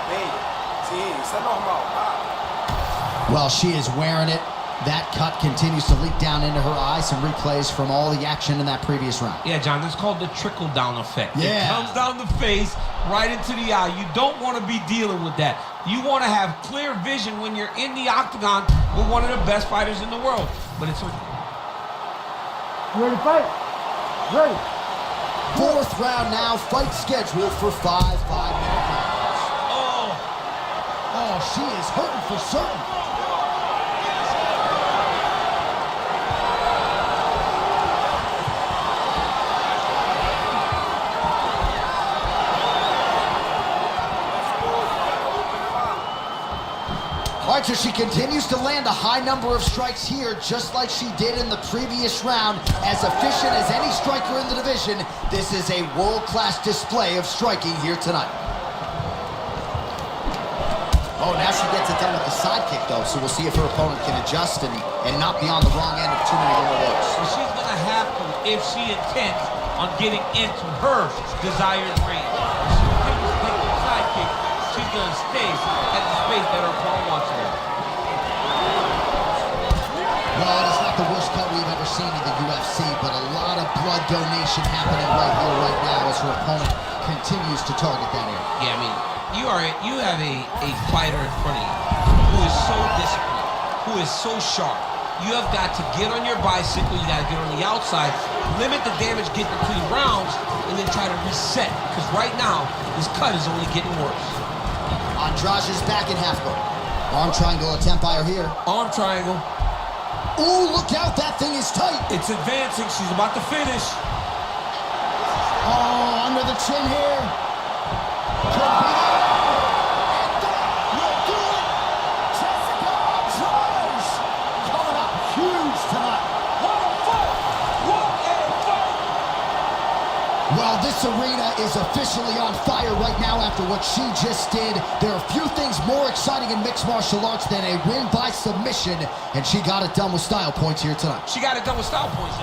Well, she is wearing it. That cut continues to leak down into her eye. Some replays from all the action in that previous round. Yeah, John, that's called the trickle-down effect. Yeah. It comes down the face, right into the eye. You don't want to be dealing with that. You want to have clear vision when you're in the octagon with one of the best fighters in the world. But it's... You ready to fight? Ready. 4th round now. Fight scheduled for 5 5-minute rounds. Oh, she is hurting for certain. All right, so she continues to land a high number of strikes here, just like she did in the previous round. As efficient as any striker in the division, this is a world-class display of striking here tonight. Oh, now she gets it done with the side kick, though, so we'll see if her opponent can adjust and not be on the wrong end of too many more of those. So she's going to have to, if she intends on getting into her desired range. If she intends to take the side kick, she's going to stay at the space that her opponent wants her in. Well, it is not the worst cut we've ever seen in the UFC, but a lot of blood donation happening right here, right now, as her opponent continues to target that area. Yeah, I mean, you have a fighter in front of you who is so disciplined, who is so sharp. You have got to get on your bicycle, you got to get on the outside, limit the damage getting between rounds, and then try to reset. Because right now, this cut is only getting worse. Andrade is back in half guard. Arm triangle attempt by her here. Arm triangle. Ooh, look out, that thing is tight. It's advancing. She's about to finish. Oh, under the chin here. Could be it. And that will do it. Jessica tries. Coming up huge tonight. What a fight! What a fight! Well, this arena is officially on fire right now after what she just did. There are few things more exciting in mixed martial arts than a win by submission, and she got it done with style points here tonight. She got it done with style points.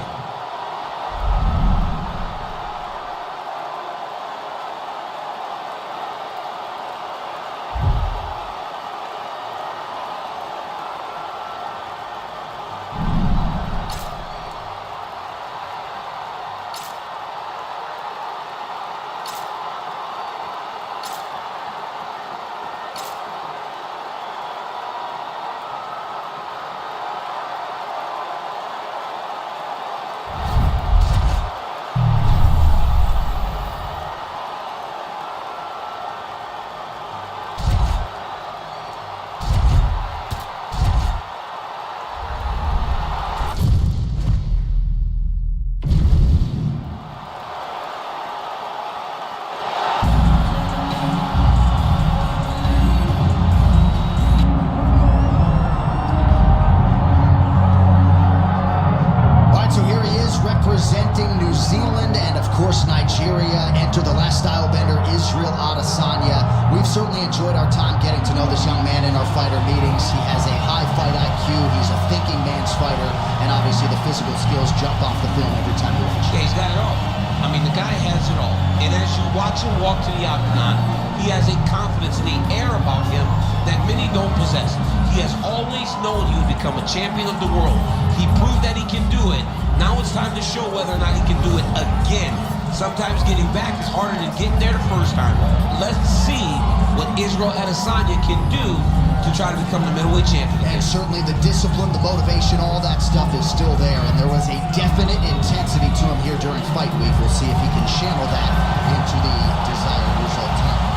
Representing New Zealand and, of course, Nigeria, enter the last style bender, Israel Adesanya. We've certainly enjoyed our time getting to know this young man in our fighter meetings. He has a high fight IQ, he's a thinking man's fighter, and obviously the physical skills jump off the film every time you watch. Yeah, he's got it all. I mean, the guy has it all. And as you watch him walk to the octagon, he has a confidence and the air about him that many don't possess. He has always known he would become a champion of the world. He proved that he can do it. Now it's time to show whether or not he can do it again. Sometimes getting back is harder than getting there the first time. Let's see what Israel Adesanya can do to try to become the middleweight champion. And certainly the discipline, the motivation, all that stuff is still there. And there was a definite intensity to him here during fight week. We'll see if he can channel that into the desired result tonight.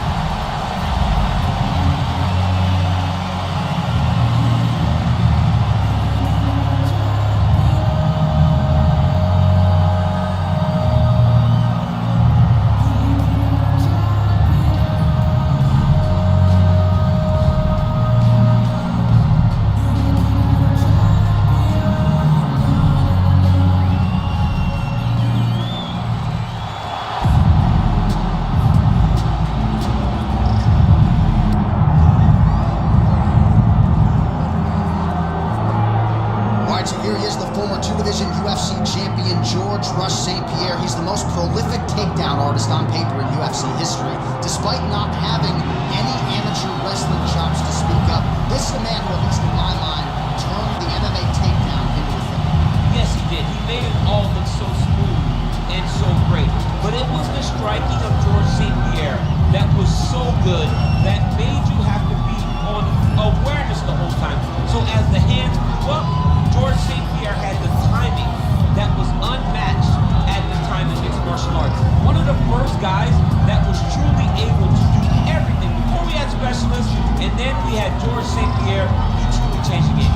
UFC champion George Rush St. Pierre. He's the most prolific takedown artist on paper in UFC history. Despite not having any amateur wrestling chops to speak of, this is a man who, at least in my mind, turned the MMA takedown into a thing. Yes, he did. He made it all look so smooth and so great. But it was the striking of George St. Pierre that was so good that made you have to be on awareness the whole time. So as the hands grew up, George St. Pierre had the timing that was unmatched at the time in mixed martial arts. One of the first guys that was truly able to do everything. Before we had specialists, and then we had George St. Pierre, he truly changed the game.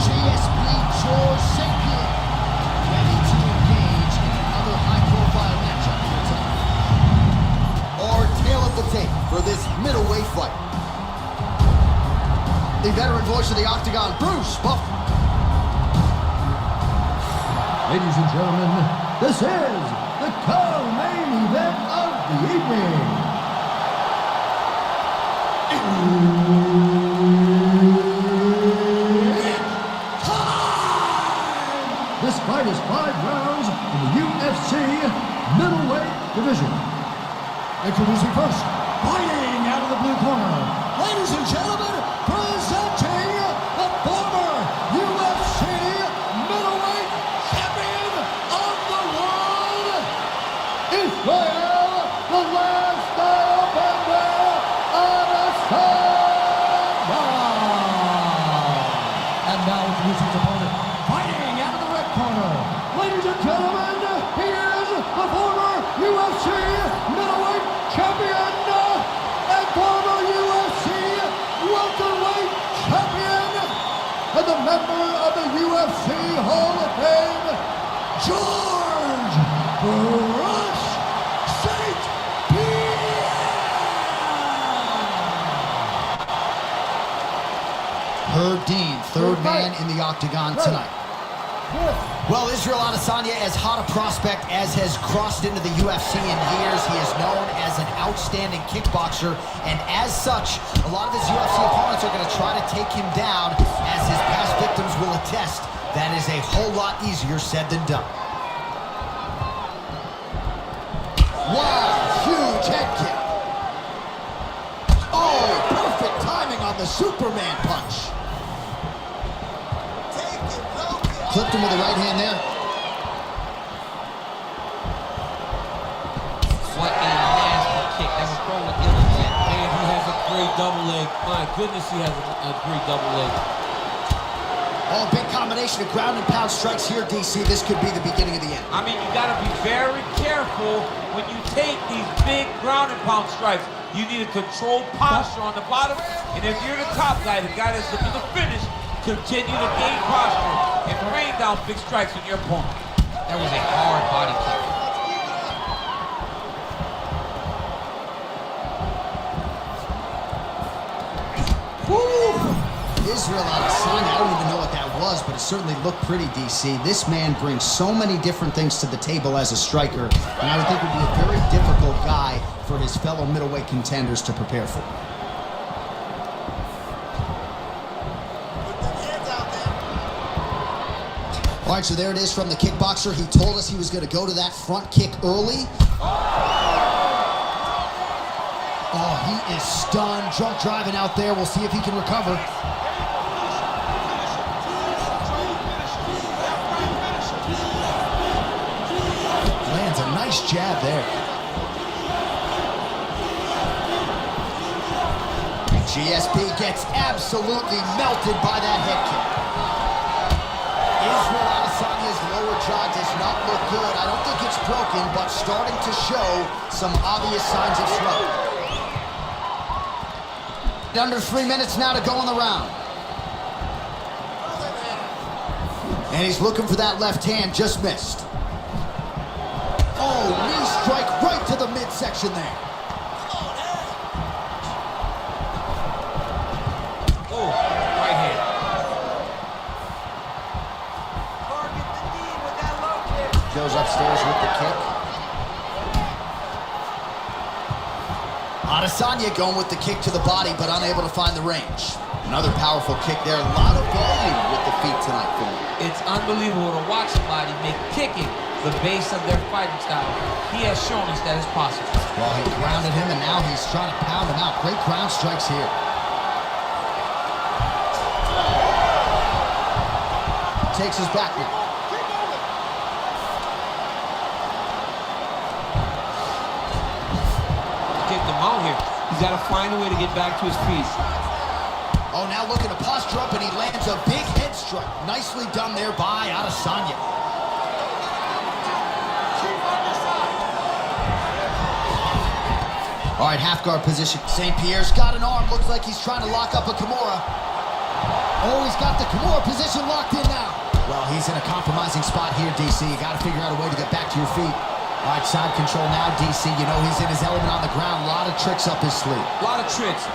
GSP George St. Pierre, ready to engage in another high-profile matchup here tonight. Our tail of the tape for this middleweight fight. The veteran voice of the Octagon, Bruce Buffer. Ladies and gentlemen, this is the co-main event of the evening. This fight is 5 rounds in the UFC middleweight division. Introducing first, fighting out of the blue corner, ladies and gentlemen, presenting the former UFC middleweight champion of the world, Israel, the last style bender, Adesanya. And now introducing his opponent, fighting out of the red corner, ladies and gentlemen, he is the former UFC middleweight champion, Herb Dean, third man in the octagon tonight. Well, Israel Adesanya, as hot a prospect as has crossed into the UFC in years. He is known as an outstanding kickboxer, and as such, a lot of his UFC opponents are going to try to take him down. As his past victims will attest, that is a whole lot easier said than done. Wow, huge head kick. Oh, perfect timing on the Superman punch. Clipped him with the right hand there. What a nasty kick. That was thrown with ill intent. Man, he has a great double leg. My goodness, he has a great double leg. Oh, big combination of ground and pound strikes here, DC. This could be the beginning of the end. I mean, you got to be very careful when you take these big ground and pound strikes. You need a controlled posture on the bottom. And if you're the top guy, the guy that's looking to finish, continue to gain posture and rain down big strikes on your opponent. That was a hard body kick. Israel Adesanya, I don't even know what that was, but it certainly looked pretty, DC. This man brings so many different things to the table as a striker, and I would think would be a very difficult guy for his fellow middleweight contenders to prepare for. All right, so there it is from the kickboxer. He told us he was going to go to that front kick early. Oh, he is stunned, drunk driving out there. We'll see if he can recover. Lands a nice jab there. GSP gets absolutely melted by that head kick. Israel Adesanya's lower jaw does not look good. I don't think it's broken, but starting to show some obvious signs of swelling. Under 3 minutes now to go in the round. And he's looking for that left hand, just missed. Oh, knee strike right to the midsection there. Oh, right hand. Goes upstairs with the kick. Adesanya going with the kick to the body, but unable to find the range. Another powerful kick there. A lot of volume with the feet tonight for him. It's unbelievable to watch somebody make kicking the base of their fighting style. He has shown us that it's possible. Well, he grounded him, and now he's trying to pound him out. Great ground strikes here. Takes his back now. Out here. He's got to find a way to get back to his feet. Oh, now looking to posture up, and he lands a big head strike. Nicely done there by Adesanya. All right, half guard position. St. Pierre's got an arm. Looks like he's trying to lock up a Kimura. Oh, he's got the Kimura position locked in now. Well, he's in a compromising spot here, DC. You got to figure out a way to get back to your feet. All right, side control now, DC. You know he's in his element on the ground. A lot of tricks up his sleeve. A lot of tricks.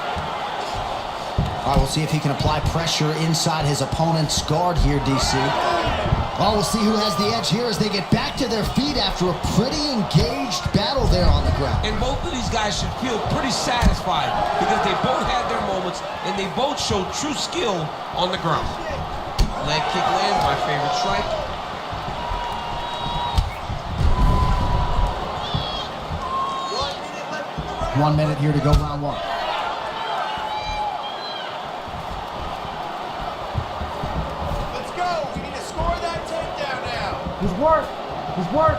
All right, we'll see if he can apply pressure inside his opponent's guard here, DC. Well, we'll see who has the edge here as they get back to their feet after a pretty engaged battle there on the ground. And both of these guys should feel pretty satisfied because they both had their moments and they both showed true skill on the ground. Leg kick lands, my favorite strike. 1 minute here to go, round one. Let's go. We need to score that takedown now. His work. His work.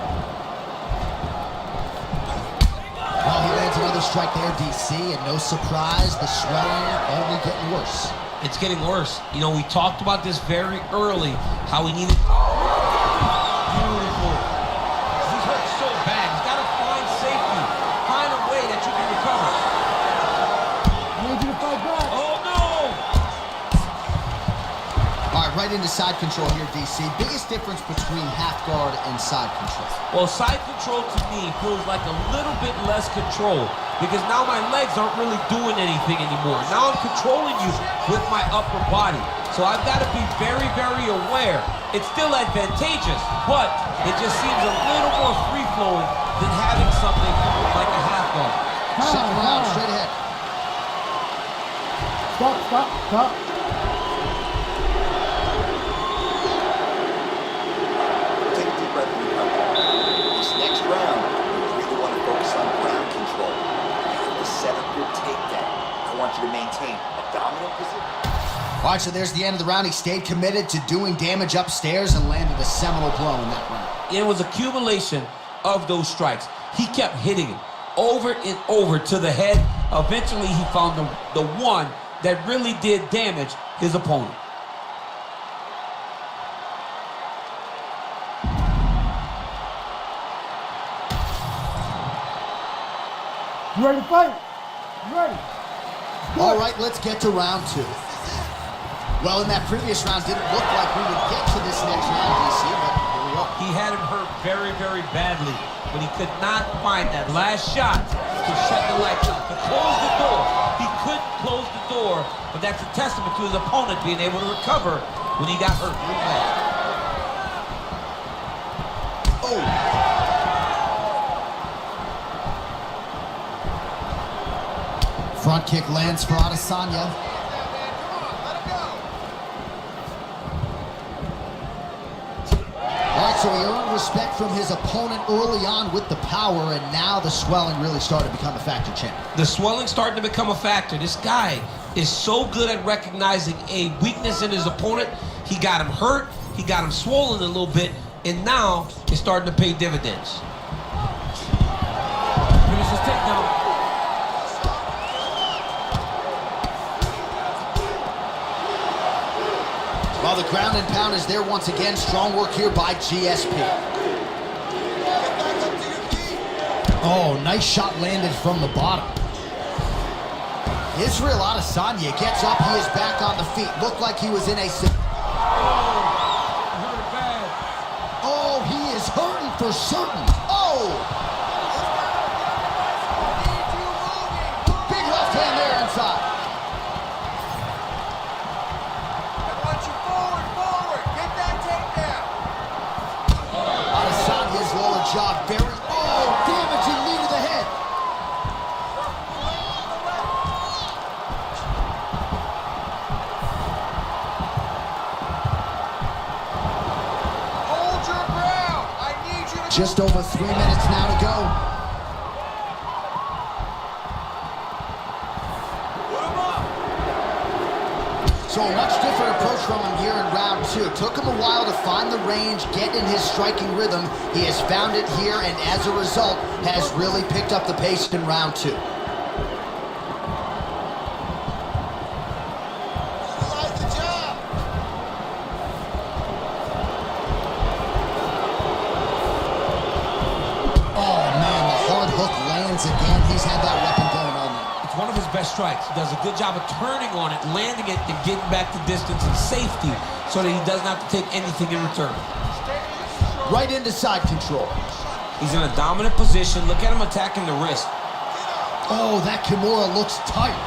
Well, he lands another strike there, DC, and no surprise, the swelling only getting worse. It's getting worse. You know, we talked about this very early, how we needed... Beautiful. He's hurt so bad. He's got to find safety. Find a way that you can recover. I need you to fight back. Oh, no! All right, right into side control here, DC. Biggest difference between half guard and side control. Well, side control to me feels like a little bit less control. because now my legs aren't really doing anything anymore. Now I'm controlling you with my upper body. So I've got to be very, very aware. It's still advantageous, but it just seems a little more free-flowing than having something like a half guard. Second round, straight ahead. Stop. Take a deep breath and recover. This next round, you really want to focus on ground control. You have to set up your takedown. I want you to maintain a dominant position. All right, so there's the end of the round. He stayed committed to doing damage upstairs and landed a seminal blow in that round. It was accumulation of those strikes. He kept hitting him over and over to the head. Eventually, he found the one that really did damage his opponent. You ready to fight? You ready? All right, let's get to round two. Well, in that previous round, didn't look like we would get to this next round, DC, but here we are. He had him hurt very, very badly, but he could not find that last shot to shut the lights out, to close the door. He couldn't close the door, but that's a testament to his opponent being able to recover when he got hurt real bad. Oh! Front kick lands for Adesanya. All right, so he earned respect from his opponent early on with the power, and now the swelling really started to become a factor, champ. The swelling starting to become a factor. This guy is so good at recognizing a weakness in his opponent. He got him hurt, he got him swollen a little bit, and now it's starting to pay dividends. Finish his takedown. While the ground and pound is there once again, strong work here by GSP. Oh, nice shot landed from the bottom. Israel Adesanya gets up, he is back on the feet. Looked like he was in a... Oh, he is hurting for certain. Oh! Big left hand there inside. Adesanya's lower jaw very... Oh, damaging knee to the head. Hold your ground. I need you to... Just over 3 minutes now to go. So a much different approach from him here in round two. Took him a while to find the range, get in his striking rhythm. He has found it here, and as a result, has really picked up the pace in round two. Oh man, the hard hook lands again. He's had that weapon going all night. It's one of his best strikes. He does a good job of turning on it, landing it, and getting back to distance and safety so that he doesn't have to take anything in return. Right into side control. He's in a dominant position. Look at him attacking the wrist. Oh, that Kimura looks tight.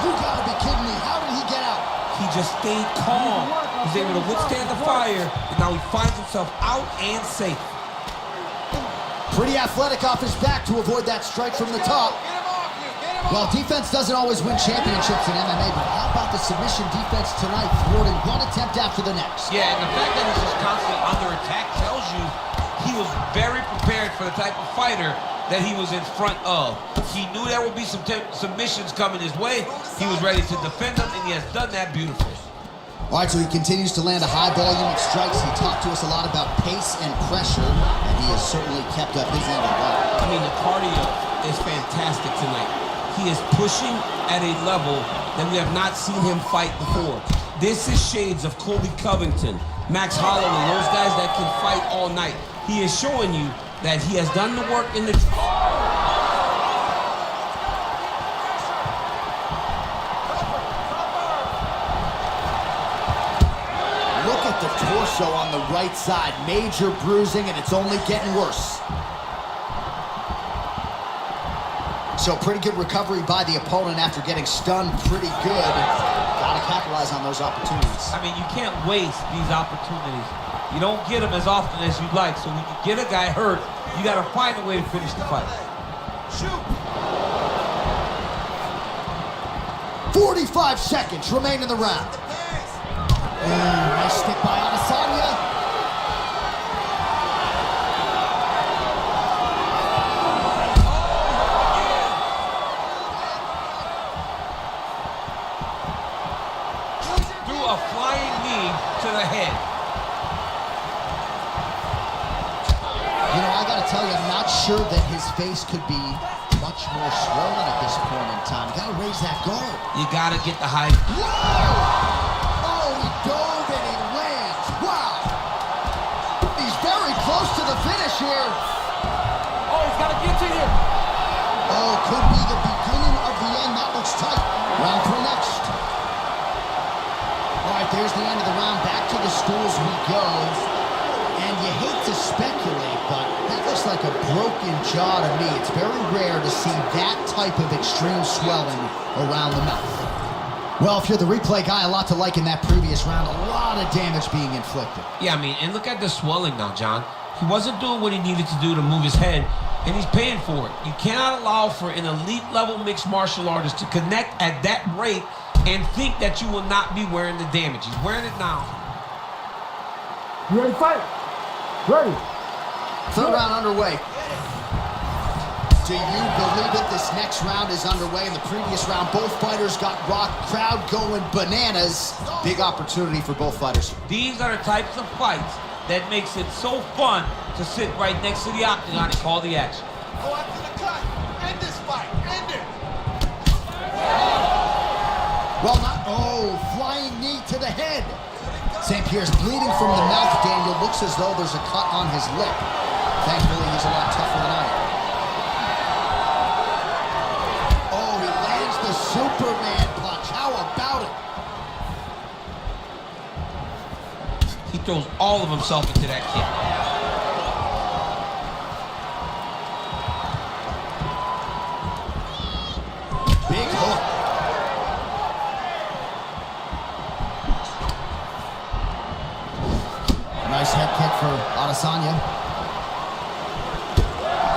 You gotta be kidding me. How did he get out? He just stayed calm. He's able to withstand the fire, and now he finds himself out and safe. Pretty athletic off his back to avoid that strike from the top. Well, defense doesn't always win championships in MMA, but how about the submission defense tonight, thwarting one attempt after the next? Yeah, and the fact that he's just constantly under attack tells you he was very prepared for the type of fighter that he was in front of. He knew there would be some submissions coming his way. He was ready to defend them, and he has done that beautifully. All right, so he continues to land a high volume of strikes. He talked to us a lot about pace and pressure, and he has certainly kept up his end of the line. I mean, the cardio is fantastic tonight. He is pushing at a level that we have not seen him fight before. This is shades of Colby Covington, Max Holloway, those guys that can fight all night. He is showing you that he has done the work in the... Look at the torso on the right side. Major bruising, and it's only getting worse. So pretty good recovery by the opponent after getting stunned pretty good. Got to capitalize on those opportunities. I mean, you can't waste these opportunities. You don't get them as often as you'd like. So when you get a guy hurt, you got to find a way to finish the fight. Shoot! 45 seconds remain in the round. Nice stick by Adesanya. Threw a flying knee to the head. You know, I gotta tell you, I'm not sure that his face could be much more swollen at this point in time. You gotta raise that guard. You gotta get the height. Whoa! Oh, he dove and he lands. Wow! He's very close to the finish here. Oh, he's gotta get to you. Oh, could be the beginning of the end. That looks tight. Round 3 next. All right, there's the end of the round. Back to the stools we go. And you hate to speculate, but that looks like a broken jaw to me. It's very rare to see that type of extreme swelling around the mouth. Well, if you're the replay guy, a lot to like in that previous round. A lot of damage being inflicted. Yeah, I mean, and look at the swelling now, John. He wasn't doing what he needed to do to move his head, and he's paying for it. You cannot allow for an elite-level mixed martial artist to connect at that rate and think that you will not be wearing the damage. He's wearing it now. You ready to fight? Ready. Third round underway. Do you believe it? This next round is underway. In the previous round, both fighters got rocked. Crowd going bananas. Big opportunity for both fighters. These are the types of fights that makes it so fun to sit right next to the octagon and call the action. Go after the cut. End this fight. End it. Well, not. Oh, flying knee to the head. St. Pierre's bleeding from the mouth, Daniel. Looks as though there's a cut on his lip. Thankfully, he's a lot tougher than I am. Oh, he lands the Superman punch. How about it? He throws all of himself into that kick. Big hook. Nice head kick for Adesanya.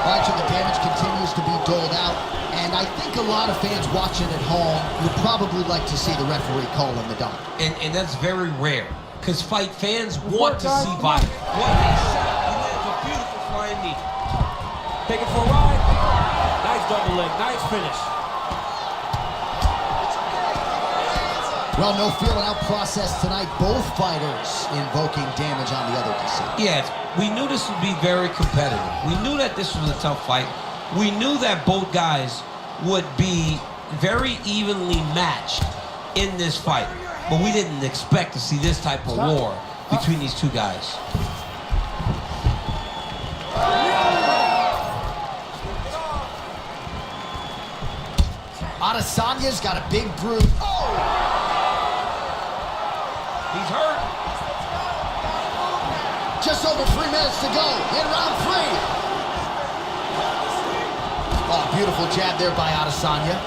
All right, so the damage continues to be doled out, and I think a lot of fans watching at home would probably like to see the referee calling the dot. And that's very rare, because fight fans want to see violence. What a shot. He lands a beautiful flying knee. Take it for a ride. Nice double leg. Nice finish. Well, no feeling-out process tonight. Both fighters invoking damage on the other DC. Yes, we knew this would be very competitive. We knew that this was a tough fight. We knew that both guys would be very evenly matched in this fight. But we didn't expect to see this type of war between these two guys. Adesanya's got a big bruise. Oh! He's hurt. Just over 3 minutes to go in round 3. Oh, beautiful jab there by Adesanya.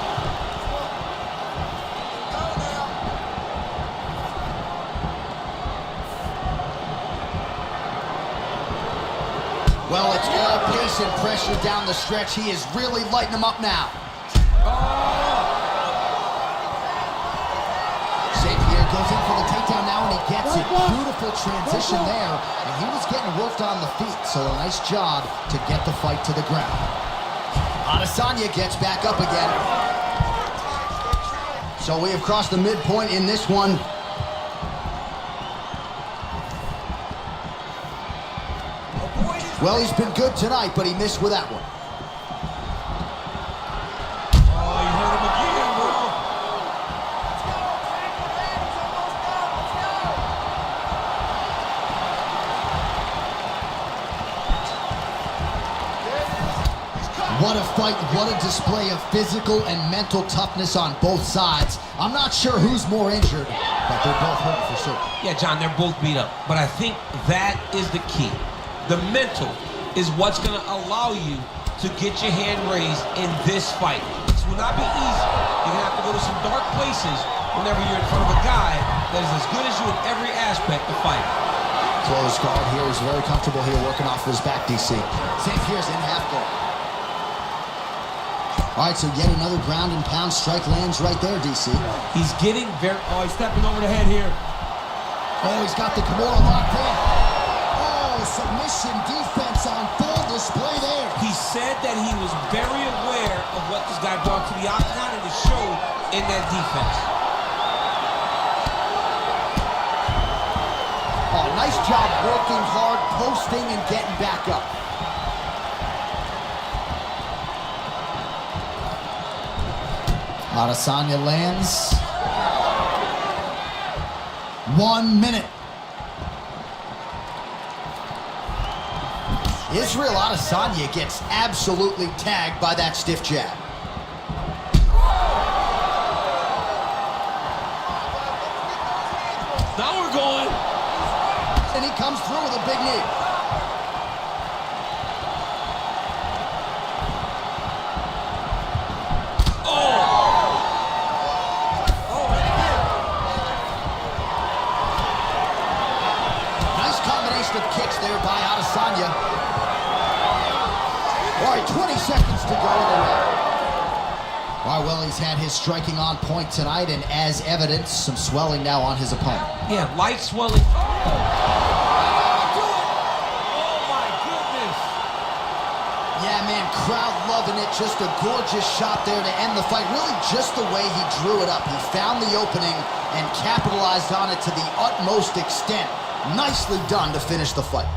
Well, it's all pace and pressure down the stretch. He is really lighting them up now. St. Pierre goes in for the takedown now, and he gets it. Beautiful transition there, and he was getting worked on the feet, so a nice job to get the fight to the ground. Adesanya gets back up again. So we have crossed the midpoint in this one. Well, he's been good tonight, but he missed with that one. Oh, you hurt him again, bro. What a fight, what a display of physical and mental toughness on both sides. I'm not sure who's more injured, but they're both hurt for certain. Yeah, John, they're both beat up. But I think that is the key. The mental is what's going to allow you to get your hand raised in this fight. This will not be easy. You're gonna have to go to some dark places whenever you're in front of a guy that is as good as you in every aspect of fighting. Closed guard here. He's very comfortable here working off of his back, DC. St. Pierre's in half guard. All right, so yet another ground and pound strike lands right there, DC. He's getting very... Oh, he's stepping over the head here. Oh, he's got the Kimura locked in. Oh, submission defense on full display there. He said that he was very aware of what this guy brought to the octagon, and it showed in that defense. Oh, nice job working hard, posting, and getting back up. Adesanya lands. 1 minute. Israel Adesanya gets absolutely tagged by that stiff jab. Now we're going. And he comes through with a big knee. Of kicks there by Adesanya. All right, 20 seconds to go in the round. All right, well, he's had his striking on point tonight, and as evidence, some swelling now on his opponent. Yeah, light swelling. Oh, my goodness. Yeah, man, crowd loving it. Just a gorgeous shot there to end the fight. Really just the way he drew it up. He found the opening and capitalized on it to the utmost extent. Nicely done to finish the fight.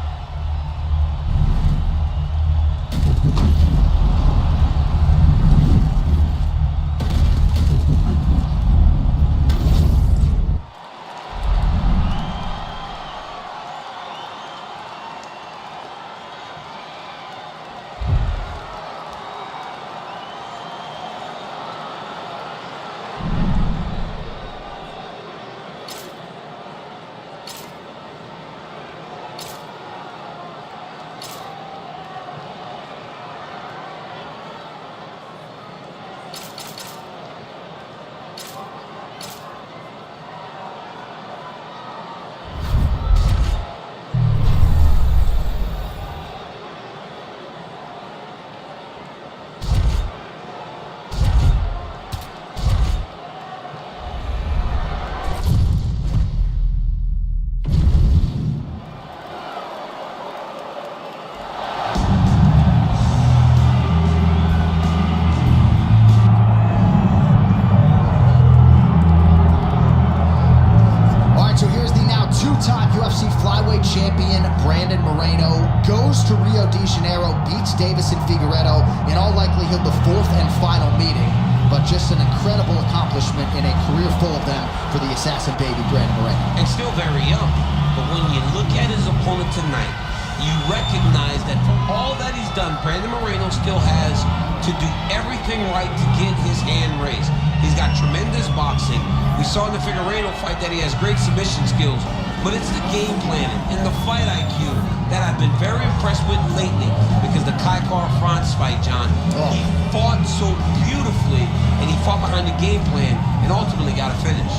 Davis and Figueiredo, in all likelihood the fourth and final meeting, but just an incredible accomplishment in a career full of them for the assassin baby Brandon Moreno. And still very young, but when you look at his opponent tonight, you recognize that for all that he's done, Brandon Moreno still has to do everything right to get his hand raised. He's got tremendous boxing. We saw in the Figueiredo fight that he has great submission skills, but it's the game planning and the fight IQ that I've been very impressed with lately, because the Kai Kara-France fight, John, he fought so beautifully, and he fought behind the game plan and ultimately got a finish.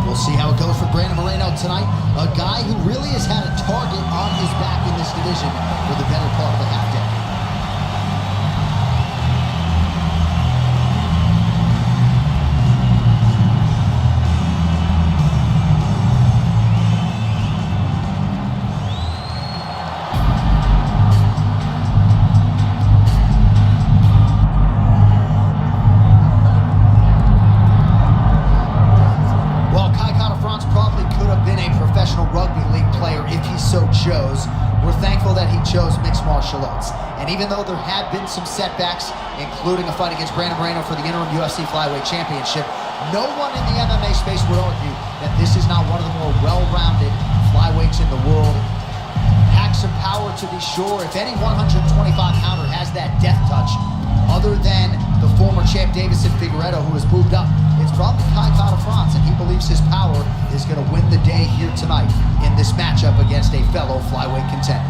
We'll see how it goes for Brandon Moreno tonight, a guy who really has had a target on his back in this division for the better part of the half decade. We're thankful that he chose mixed martial arts. And even though there have been some setbacks, including a fight against Brandon Moreno for the interim UFC Flyweight Championship, no one in the MMA space would argue that this is not one of the more well-rounded flyweights in the world. Packs of power, to be sure. If any 125-pounder has that death touch, other than the former champ Davis and Figueiredo, who has moved up, it's probably Kai Kara-France, and he believes his power is going to win the day here tonight in this matchup against a fellow flyweight contender.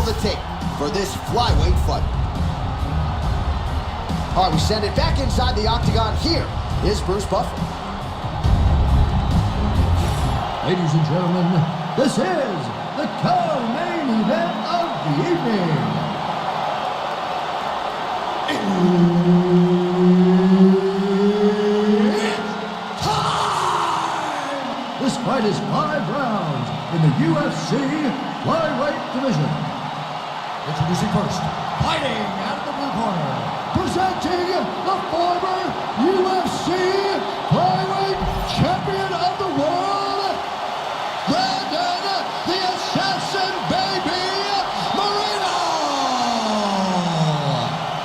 the tape for this flyweight fight. All right, we send it back inside the octagon. Here is Bruce Buffer. Ladies and gentlemen, this is the co-main event of the evening. It's time! This fight is 5 rounds in the UFC flyweight division. Introducing first, fighting out of the blue corner, presenting the former UFC flyweight champion of the world, Brandon the Assassin Baby Moreno!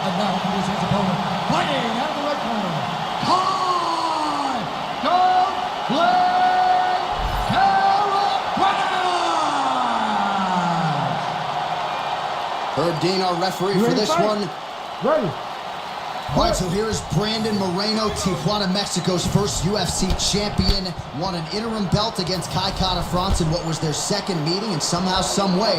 And now introducing his opponent, fighting out of the red corner, Herb Dean, our referee for this one. Ready. All right, so here is Brandon Moreno, Tijuana, Mexico's first UFC champion. Won an interim belt against Kai Kara-France in what was their second meeting, and somehow, some way,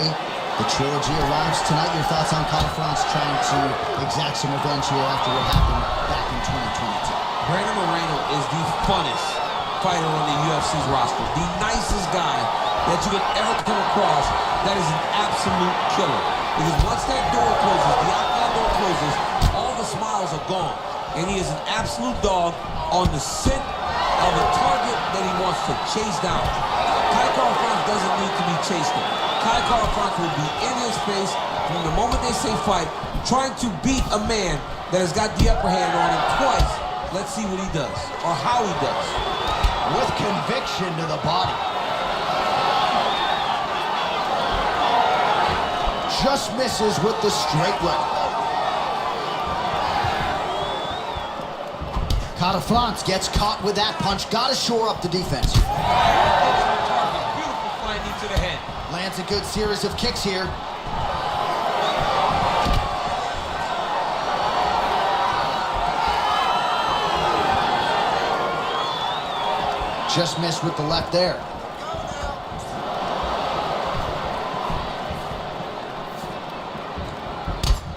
the trilogy arrives tonight. Your thoughts on Kara-France trying to exact some revenge here after what happened back in 2022? Brandon Moreno is the funnest fighter on the UFC's roster. The nicest guy that you could ever come across. That is an absolute killer. Because once that door closes, the octagon door closes, all the smiles are gone. And he is an absolute dog on the scent of a target that he wants to chase down. Kai Kara-France doesn't need to be chased down. Kai Kara-France will be in his face from the moment they say fight, trying to beat a man that has got the upper hand on him twice. Let's see what he does, or how he does. With conviction to the body. Just misses with the straight leg. Kara-France gets caught with that punch. Got to shore up the defense. Beautiful flying knee to the head. Lands a good series of kicks here. Just missed with the left there.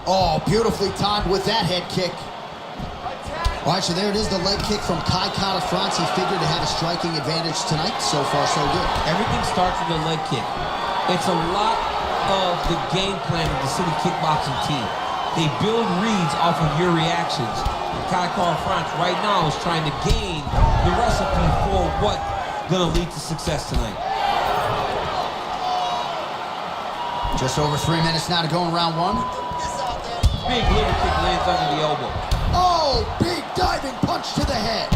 Oh, beautifully timed with that head kick. All right, so there it is, the leg kick from Kai Kara-France. He figured to have a striking advantage tonight. So far, so good. Everything starts with a leg kick. It's a lot of the game plan of the City Kickboxing team. They build reads off of your reactions. And Kai Kara-France right now is trying to gain the recipe for what's going to lead to success tonight. Just over 3 minutes now to go in round one. Big liver kick lands under the elbow. Oh, big diving punch to the head.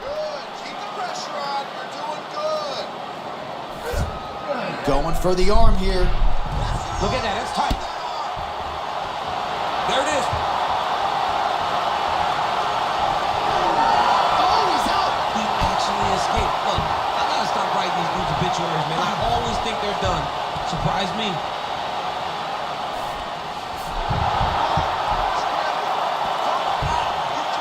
Good. Keep the pressure on. You're doing good. Going for the arm here. Look at that, that's tight. There it is. Oh, he's out. He actually escaped. Look, I gotta stop writing these dudes obituaries, man. I always think they're done. Surprise me.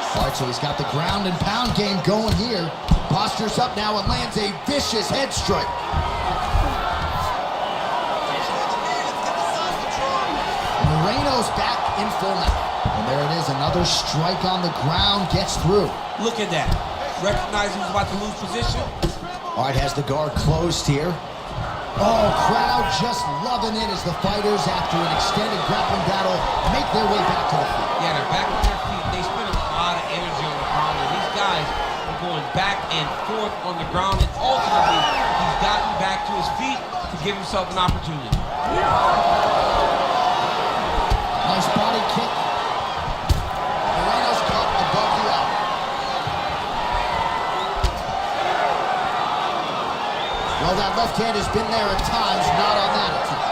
All right, so he's got the ground and pound game going here. Postures up now and lands a vicious head strike. Moreno's back in full now. And there it is, another strike on the ground, gets through. Look at that. Recognizing he's about to lose position. All right, has the guard closed here. Oh, crowd just loving it as the fighters, after an extended grappling battle, make their way back to the feet. Yeah, they're back on their feet. They spend a lot of energy on the ground. And these guys are going back and forth on the ground. And ultimately, he's gotten back to his feet to give himself an opportunity. Nice body kick. Moreno's caught above the elbow. Well, that left hand has been there at times, not on that attempt.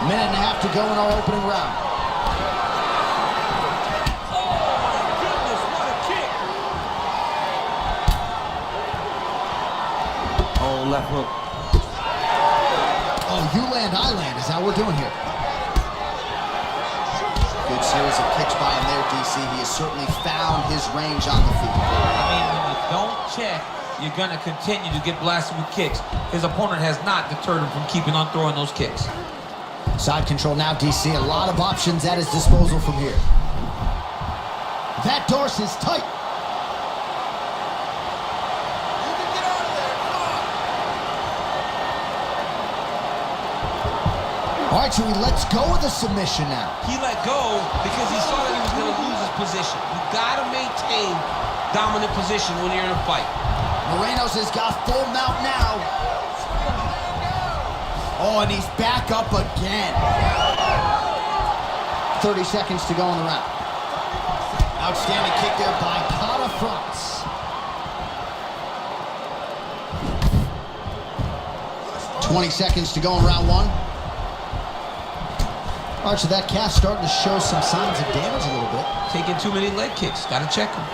Minute and a half to go in our opening round. Oh, my goodness, what a kick. Oh, left hook. Oh, you land, I land. Is that what we're doing here? Good series of kicks by him there, DC. He has certainly found his range on the feet. I mean, when you don't check you're going to continue to get blasted with kicks. His opponent has not deterred him from keeping on throwing those kicks. Side control now, DC. A lot of options at his disposal from here. That Darce is tight. All right, Chewy, let's go with the submission now. He let go because he saw that he was going to lose his position. You got to maintain dominant position when you're in a fight. Moreno's has got full mount now. Oh, and he's back up again. 30 seconds to go in the round. Outstanding kick there by Kata France. 20 seconds to go in round one. All right, so that calf starting to show some signs of damage a little bit. Taking too many leg kicks. Got to check him.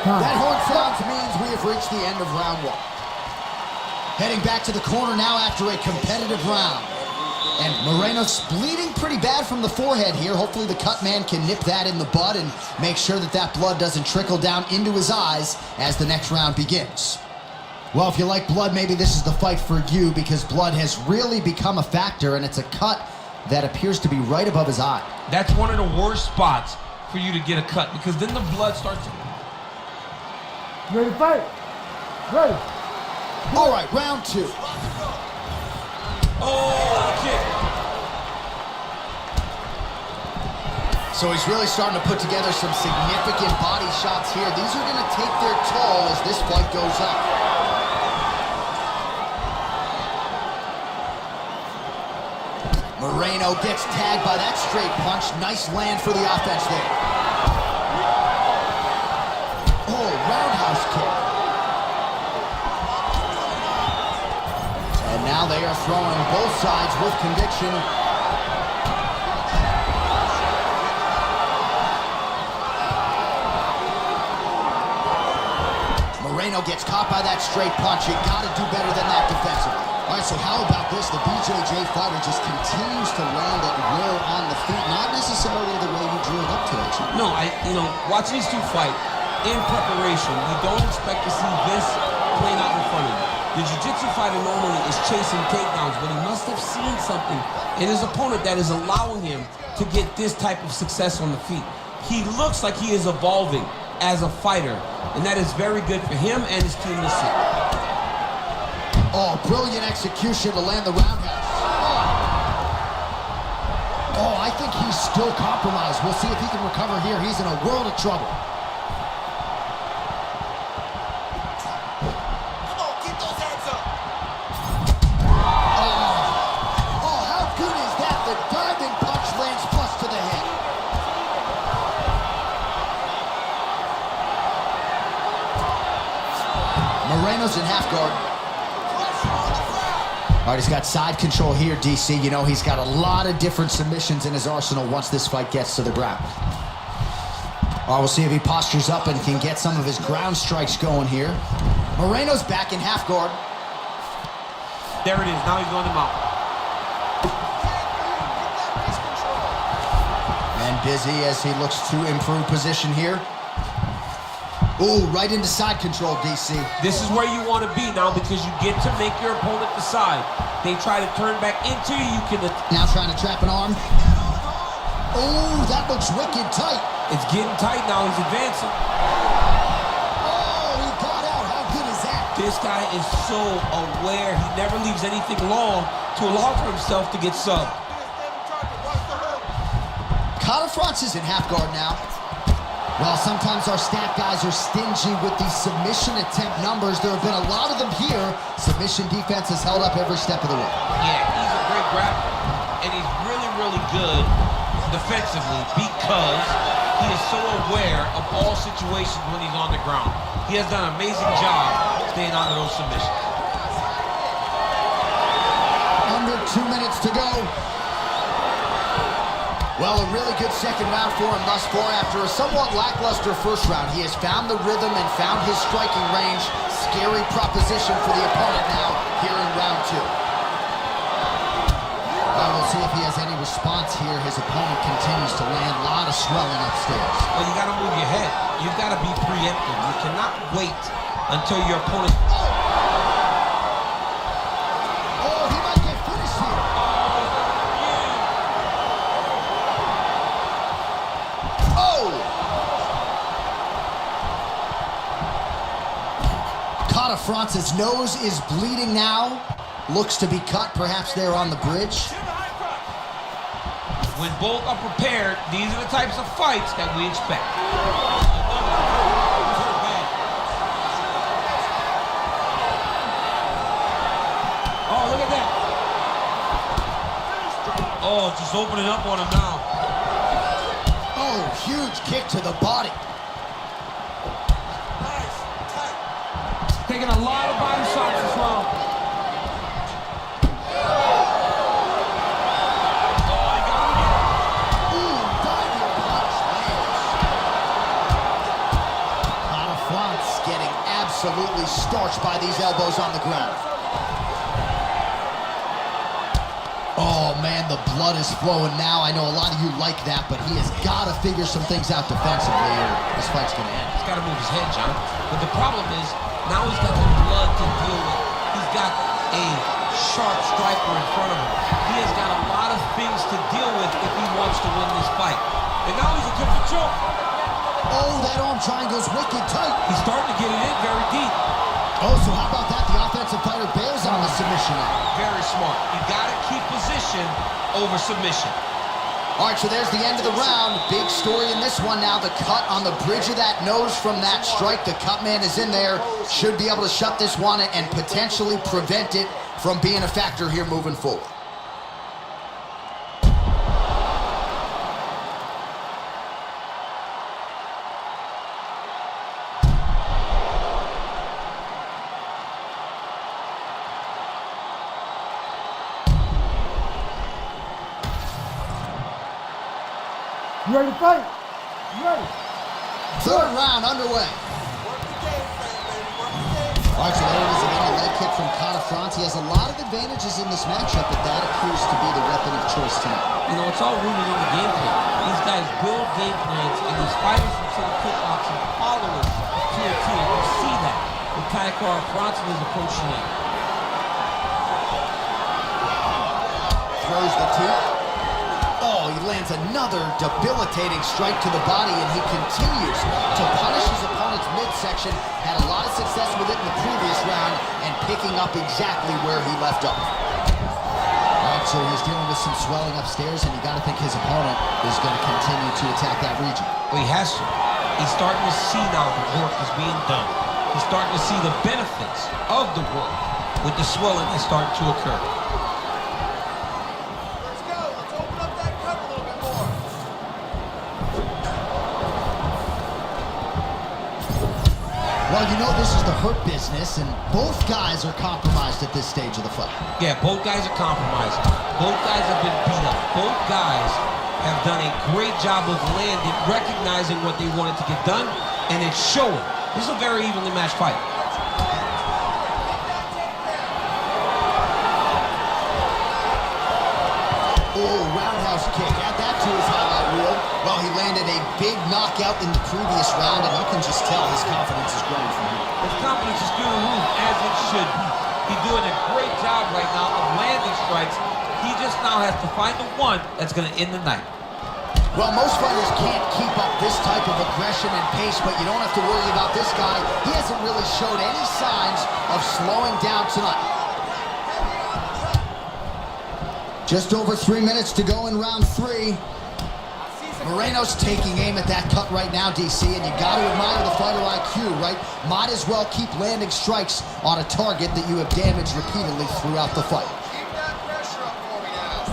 That horn sounds means we have reached the end of round one. Heading back to the corner now after a competitive round. And Moreno's bleeding pretty bad from the forehead here. Hopefully the cut man can nip that in the bud and make sure that that blood doesn't trickle down into his eyes as the next round begins. Well, if you like blood, maybe this is the fight for you because blood has really become a factor, and it's a cut that appears to be right above his eye. That's one of the worst spots for you to get a cut because then the blood starts to... Ready to fight? Ready. All right, round two. Oh, kick. So he's really starting to put together some significant body shots here. These are going to take their toll as this fight goes up. Moreno gets tagged by that straight punch. Nice land for the offense there. Oh, roundhouse kick. And now they are throwing both sides with conviction. Moreno gets caught by that straight punch. You got to do better than that defensively. All right, so how about this? The BJJ fighter just continues to land at will on the feet, not necessarily the way he drew it up today. No, watching these two fight in preparation, you don't expect to see this playing out in front of you. The jiu-jitsu fighter normally is chasing takedowns, but he must have seen something in his opponent that is allowing him to get this type of success on the feet. He looks like he is evolving as a fighter, and that is very good for him and his team to see. Oh, brilliant execution to land the roundhouse. Oh, I think he's still compromised. We'll see if he can recover here. He's in a world of trouble. Come on, keep those hands up. Oh, how good is that? The diving punch lands flush to the head. Moreno's in half guard. All right, he's got side control here, DC. You know, he's got a lot of different submissions in his arsenal once this fight gets to the ground. All right, we'll see if he postures up and can get some of his ground strikes going here. Moreno's back in half guard. There it is. Now he's going to mount. And busy as he looks to improve position here. Ooh, right into side control, DC. This is where you want to be now because you get to make your opponent decide. They try to turn back into you, you can... Now trying to trap an arm. Ooh, that looks wicked tight. It's getting tight now. He's advancing. Oh, he got out. How good is that? This guy is so aware. He never leaves anything long to allow for himself to get subbed. Kata France is in half guard now. Well, sometimes our stat guys are stingy with the submission attempt numbers. There have been a lot of them here. Submission defense has held up every step of the way. Yeah, he's a great grappler, and he's really, really good defensively because he is so aware of all situations when he's on the ground. He has done an amazing job staying out of those submissions. Under 2 minutes to go. Well, a really good second round for him thus far. After a somewhat lackluster first round, he has found the rhythm and found his striking range. Scary proposition for the opponent now here in round two. Let's see if he has any response here. His opponent continues to land. A lot of swelling upstairs. Well, you got to move your head. You've got to be preemptive. You cannot wait until your opponent... Oh, he might get finished here. Oh! France's nose is bleeding now. Looks to be cut, perhaps there on the bridge. When both are prepared, these are the types of fights that we expect. Oh, look at that. Oh, just opening up on him now. Oh, huge kick to the body. Taking a lot of body shots as well. Ooh, diving punch lands. France getting absolutely starched by these elbows on the ground. Oh man, the blood is flowing now. I know a lot of you like that, but he has got to figure some things out defensively or this fight's going to end. He's got to move his head, John. But the problem is, now he's got the blood to deal with. He's got a sharp striker in front of him. He has got a lot of things to deal with if he wants to win this fight. And now he's a good choke. Oh, that arm triangle's wicked tight. He's starting to get it in very deep. Oh, so how about that? The offensive fighter bails on the submission now. Very smart. You got to keep position over submission. All right, so there's the end of the round. Big story in this one now. The cut on the bridge of that nose from that strike. The cut man is in there. Should be able to shut this one and potentially prevent it from being a factor here moving forward. You ready to fight? You ready? Third round underway. All right, so there it is again, a leg kick from France. He has a lot of advantages in this matchup, but that appears to be the weapon of choice tonight. You know, it's all rooted in the game plan. These guys build game plans, and these fighters from City Kickboxing follow it to a T. You see that with France and his approach tonight. Throws the two. Oh, he lands another debilitating strike to the body, and he continues to punish his opponent's midsection. Had a lot of success with it in the previous round and picking up exactly where he left off. All right, so he's dealing with some swelling upstairs, and you got to think his opponent is going to continue to attack that region. Well, he has to. He's starting to see now the work is being done. He's starting to see the benefits of the work with the swelling that's starting to occur. Well, you know this is the hurt business, and both guys are compromised at this stage of the fight. Yeah, both guys are compromised. Both guys have been beat up. Both guys have done a great job of landing, recognizing what they wanted to get done, and it's showing. This is a very evenly matched fight. Oh, roundhouse kick. Add that to his highlight reel. Well, he landed a big knockout in the previous round, and you can just tell his confidence is growing from here. His confidence is through the roof, as it should be. He's doing a great job right now of landing strikes. He just now has to find the one that's going to end the night. Well, most fighters can't keep up this type of aggression and pace, but you don't have to worry about this guy. He hasn't really showed any signs of slowing down tonight. Just over 3 minutes to go in round 3. Moreno's taking aim at that cut right now, DC, and you got to admire the fighter IQ, right? Might as well keep landing strikes on a target that you have damaged repeatedly throughout the fight. Keep that pressure up for me now.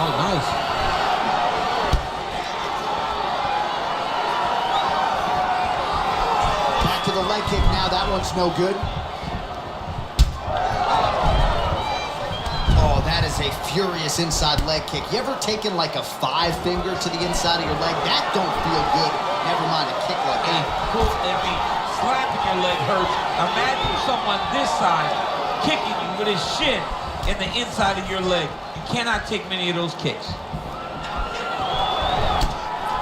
Oh, nice. Back to the leg kick now. That one's no good. Oh, that is a furious inside leg kick. You ever taken like a 5-finger to the inside of your leg? That don't feel good. Never mind a kick like that. Slapping your leg hurts. Imagine someone this size kicking you with his shin and the inside of your leg. You cannot take many of those kicks.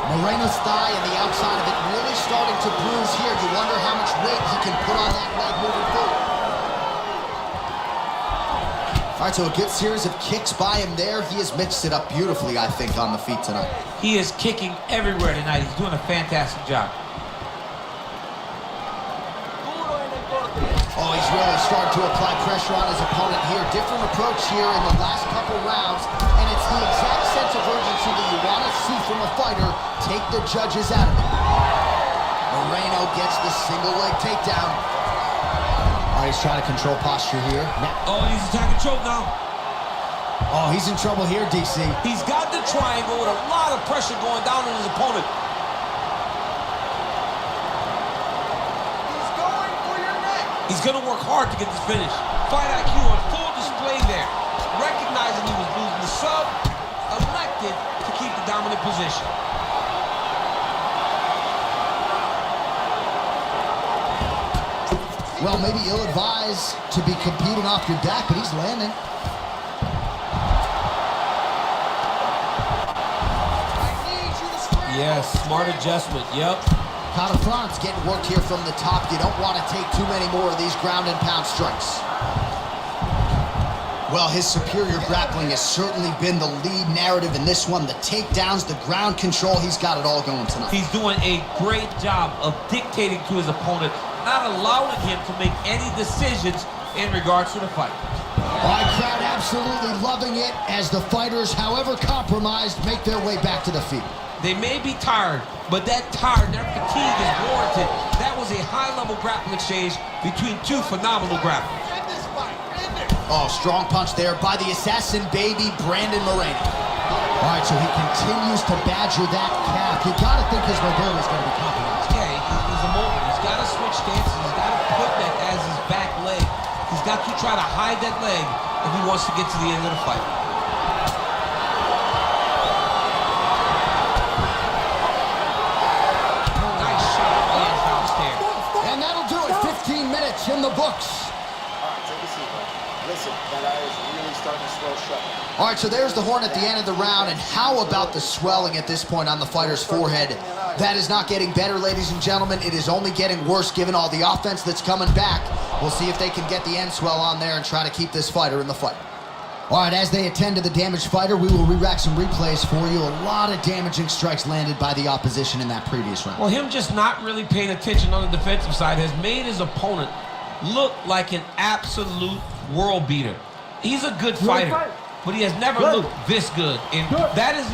Moreno's thigh and the outside of it really starting to bruise here. You wonder how much weight he can put on that leg moving forward. All right, so a good series of kicks by him there. He has mixed it up beautifully, I think, on the feet tonight. He is kicking everywhere tonight. He's doing a fantastic job. Oh, he's really starting to apply pressure on his opponent here. Different approach here in the last couple rounds, and it's the exact sense of urgency that you want to see from a fighter. Take the judges out of it. Moreno gets the single leg takedown. Oh, he's trying to control posture here. Oh, he's attacking choke now. Oh, he's in trouble here, DC. He's got the triangle with a lot of pressure going down on his opponent. He's going to work hard to get this finish. Fight IQ on full display there. Recognizing he was losing the sub, elected to keep the dominant position. Well, maybe ill-advised to be competing off your back, but he's landing. Yes, smart adjustment, yep. Catafront's getting work here from the top. You don't want to take too many more of these ground and pound strikes. Well, his superior grappling has certainly been the lead narrative in this one. The takedowns, the ground control, he's got it all going tonight. He's doing a great job of dictating to his opponent, not allowing him to make any decisions in regards to the fight. All right, crowd absolutely loving it as the fighters, however compromised, make their way back to the feet. They may be tired, but that tired, their fatigue is warranted. That was a high-level grappling exchange between two phenomenal grapplers. Oh, strong punch there by the assassin baby, Brandon Moreno. All right, so he continues to badger that calf. You got to think his mobility is going to be compromised. Yeah, he's immobile. He's got to switch stances. He's got to put that as his back leg. He's got to try to hide that leg if he wants to get to the end of the fight. In the books. All right, take a seat, bro. Listen, that eye is really starting to swell shut. All right, so there's the horn at the end of the round, and how about the swelling at this point on the fighter's forehead? That is not getting better, ladies and gentlemen. It is only getting worse given all the offense that's coming back. We'll see if they can get the end swell on there and try to keep this fighter in the fight. All right, as they attend to the damaged fighter, we will re-rack some replays for you. A lot of damaging strikes landed by the opposition in that previous round. Well, him just not really paying attention on the defensive side has made his opponent look like an absolute world beater. He's a good fighter, but he has never looked this good. And that is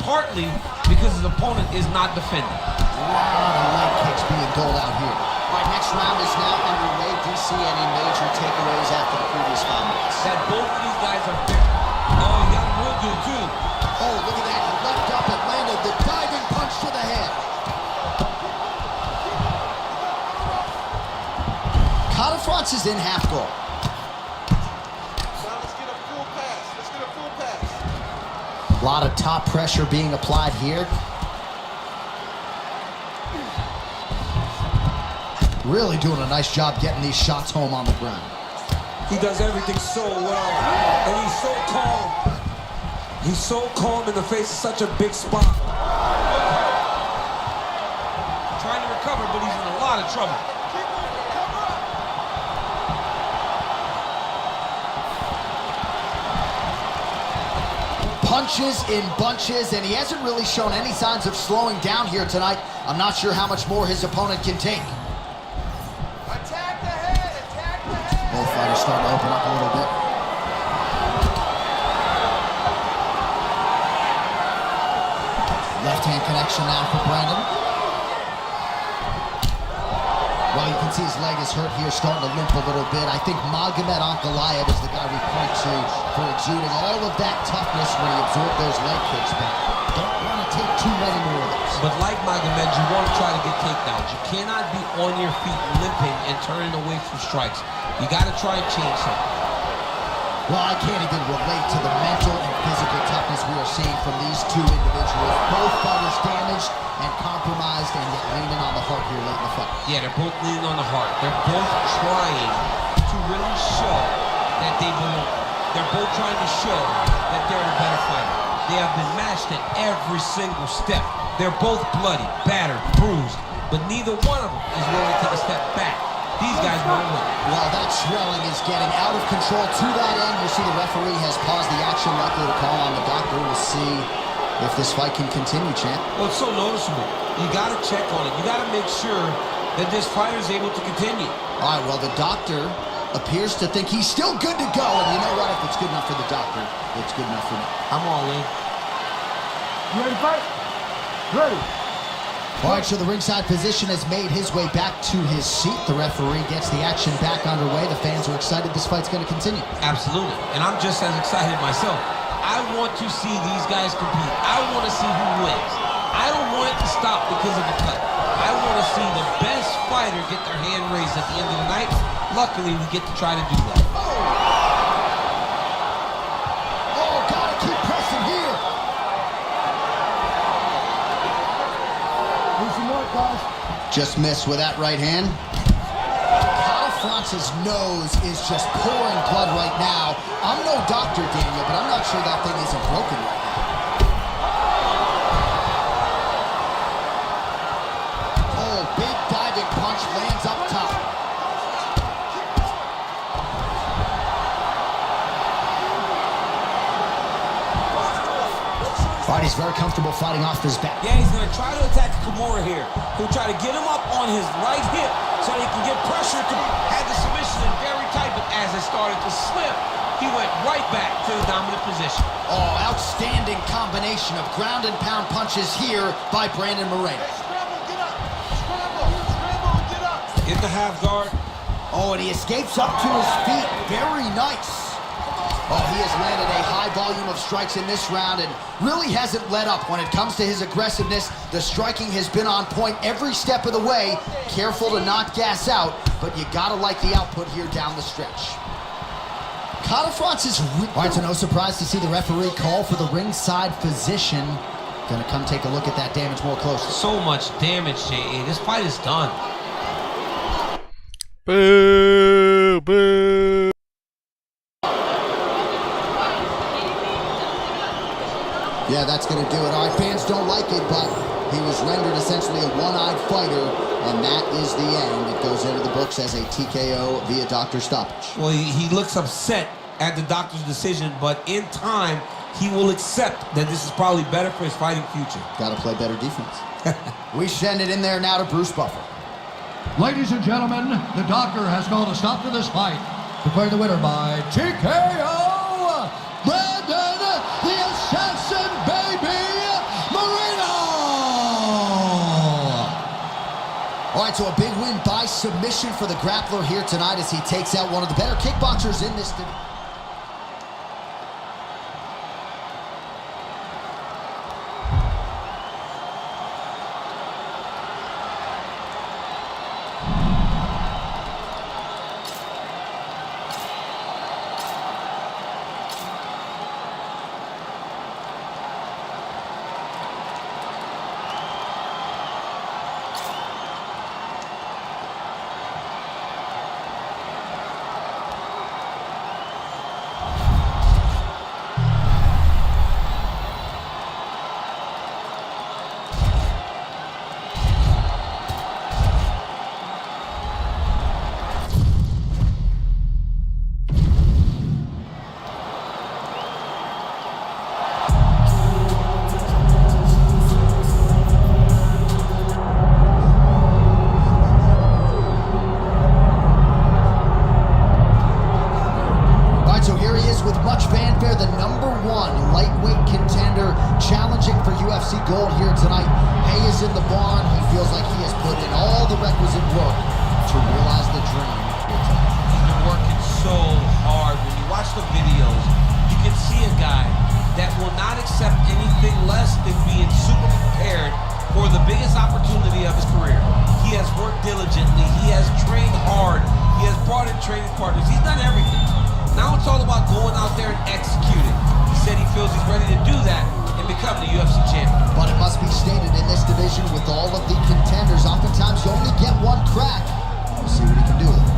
partly because his opponent is not defending. A lot of leg kicks being doled out here. All right, next round is now underway. Do you see any major takeaways after the previous 5 minutes? That both of these guys are very... Oh, he got him real good, too. Oh, look at that. He leapt up and landed the diving punch to the head. Catafront's is in half guard. Now let's get a full pass. Let's get a full pass. A lot of top pressure being applied here. Really doing a nice job getting these shots home on the ground. He does everything so well, and he's so calm. He's so calm in the face of such a big spot. Trying to recover, but he's in a lot of trouble. Punches in bunches, and he hasn't really shown any signs of slowing down here tonight. I'm not sure how much more his opponent can take. Attack the head! Attack the head! Both fighters starting to open up a little bit. Left hand connection now for Brandon. Well, you can see his leg is hurt here, starting to limp a little bit. I think Magomed Ankalaev is the guy we point to for exuding all of that toughness when he absorbed those leg kicks, but don't want to take too many more of those. But like Magomed, you want to try to get takedowns. You cannot be on your feet limping and turning away from strikes. You got to try and change something. Well, I can't even relate to the mental and physical toughness we are seeing from these two individuals. Both fighters damaged and compromised, and yet leaning on the heart here late in the fight. Yeah, they're both leaning on the heart. They're both trying to really show that they belong. They're both trying to show that they're the better fighter. They have been matched at every single step. They're both bloody, battered, bruised, but neither one of them is willing to take a step back. These guys want to win. Well, that swelling is getting out of control to that end. You see the referee has paused the action, likely to call on the doctor. We'll see if this fight can continue, champ. Well, it's so noticeable. You got to check on it. You got to make sure that this fighter is able to continue. All right, well, the doctor appears to think he's still good to go. And you know what? If it's good enough for the doctor, it's good enough for me. I'm all in. You ready to fight? Ready. All right, so the ringside physician has made his way back to his seat. The referee gets the action back underway. The fans are excited this fight's going to continue. Absolutely. And I'm just as excited myself. I want to see these guys compete. I want to see who wins. I don't want it to stop because of a cut. I want to see the best fighter get their hand raised at the end of the night. Luckily, we get to try to do that. Oh, gotta keep pressing here. Just missed with that right hand. France's nose is just pouring blood right now. I'm no doctor, Daniel, but I'm not sure that thing isn't broken right now. Oh, big diving punch lands up top. All right, he's very comfortable fighting off his back. Yeah, he's going to try to attack Kimura here. He'll try to get him up on his right hip so he can get pressure to have the submission in very tight, but as it started to slip, he went right back to the dominant position. Oh, outstanding combination of ground and pound punches here by Brandon Moreno. Scramble, get up. Scramble, get up. In the half guard. Oh, and he escapes up to his feet. Very nice. Oh, he has landed a high volume of strikes in this round and really hasn't let up when it comes to his aggressiveness. The striking has been on point every step of the way. Careful to not gas out, but you gotta like the output here down the stretch. France is... All right, so no surprise to see the referee call for the ringside physician. Gonna come take a look at that damage more closely. So much damage, J.A. This fight is done. Boo! Boo! Yeah, that's going to do it. All right, fans don't like it, but he was rendered essentially a one-eyed fighter, and that is the end. It goes into the books as a TKO via doctor stoppage. Well, he looks upset at the doctor's decision, but in time, he will accept that this is probably better for his fighting future. Got to play better defense. We send it in there now to Bruce Buffer. Ladies and gentlemen, the doctor has called a stop to this fight. Declaring the winner by TKO, Brandon the Assassin Baby Moreno! All right, so a big win by submission for the grappler here tonight as he takes out one of the better kickboxers in this division. Gold here tonight. Hay is in the barn. He feels like he has put in all the requisite work to realize the dream here tonight. He's been working so hard. When you watch the videos, you can see a guy that will not accept anything less than being super prepared for the biggest opportunity of his career. He has worked diligently. He has trained hard. He has brought in training partners. He's done everything. Now it's all about going out there and executing. He said he feels he's ready to do that and become the UFC champion. But it must be stated in this division with all of the contenders, oftentimes you only get one crack. We'll see what he can do with it.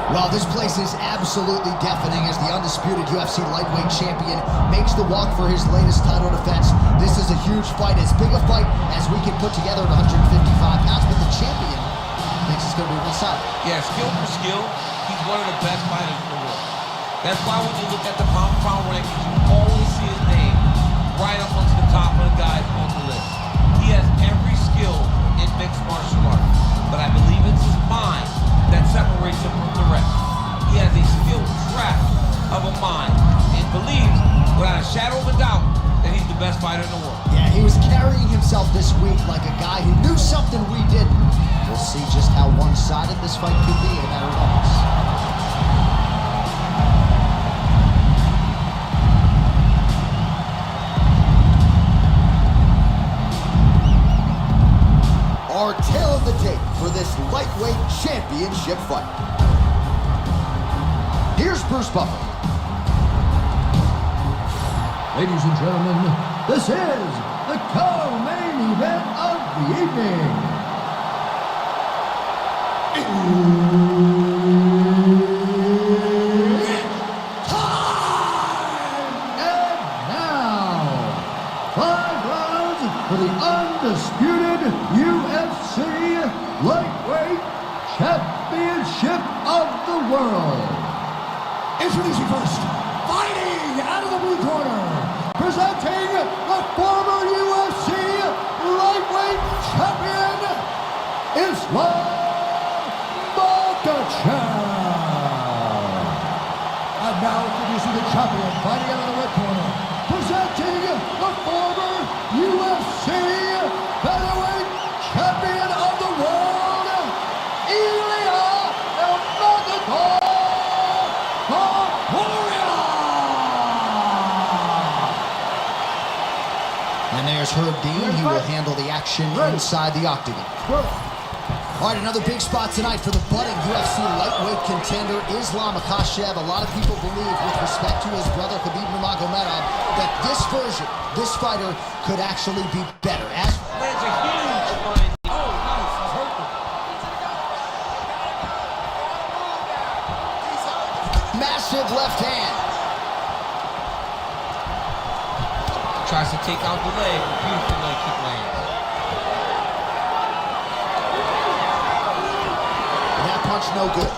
Well, this place is absolutely deafening as the undisputed UFC lightweight champion makes the walk for his latest title defense. This is a huge fight, as big a fight as we can put together at 155 pounds, but the champion thinks it's going to be one-sided. Yeah, skill for skill, he's one of the best fighters in the world. That's why when you look at the pound-for-pound rankings, you always see his name right up onto the top of the guys on the list. He has every skill in mixed martial arts, but I believe it's his mind that separates him from the rest. He has a skilled trap of a mind and believes, without a shadow of a doubt, that he's the best fighter in the world. Yeah, he was carrying himself this week like a guy who knew something we didn't. We'll see just how one-sided this fight could be in a matter of moments. Our tale of the tape for this lightweight championship fight. Here's Bruce Buffer. Ladies and gentlemen, this is the co-main event of the evening. And now, 5 rounds for the undisputed UFC Lightweight Championship of the World. Introducing first, fighting out of the blue corner, presenting the former UFC Lightweight Champion, Islam Makhachev. And now introducing the champion, fighting out of the red corner, presenting the former UFC Featherweight Champion of the World, Ilya Magomedov. And there's Herb Dean. He will handle the action inside the octagon. All right, another big spot tonight for the budding UFC lightweight contender, Islam Makhachev. A lot of people believe, with respect to his brother, Khabib Nurmagomedov, that this version, this fighter, could actually be better. As Lands a huge line. Oh, nice. He's hurt him. massive left hand. Tries to take out the leg. Beautiful leg kick lands. That punch no good.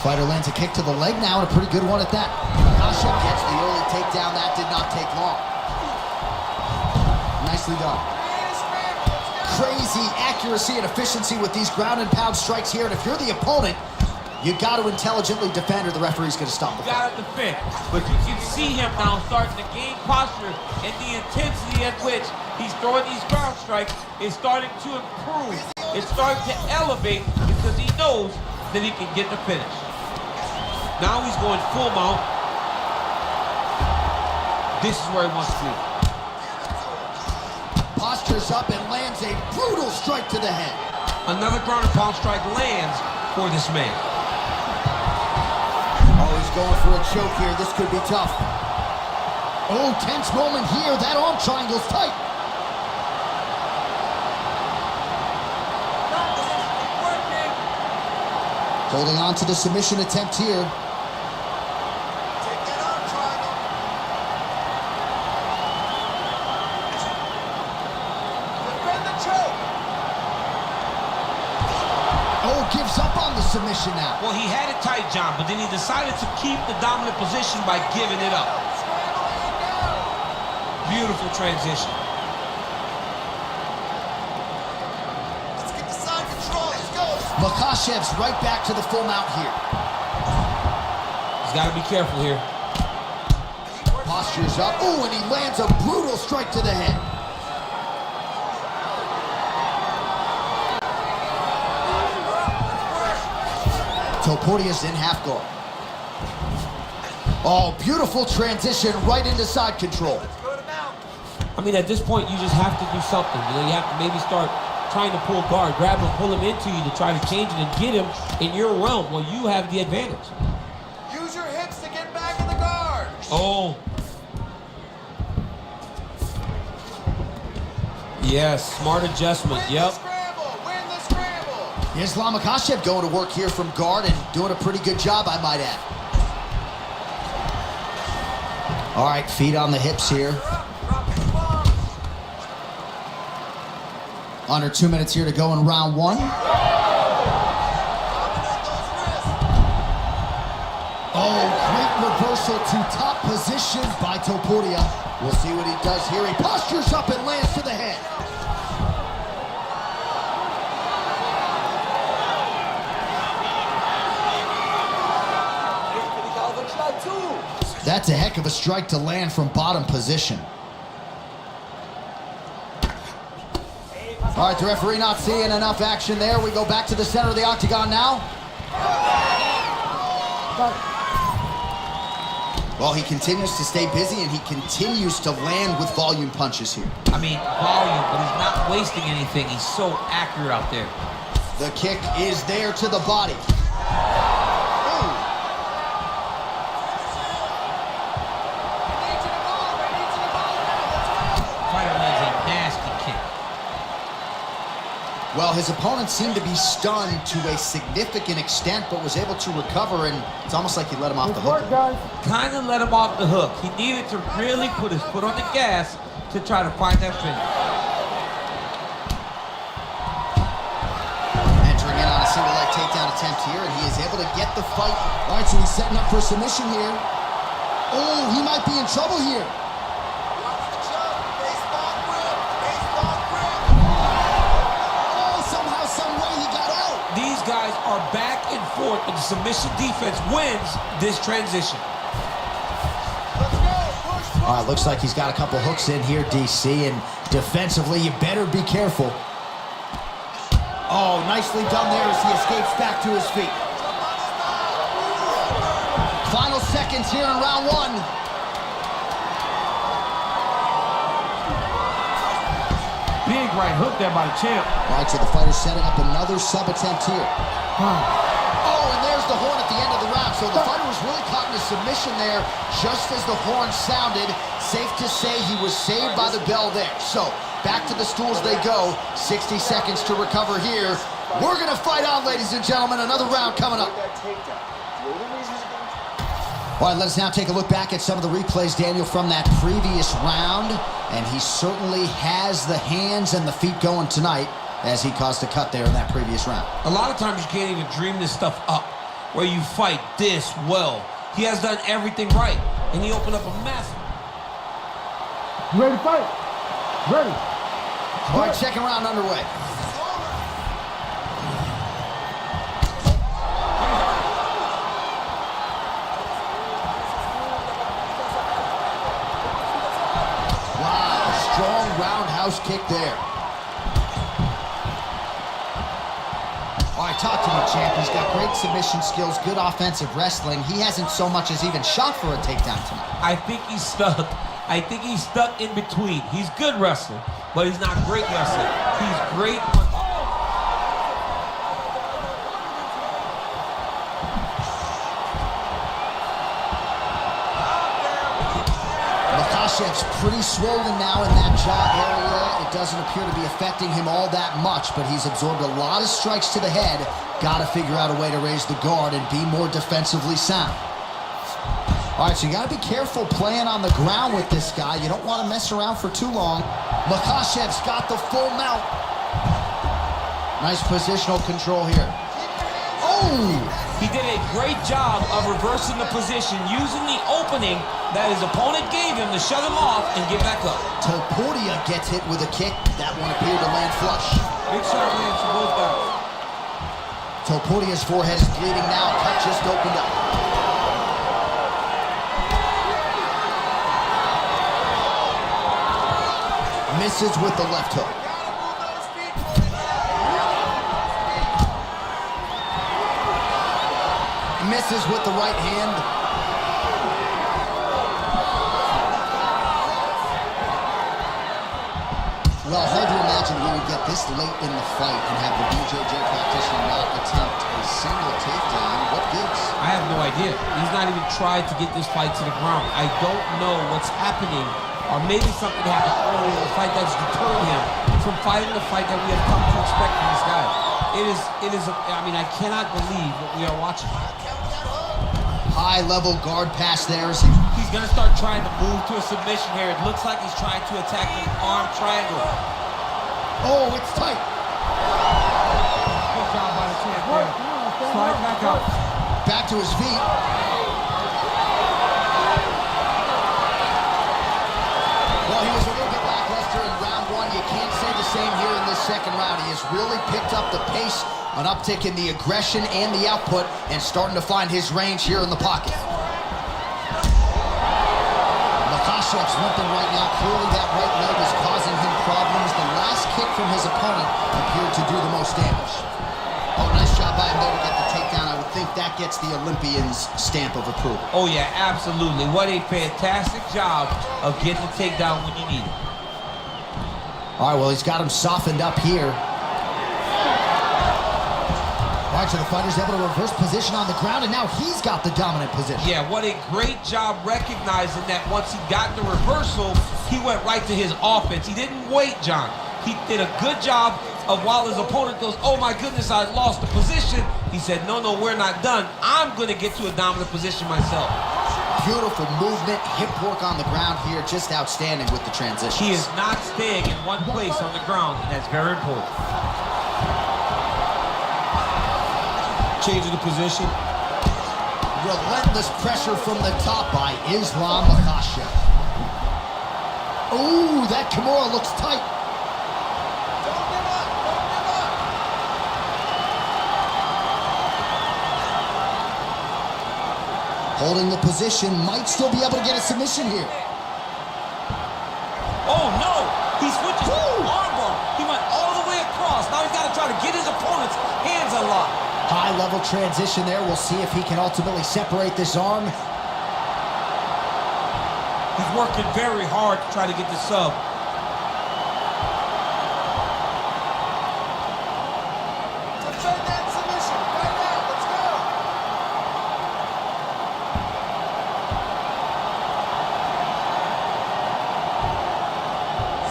Fighter lands a kick to the leg now, and a pretty good one at that. Makhachev gets the early takedown. That did not take long. Nicely done. Crazy accuracy and efficiency with these ground and pound strikes here, and if you're the opponent, you got to intelligently defend, or the referee's going to stop the You got to defend, but you can see him now starting to gain posture, and the intensity at which he's throwing these ground strikes is starting to improve. It's starting to elevate because he knows that he can get the finish. Now he's going full mount. This is where he wants to be. Postures up and lands a brutal strike to the head. Another ground and pound strike lands for this man. Oh, he's going for a choke here. This could be tough. Oh, tense moment here. That arm triangle's tight. Holding on to the submission attempt here. Take that arm triangle. Defend the choke. Oh, gives up on the submission now. Well, he had it tight, John, but then he decided to keep the dominant position by giving it up. Beautiful transition. Let's get the side control. Let's go. Makhachev's right back to the full mount here. He's got to be careful here. Postures up. Oh, and he lands a brutal strike to the head. Topodia's in half guard. Oh, beautiful transition right into side control. I mean, at this point, you just have to do something. You know, you have to maybe start trying to pull guard, grab him, pull him into you to try to change it and get him in your realm. Well, you have the advantage. Use your hips to get back in the guard. Oh. Yes, smart adjustment. Win Yep. the scramble. Win Islam Makhachev going to work here from guard and doing a pretty good job, I might add. All right, feet on the hips here. Under 2 minutes here to go in round one. Oh, great reversal to top position by Topuria. We'll see what he does here. He postures up and lands to the head. That's a heck of a strike to land from bottom position. All right, the referee not seeing enough action there. We go back to the center of the octagon now. Well, he continues to stay busy, and he continues to land with volume punches here. I mean, volume, but he's not wasting anything. He's so accurate out there. The kick is there to the body. Well, his opponent seemed to be stunned to a significant extent, but was able to recover, and it's almost like he let him off the hook. Kind of let him off the hook. He needed to really put his foot on the gas to try to find that finish. Entering in on a single leg takedown attempt here, and he is able to get the fight. All right, so he's setting up for submission here. Oh, he might be in trouble here. These guys are back and forth, and the submission defense wins this transition. All right, looks like he's got a couple hooks in here, DC, and defensively, you better be careful. Oh, nicely done there as he escapes back to his feet. Final seconds here in round one. Big right hook there by the champ. All right, so the fighter's setting up another sub attempt here. Oh, and there's the horn at the end of the round. So the fighter was really caught in a submission there just as the horn sounded. Safe to say he was saved by the bell there. So back to the stools they go. 60 seconds to recover here. We're going to fight on, ladies and gentlemen. Another round coming up. All right, let us now take a look back at some of the replays, Daniel, from that previous round. And he certainly has the hands and the feet going tonight as he caused a cut there in that previous round. A lot of times you can't even dream this stuff up, where you fight this well. He has done everything right, and he opened up a massive... You ready to fight? Ready. All right, second round underway. Strong roundhouse kick there. All right, talk to me, champ. He's got great submission skills, good offensive wrestling. He hasn't so much as even shot for a takedown tonight. I think he's stuck. I think he's stuck in between. He's good wrestler, but he's not great wrestler. He's great on... Makhachev's pretty swollen now in that jaw area. It doesn't appear to be affecting him all that much, but he's absorbed a lot of strikes to the head. Got to figure out a way to raise the guard and be more defensively sound. All right, so you got to be careful playing on the ground with this guy. You don't want to mess around for too long. Makhachev's got the full mount. Nice positional control here. Oh! He did a great job of reversing the position, using the opening that his opponent gave him to shut him off and get back up. Topuria gets hit with a kick. That one appeared to land flush. Big shot lands for both guys. Topuria's forehead is bleeding now. Cut just opened up. Misses with the left hook. Misses with the right hand. Well, hard to imagine we would get this late in the fight and have the BJJ practitioner not attempt a single takedown. What gives? I have no idea. He's not even tried to get this fight to the ground. I don't know what's happening, or maybe something happened earlier in the fight that's deterred him from fighting the fight that we have come to expect from this guy. It is, I mean, I cannot believe what we are watching. High-level guard pass there. He's gonna start trying to move to a submission here. It looks like he's trying to attack an arm triangle. Oh, it's tight. Good job by the champ there. Slide back up. Back to his feet. Well, he was a little bit lackluster in round one. You can't say the same here in this second round. He has really picked up the pace, an uptick in the aggression and the output, and starting to find his range here in the pocket. Makashev's limping right now. Clearly that right leg is causing him problems. The last kick from his opponent appeared to do the most damage. Oh, nice job by him there to get the takedown. I would think that gets the Olympian's stamp of approval. Oh yeah, absolutely. What a fantastic job of getting the takedown when you need it. All right, well, he's got him softened up here. All right, so the fighter's able to reverse position on the ground, and now he's got the dominant position. Yeah, what a great job recognizing that once he got the reversal, he went right to his offense. He didn't wait, John. He did a good job of while his opponent goes, oh my goodness, I lost the position. He said, no, we're not done. I'm going to get to a dominant position myself. Beautiful movement, hip work on the ground here, just outstanding with the transition. He is not staying in one place on the ground, and that's very important. Changing the position. Relentless pressure from the top by Islam Makhachev. Ooh, that Kimura looks tight. Holding the position, might still be able to get a submission here. Oh no! He switches armbar. He went all the way across. Now he's got to try to get his opponent's hands unlocked. High-level transition there. We'll see if he can ultimately separate this arm. He's working very hard to try to get the sub. Defend that submission. Right now. Let's go.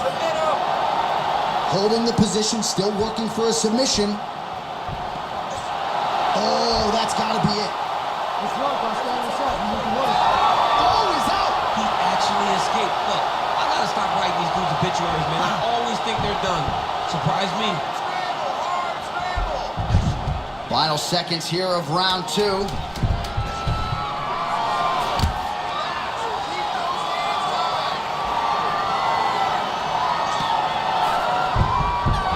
Submit him. Holding the position, still working for a submission. Oh, that's got to be it. Let's work on standing this up. You need to work. Oh, he's out. He actually escaped. Look, I gotta stop writing these dudes obituaries, man. I always think they're done. Surprise me. Final seconds here of round two.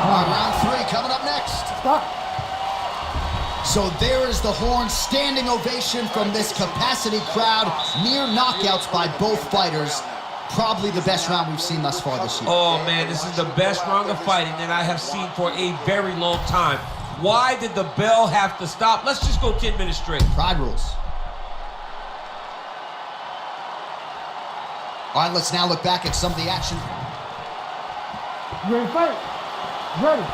Round three coming up next. Stop. So there is the horn, standing ovation from this capacity crowd. Near knockouts by both fighters. Probably the best round we've seen thus far this year. Oh man, this is the best round of fighting that I have seen for a very long time. Why did the bell have to stop? Let's just go 10 minutes straight. Pride rules. All right, let's now look back at some of the action. You ready to fight? Ready.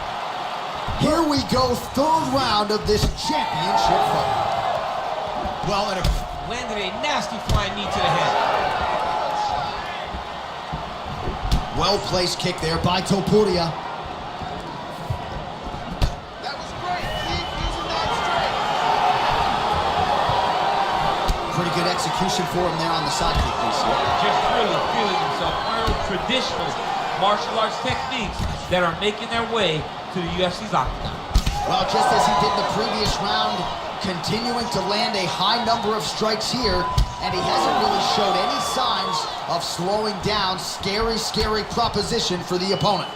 Here we go, third round of this championship fight. Well, and Landed a nasty flying knee to the head. well-placed kick there by Topuria. That was great. Keep using that strength. Pretty good execution for him there on the side kick, DC. Just really feeling himself. One of the traditional martial arts techniques that are making their way to the UFC's octagon. Well, just as he did the previous round, continuing to land a high number of strikes here, and he hasn't really showed any signs of slowing down. Scary, scary proposition for the opponent.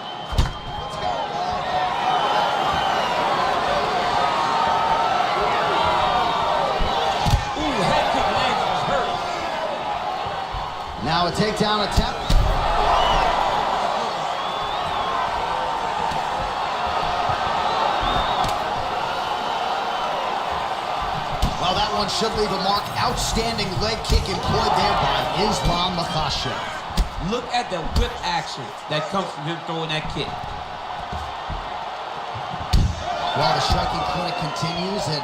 Ooh, head kick lands was hurt. Now a takedown attempt. Well, that one should leave a mark. Outstanding leg kick employed there by Islam Makhachev. Look at the whip action that comes from him throwing that kick. Well, the striking clinic continues, and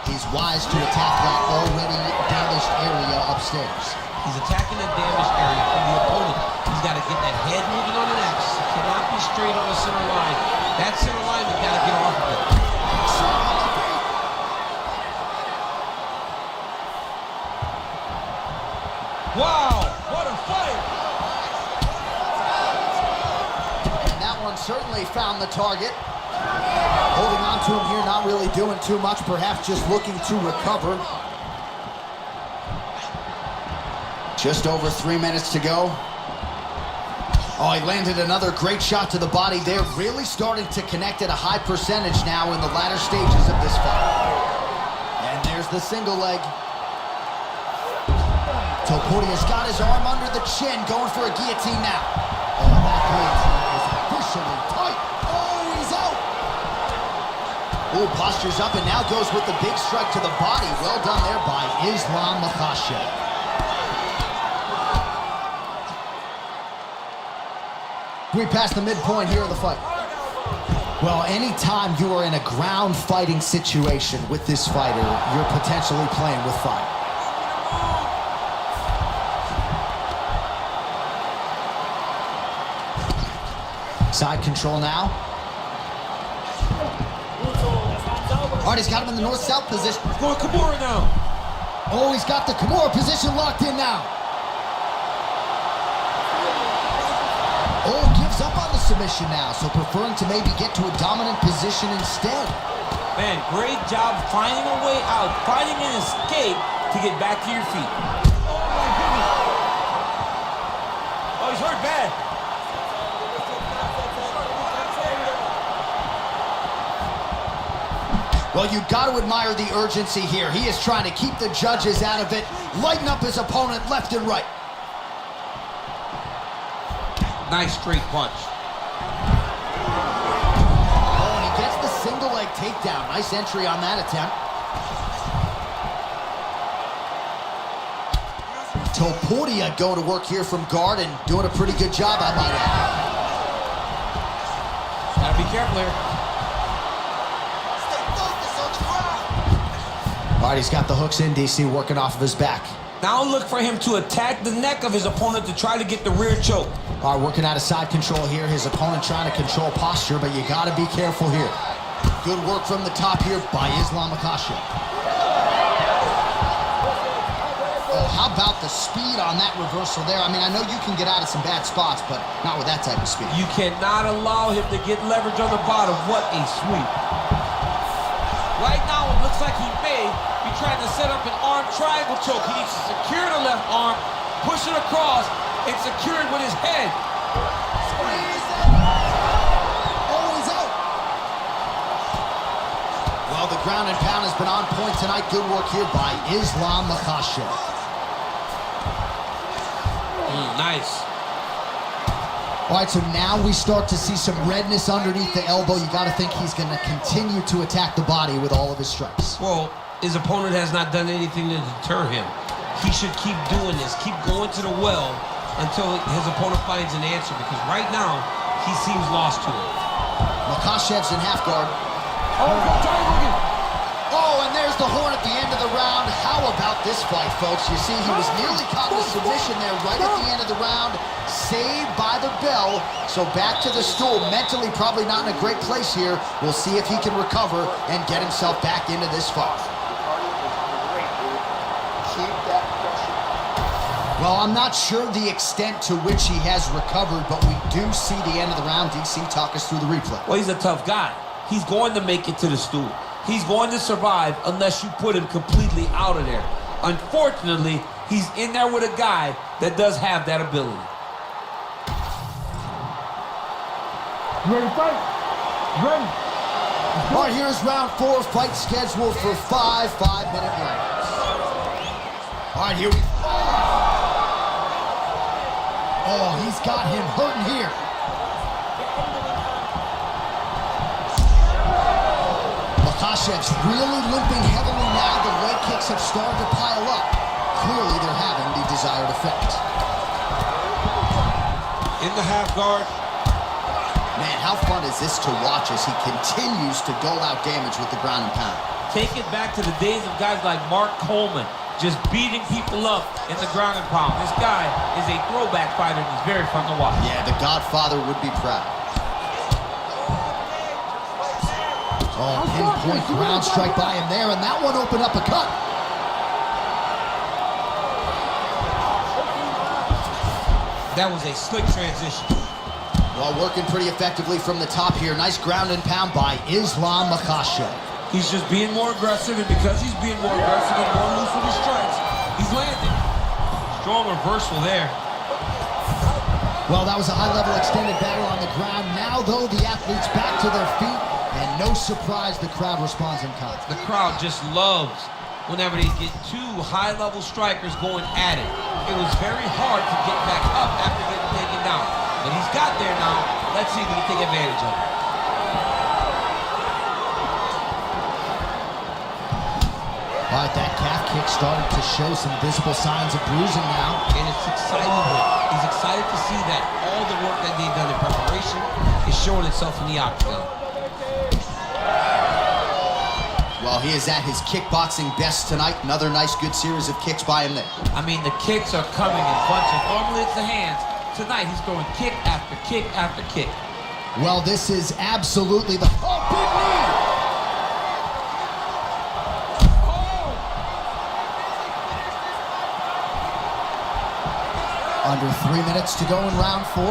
he's wise to attack that already damaged area upstairs. He's attacking the damaged area from the opponent. He's got to get that head moving on an axis. It cannot be straight on the center line. That center line, has got to get off of it. certainly found the target. Holding on to him here, not really doing too much, perhaps just looking to recover. Just over 3 minutes to go. Oh, he landed another great shot to the body there. Really starting to connect at a high percentage now in the latter stages of this fight. And there's the single leg. Topuria's got his arm under the chin, going for a guillotine now. Oh, that guillotine is officially tight. Oh, he's out. Oh, postures up and now goes with the big strike to the body. Well done there by Islam Makhachev. We passed the midpoint here of the fight. Well, anytime you are in a ground fighting situation with this fighter, you're potentially playing with fire. Side control now. All right, he's got him in the north-south position. He's going Kimura now. Oh, he's got the Kimura position locked in now. Oh, gives up on the submission now, so preferring to maybe get to a dominant position instead. Man, great job finding a way out, finding an escape to get back to your feet. Oh, my goodness. Oh, he's hurt bad. Well, you got to admire the urgency here. He is trying to keep the judges out of it, lighten up his opponent left and right. Nice straight punch. Oh, and he gets the single leg takedown. Nice entry on that attempt. Topuria going to work here from guard and doing a pretty good job, I might add. Gotta be careful here. All right, he's got the hooks in, DC, working off of his back. Now look for him to attack the neck of his opponent to try to get the rear choke. All right, working out of side control here. His opponent trying to control posture, but you got to be careful here. Good work from the top here by Islam Makhachev. Oh, how about the speed on that reversal there? I mean, I know you can get out of some bad spots, but not with that type of speed. You cannot allow him to get leverage on the bottom. What a sweep. Right now, it looks like he may be trying to set up an arm triangle choke. He needs to secure the left arm, push it across, and secure it with his head. Squeeze it. Oh, he's out. Well, the ground and pound has been on point tonight. Good work here by Islam Makhachev. Nice. All right, so now we start to see some redness underneath the elbow. You got to think he's going to continue to attack the body with all of his strikes. Well, his opponent has not done anything to deter him. He should keep doing this, keep going to the well until his opponent finds an answer, because right now, he seems lost to it. Makhachev's in half guard. Oh, and there's the horn at the end of the round. How about this fight, folks? You see, he was nearly caught in a submission there right at the end of the round. Saved by the bell. So back to the stool. Mentally probably not in a great place here. We'll see if he can recover and get himself back into this fight. Keep that pressure. Well, I'm not sure the extent to which he has recovered, but we do see the end of the round. DC, talk us through the replay. Well, he's a tough guy. He's going to make it to the stool. He's going to survive unless you put him completely out of there. Unfortunately, he's in there with a guy that does have that ability. Ready to fight? Ready. All right, here's round 4. Fight scheduled for 5 5-minute rounds. All right, here we go. Oh, he's got him hurting here. Makhachev's really limping heavily now. The leg kicks have started to pile up. Clearly, they're having the desired effect. In the half guard. Man, how fun is this to watch as he continues to dole out damage with the ground and pound? Take it back to the days of guys like Mark Coleman, just beating people up in the ground and pound. This guy is a throwback fighter and he's very fun to watch. Yeah, the Godfather would be proud. Oh, pinpoint ground strike by him there, and that one opened up a cut. That was a slick transition. Well, working pretty effectively from the top here. Nice ground and pound by Islam Makhachev. He's just being more aggressive, and because he's being more aggressive and more loose with his strikes, he's landing. Strong reversal there. Well, that was a high-level extended battle on the ground. Now, though, the athletes back to their feet, and no surprise the crowd responds in kind. The crowd just loves whenever they get two high-level strikers going at it. It was very hard to get back up after getting taken down. But he's got there now. Let's see if he can take advantage of it. All right, that calf kick started to show some visible signs of bruising now. And it's exciting him. He's excited to see that all the work that they've done in preparation is showing itself in the octagon. Well, he is at his kickboxing best tonight. Another nice, good series of kicks by him there. I mean, the kicks are coming in bunches. Normally it's the hands. Tonight he's throwing kick after kick after kick. Well, this is absolutely the... Oh, big knee! Under 3 minutes to go in round 4.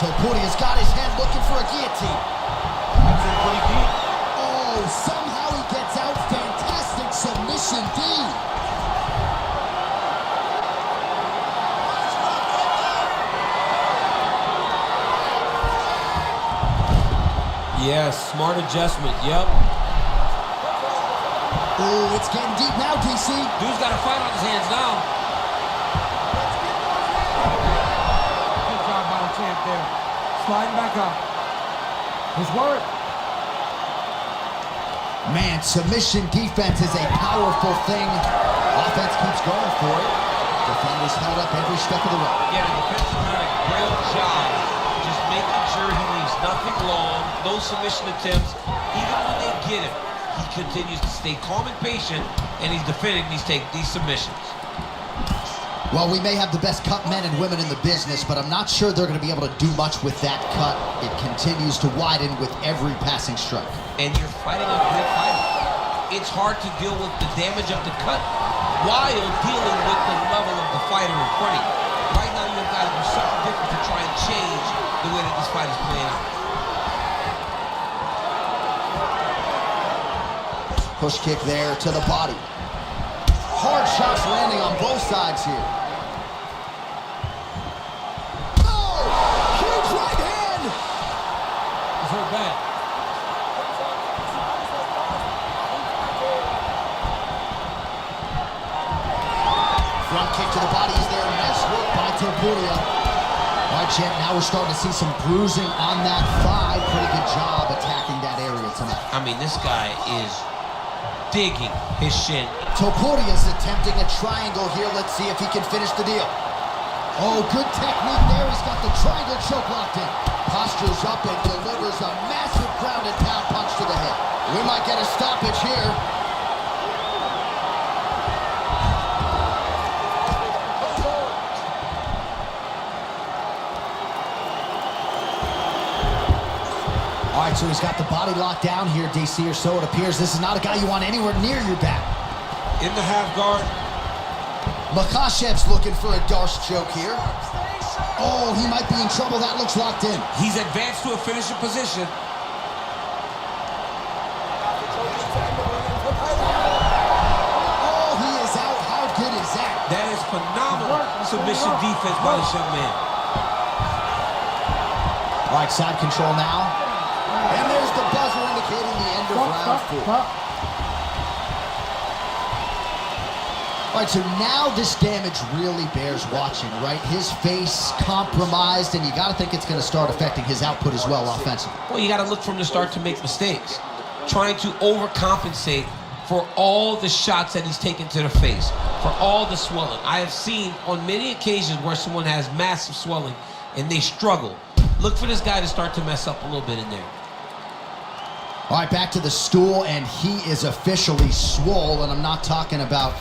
Topuria's got his hand looking for a guillotine. That's in pretty deep. Oh, somehow he gets out. Fantastic submission D. Yes, smart adjustment, yep. Oh, it's getting deep now, DC. Dude's got a fight on his hands now. Good job by the champ there. Sliding back up. His work. Man, submission defense is a powerful thing. Offense keeps going for it. Defenders held up every step of the way. Yeah, the defense is doing a great job just making sure he leaves nothing long, no submission attempts. Even when they get him, he continues to stay calm and patient, and he's defending these submissions. Well, we may have the best cut men and women in the business, but I'm not sure they're going to be able to do much with that cut. It continues to widen with every passing strike. And you're fighting a good fighter. It's hard to deal with the damage of the cut while dealing with the level of the fighter in front of you. Right now, you've got to do something different to try and change the way that this fight is playing out. Push kick there to the body. Hard shots landing on both sides here. Oh! Huge right hand! It's hurt bad. Front kick to the body is there. Nice work by Topuria. All right, champ, now we're starting to see some bruising on that thigh. Pretty good job attacking that area tonight. I mean, this guy is digging his shin. Topuria's attempting a triangle here. Let's see if he can finish the deal. Oh, good technique there. He's got the triangle choke locked in. Postures up and delivers a massive ground and pound punch to the head. We might get a stoppage here. All right, so he's got the body locked down here, DC, or so it appears. This is not a guy you want anywhere near your back. In the half guard. Makhachev's looking for a Darce choke here. Oh, he might be in trouble. That looks locked in. He's advanced to a finishing position. Oh, he is out. How good is that? That is phenomenal submission defense by this young man. All right, side control now. And there's the buzzer indicating the end of round 4. All right, so now this damage really bears watching, right? His face compromised, and you got to think it's going to start affecting his output as well offensively. Well, you got to look from the start to make mistakes. Trying to overcompensate for all the shots that he's taken to the face, for all the swelling. I have seen on many occasions where someone has massive swelling and they struggle. Look for this guy to start to mess up a little bit in there. All right, back to the stool, and he is officially swole, and I'm not talking about...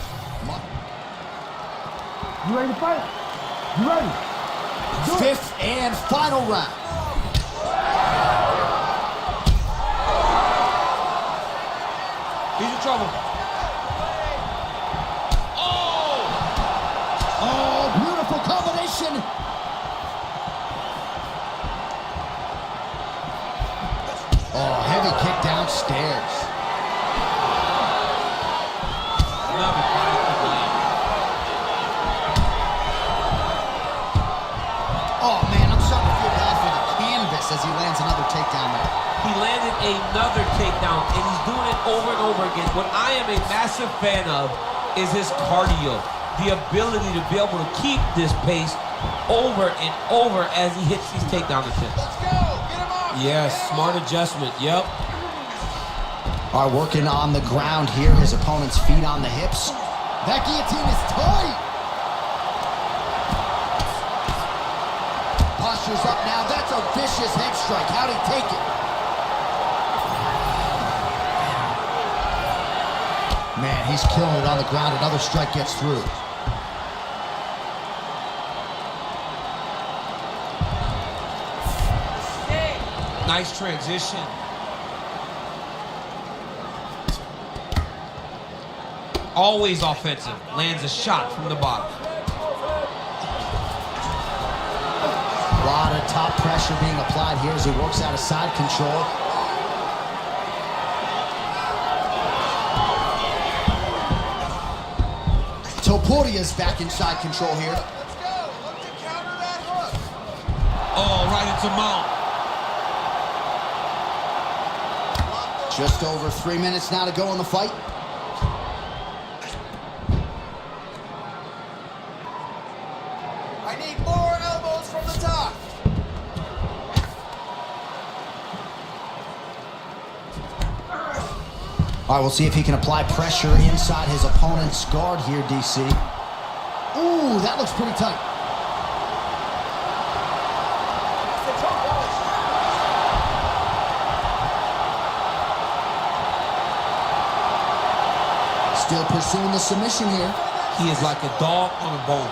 You ready to fight? You ready? Fifth and final round. He's in trouble. Oh, beautiful combination. Body kick downstairs. Another body kick land. Oh man, I'm starting to feel bad for the canvas as he lands another takedown there. He landed another takedown, and he's doing it over and over again. What I am a massive fan of is his cardio. The ability to be able to keep this pace over and over as he hits these takedown attempts. Let's go. Get him off. Yes, smart adjustment. Yep. All right, working on the ground here. His opponent's feet on the hips. That guillotine is tight. Posture's up now. That's a vicious head strike. How'd he take it? Man, he's killing it on the ground. Another strike gets through. Nice transition. Always offensive. Lands a shot from the bottom. A lot of top pressure being applied here as he works out of side control. Topuria's back in side control here. Let's go. Look to counter that hook. Oh, right into mount. Just over 3 minutes now to go in the fight. I need more elbows from the top. All right, we'll see if he can apply pressure inside his opponent's guard here, DC. Ooh, that looks pretty tight. Still pursuing the submission here. He is like a dog on a bone.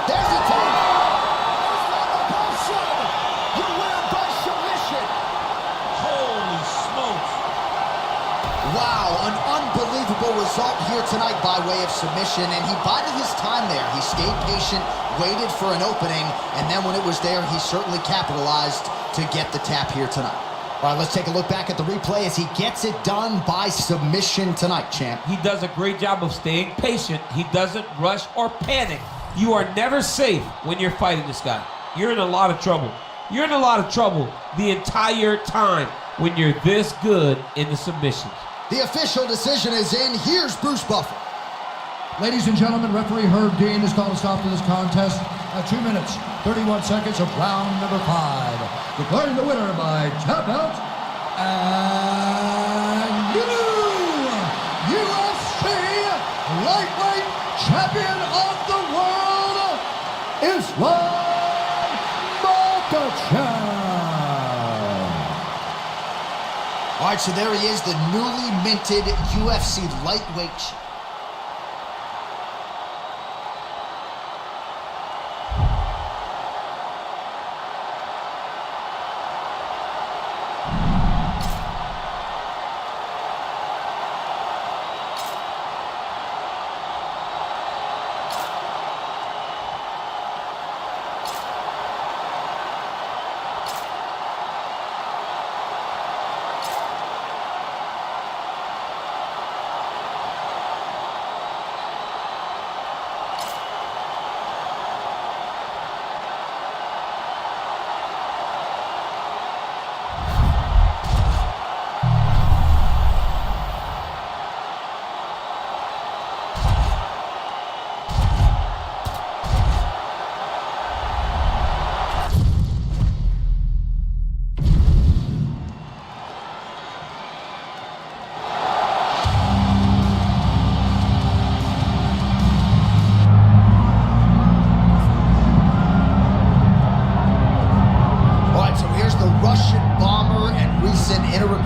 There's the tape. You win by submission. Holy smokes. Wow, an unbelievable result here tonight by way of submission, and he bided his time there. He stayed patient, waited for an opening, and then when it was there, he certainly capitalized to get the tap here tonight. All right, let's take a look back at the replay as he gets it done by submission tonight, champ. He does a great job of staying patient. He doesn't rush or panic. You are never safe when you're fighting this guy. You're in a lot of trouble. You're in a lot of trouble the entire time when you're this good in the submissions. The official decision is in. Here's Bruce Buffer. Ladies and gentlemen, referee Herb Dean has called a stop to this contest at 2 minutes, 31 seconds of round number 5. Declaring the winner by tap out, and new UFC lightweight champion of the world, Islam Makhachev. All right, so there he is, the newly minted UFC lightweight.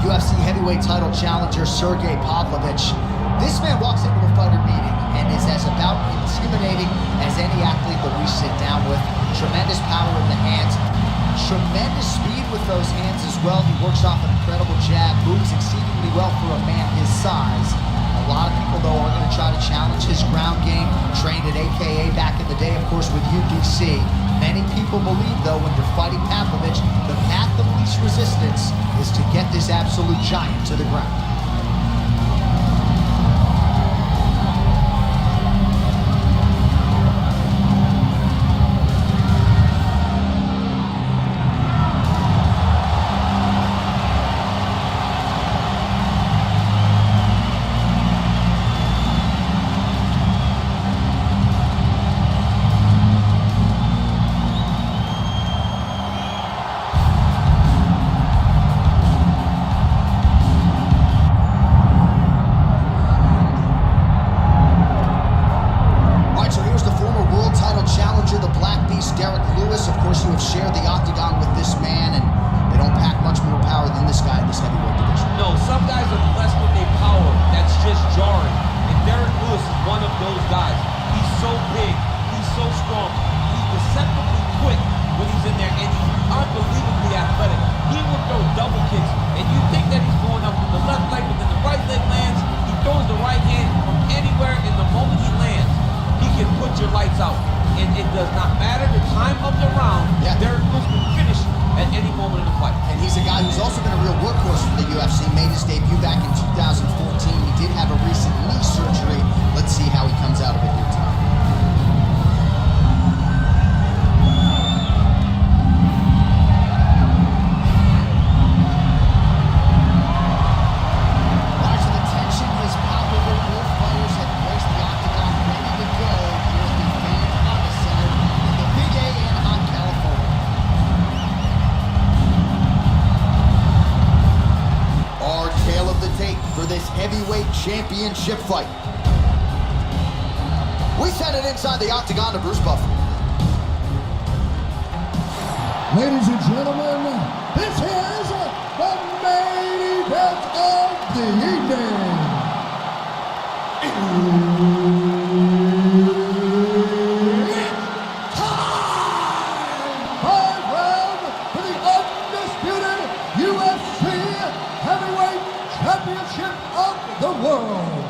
UFC heavyweight title challenger Sergey Pavlovich. This man walks into a fighter meeting and is as about intimidating as any athlete that we sit down with. Tremendous power in the hands, tremendous speed with those hands as well. He works off an incredible jab, moves exceedingly well for a man his size. A lot of people, though, are going to try to challenge his ground game. Trained at AKA back in the day, of course, with UDC. Many people believe, though, when you're fighting Pavlovich, the path of least resistance is to get this absolute giant to the ground. Shared the octagon with this man, and they don't pack much more power than this guy in this heavyweight division. No, some guys are blessed with a power that's just jarring, and Derek Lewis is one of those guys. He's so big, he's so strong, he's deceptively quick when he's in there, and he's unbelievably athletic. He will throw double kicks, and you think that he's going up with the left leg, but then the right leg lands, he throws the right hand from anywhere, and the moment he lands, he can put your lights out. And it does not matter the time of the round. Yeah. Derek Lewis can finish at any moment in the fight. And he's a guy who's also been a real workhorse for the UFC. Made his debut back in 2014. He did have a recent knee surgery. Let's see how he comes out of it here tonight. Watch the tension was palpable. Both fighters had placed the octagon ready to go here at the Fan Honda Center in the Big A in Anaheim, California. Our tale of the tape for this heavyweight championship fight. We send it inside the octagon to Bruce Buffer. Ladies and gentlemen, this is the main event of the evening. It's time! 5 round for the undisputed UFC Heavyweight Championship of the world.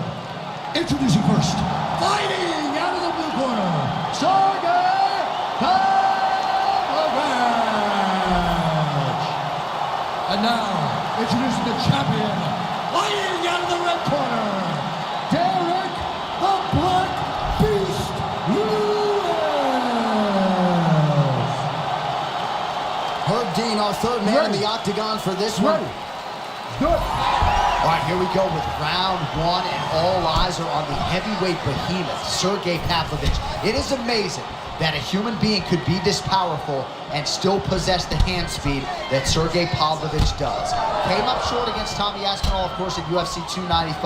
Introducing first, fighting out of the blue corner, Sergey Pavlovich. And now, introducing the champion, fighting out of the red corner, Derek the Black Beast Lewis. Herb Dean, our third man in the octagon for this one. Good. All right, here we go with round one, and all eyes are on the heavyweight behemoth, Sergey Pavlovich. It is amazing that a human being could be this powerful and still possess the hand speed that Sergey Pavlovich does. Came up short against Tommy Aspinall, of course, at UFC 295.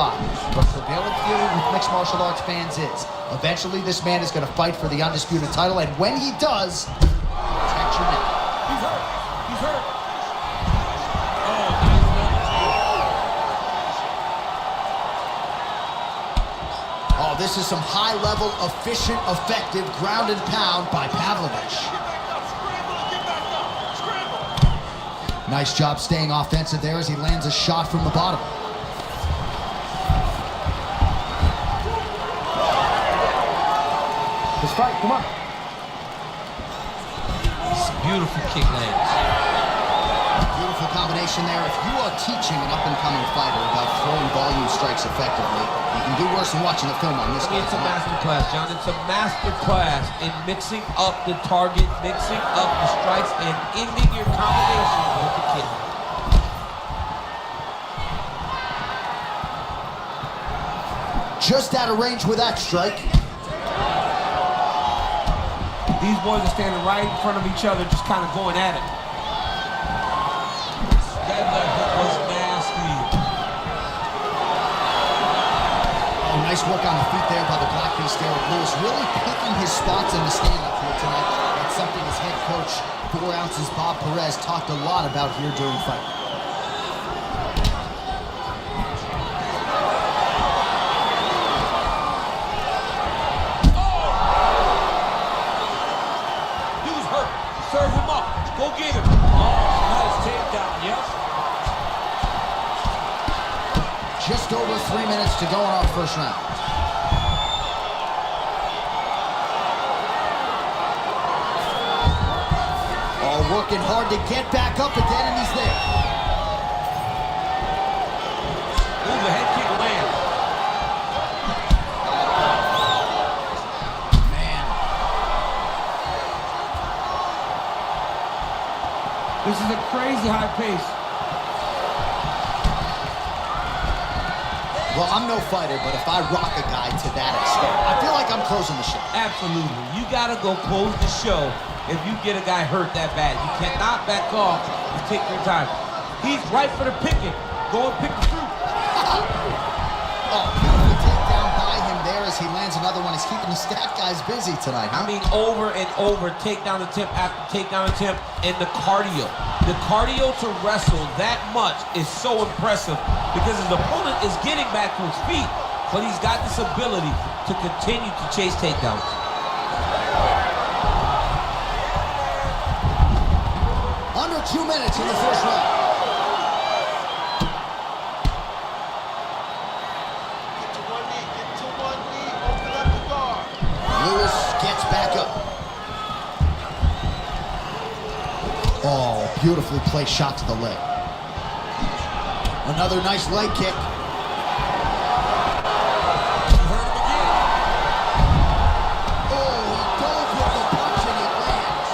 But prevailing theory with mixed martial arts fans is, eventually this man is going to fight for the undisputed title, and when he does, protect your neck. He's hurt. He's hurt. Oh, this is some high-level, efficient, effective ground and pound by Pavlovich. Nice job staying offensive there as he lands a shot from the bottom. Let's fight. Come on. It's a beautiful kick lands. Beautiful combination there. If you are teaching an up-and-coming fighter about throwing volume strikes effectively, you can do worse than watching the film on this guy. It's a masterclass, John. It's a masterclass in mixing up the target, mixing up the strikes, and ending your combination with the kick. Just out of range with that strike. These boys are standing right in front of each other, just kind of going at it. That left hook was nasty. Oh, nice work on the feet there by the Black Beast, Derek Lewis. Really picking his spots in the stand-up here tonight. That's something his head coach, 4 ounces Bob Perez, talked a lot about here during the fight. Dude's hurt. Serve him up. Go get him. Oh, nice takedown. Yep. Just over 3 minutes to go in our first round. Oh, working hard to get back up again, and he's there. Ooh, the head kick lands. Man. This is a crazy high pace. Well, I'm no fighter, but if I rock a guy to that extent, I feel like I'm closing the show. Absolutely. You gotta go close the show if you get a guy hurt that bad. You cannot back off and take your time. He's right for the picking. Go and pick the fruit. Oh, beautiful takedown by him there as he lands another one. He's keeping the stat guys busy tonight, huh? I mean, over and over, takedown attempt after takedown attempt, and the cardio. The cardio to wrestle that much is so impressive because his opponent is getting back to his feet, but he's got this ability to continue to chase takedowns. Under 2 minutes in the first round. Get to one knee, open up the guard. Lewis gets back up. Oh, beautifully placed shot to the leg. Another nice leg kick. Oh, he dove with the punch and it lands.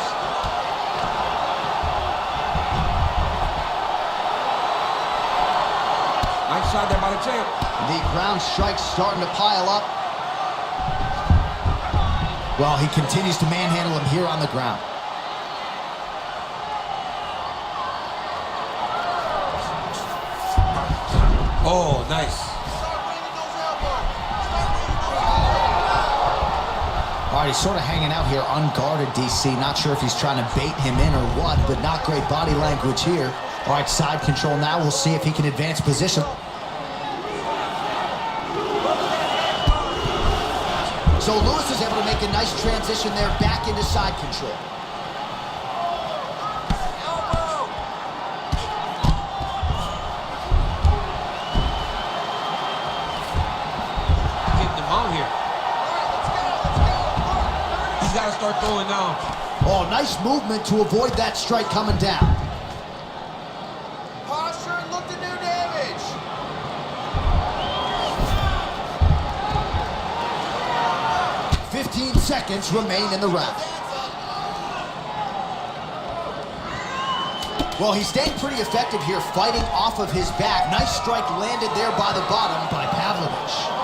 Nice shot there by the champ. The ground strikes starting to pile up. Well, he continues to manhandle him here on the ground. Oh, nice. All right, he's sort of hanging out here unguarded, DC. Not sure if he's trying to bait him in or what, but not great body language here. All right, side control now. We'll see if he can advance position. So Lewis is able to make a nice transition there back into side control. He's got to start throwing down. Oh, nice movement to avoid that strike coming down. Posture and look to do damage. $15 seconds remain in the round. Well, he's staying pretty effective here, fighting off of his back. Nice strike landed there by the bottom by Pavlovich.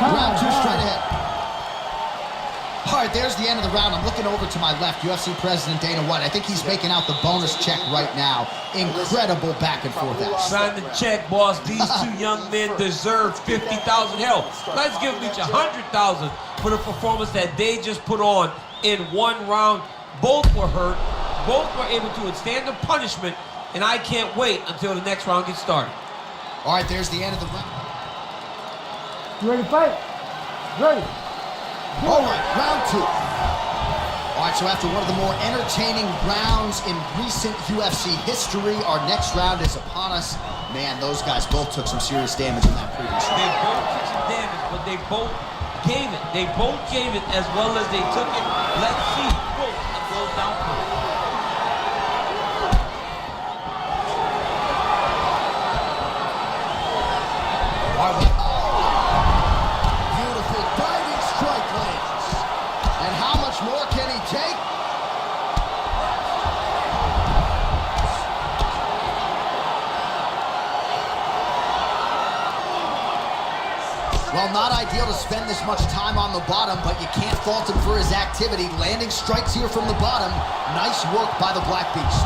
Round two straight ahead. All right, there's the end of the round. I'm looking over to my left, UFC President Dana White. I think he's making out the bonus check right now. Incredible back and forth action. Sign the check, boss. These two young men deserve 50,000. Hell, let's give them each 100,000 for the performance that they just put on in one round. Both were hurt. Both were able to withstand the punishment, and I can't wait until the next round gets started. All right, there's the end of the round. You ready to fight? Ready. All right, round two. All right, so after one of the more entertaining rounds in recent UFC history, our next round is upon us. Man, those guys both took some serious damage in that previous round. They both took some damage, but they both gave it. They both gave it as well as they took it. Let's see who goes down first. All right, beautiful diving strike lands. And how much more can he take? Well, not ideal to spend this much time on the bottom, but you can't fault him for his activity. Landing strikes here from the bottom. Nice work by the Black Beast.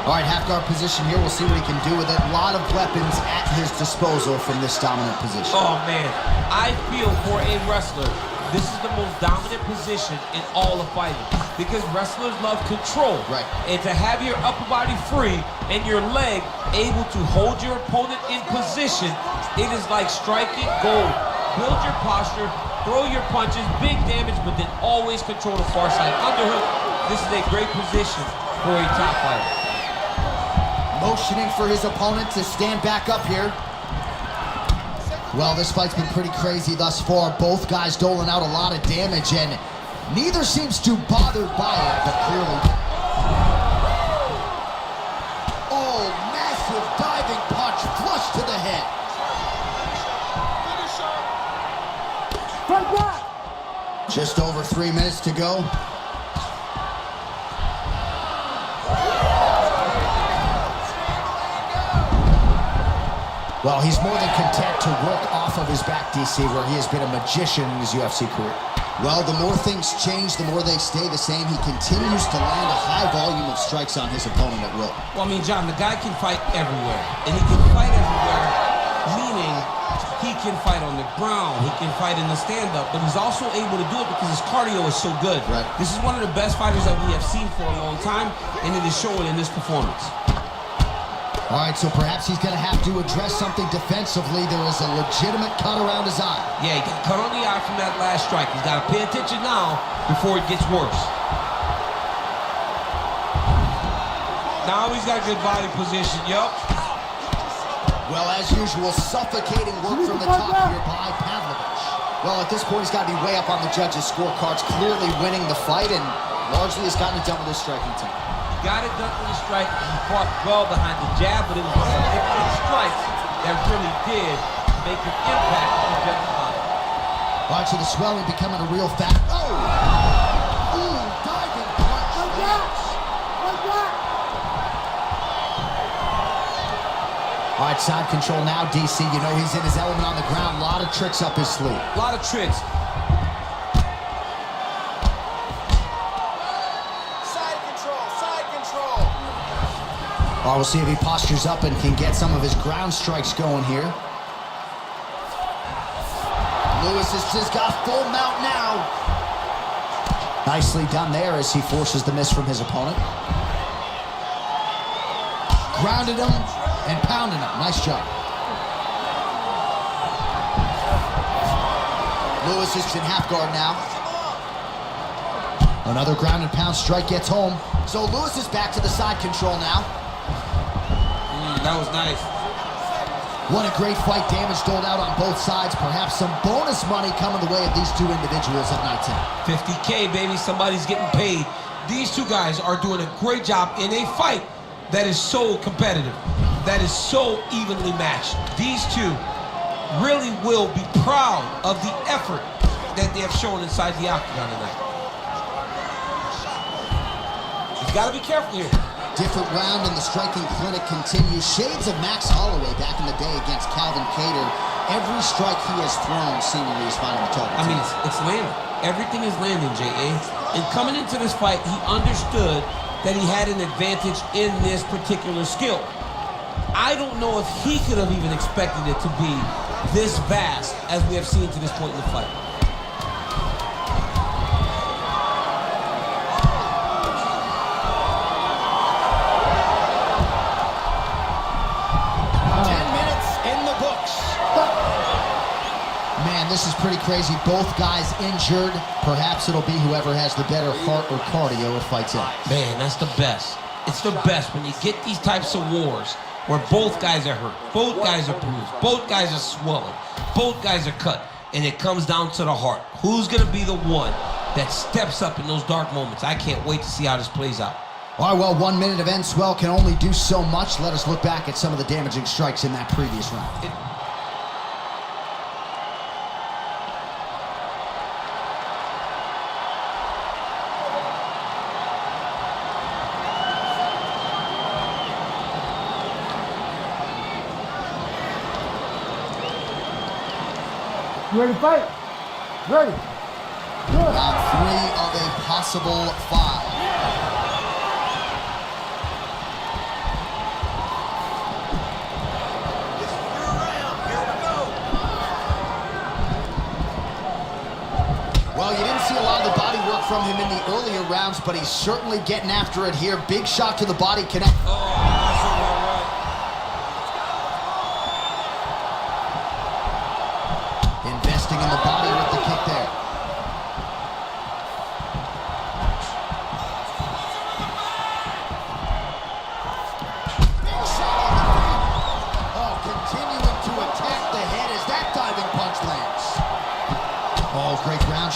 All right, half guard position here. We'll see what he can do with it. A lot of weapons at his disposal from this dominant position. Oh, man. I feel for a wrestler, this is the most dominant position in all of fighting because wrestlers love control. Right. And to have your upper body free and your leg able to hold your opponent in position, it is like striking gold. Build your posture, throw your punches, big damage, but then always control the far side underhook. This is a great position for a top fighter. Motioning for his opponent to stand back up here. Well, this fight's been pretty crazy thus far. Both guys doling out a lot of damage, and neither seems too bothered by it, but clearly. Oh, massive diving punch, flush to the head. Just over 3 minutes to go. Well, he's more than content to work off of his back, DC, where he has been a magician in his UFC career. Well, the more things change, the more they stay the same. He continues to land a high volume of strikes on his opponent at will. Well, I mean, John, the guy can fight everywhere. And he can fight everywhere, meaning he can fight on the ground, he can fight in the stand-up, but he's also able to do it because his cardio is so good. Right. This is one of the best fighters that we have seen for a long time, and it is showing in this performance. All right, so perhaps he's going to have to address something defensively. There is a legitimate cut around his eye. Yeah, he got cut on the eye from that last strike. He's got to pay attention now before it gets worse. Now he's got good body position, yup. Well, as usual, suffocating work from the top here by Pavlovich. Well, at this point, he's got to be way up on the judges' scorecards, clearly winning the fight, and largely has gotten it done with his striking team. Got it done with the strike. He fought well behind the jab, but it was the significant strikes that really did make an impact on the judges' mind. All right, so the swelling becoming a real fact. Oh! Ooh, diving punch. All right, side control now, DC. You know he's in his element on the ground. A lot of tricks up his sleeve. A lot of tricks. All right, we'll see if he postures up and can get some of his ground strikes going here. Lewis has just got full mount now. Nicely done there as he forces the miss from his opponent. Grounded him and pounded him. Nice job. Lewis is in half guard now. Another ground and pound strike gets home. So Lewis is back to the side control now. That was nice. What a great fight. Damage doled out on both sides. Perhaps some bonus money coming the way of these two individuals at night 10. 50K, baby. Somebody's getting paid. These two guys are doing a great job in a fight that is so competitive, that is so evenly matched. These two really will be proud of the effort that they have shown inside the octagon tonight. He's got to be careful here. Different round and the striking clinic continues. Shades of Max Holloway back in the day against Calvin Kattar. Every strike he has thrown seemingly is finding the target. I mean, it's landing. Everything is landing, J.A. And coming into this fight, he understood that he had an advantage in this particular skill. I don't know if he could have even expected it to be this vast as we have seen to this point in the fight. This is pretty crazy. Both guys injured. Perhaps it'll be whoever has the better heart or cardio if fights in. Man, that's the best. It's the best when you get these types of wars where both guys are hurt, both guys are bruised, both guys are swollen, both guys are cut, and it comes down to the heart. Who's going to be the one that steps up in those dark moments? I can't wait to see how this plays out. All right, well, 1 minute of end swell can only do so much. Let us look back at some of the damaging strikes in that previous round. You ready to fight? Ready. Round 3 of a possible 5. Well, you didn't see a lot of the body work from him in the earlier rounds, but he's certainly getting after it here. Big shot to the body connect. Investing in the body with the kick there.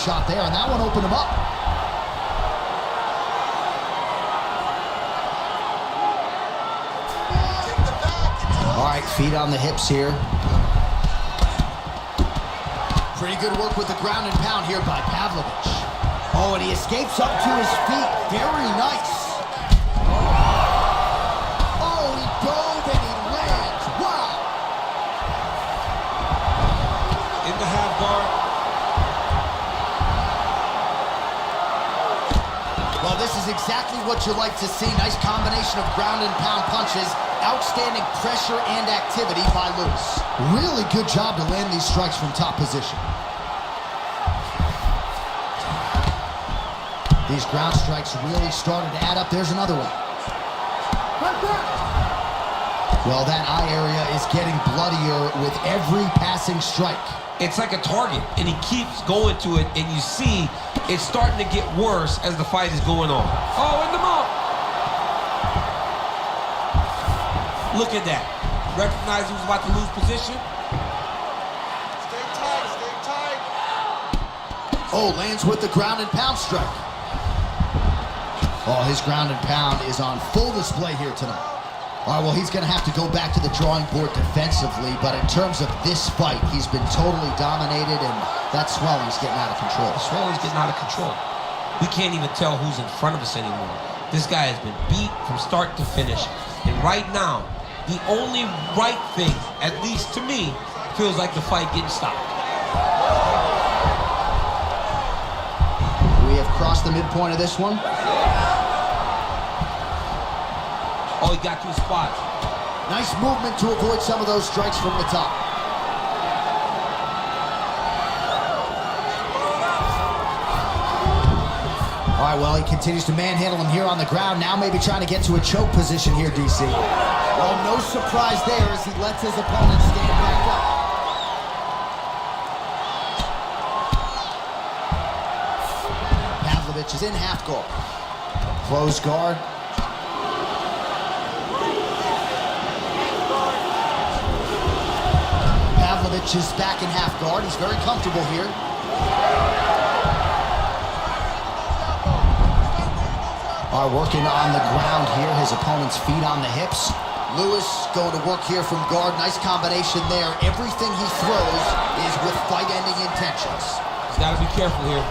shot there, and that one opened him up. All right, feet on the hips here. Pretty good work with the ground and pound here by Pavlovich. Oh, and he escapes up to his feet. Very nice. Oh, he dove and he lands. Wow. In the half guard. Well, this is exactly what you like to see. Nice combination of ground and pound punches. Outstanding pressure and activity by Lewis. Really good job to land these strikes from top position. These ground strikes really started to add up. There's another one. Well, that eye area is getting bloodier with every passing strike. It's like a target, and he keeps going to it, and you see it's starting to get worse as the fight is going on. Oh, in the mouth. Look at that. Recognize he was about to lose position. Stay tight, stay tight. Oh, lands with the ground and pound strike. Oh, his ground and pound is on full display here tonight. All right, well, he's going to have to go back to the drawing board defensively, but in terms of this fight, he's been totally dominated, and that swelling's getting out of control. The swelling's getting out of control. We can't even tell who's in front of us anymore. This guy has been beat from start to finish, and right now, the only right thing, at least to me, feels like the fight getting stopped. We have crossed the midpoint of this one. Oh, he got to his spot. Nice movement to avoid some of those strikes from the top. All right, well, he continues to manhandle him here on the ground. Now maybe trying to get to a choke position here, DC. Well, no surprise there as he lets his opponent stand back up. Pavlovich is in half guard. Close guard. Pavlovich is back in half guard. He's very comfortable here. Are working on the ground here. His opponent's feet on the hips. Lewis going to work here from guard. Nice combination there. Everything he throws is with fight-ending intentions. He's got to be careful here.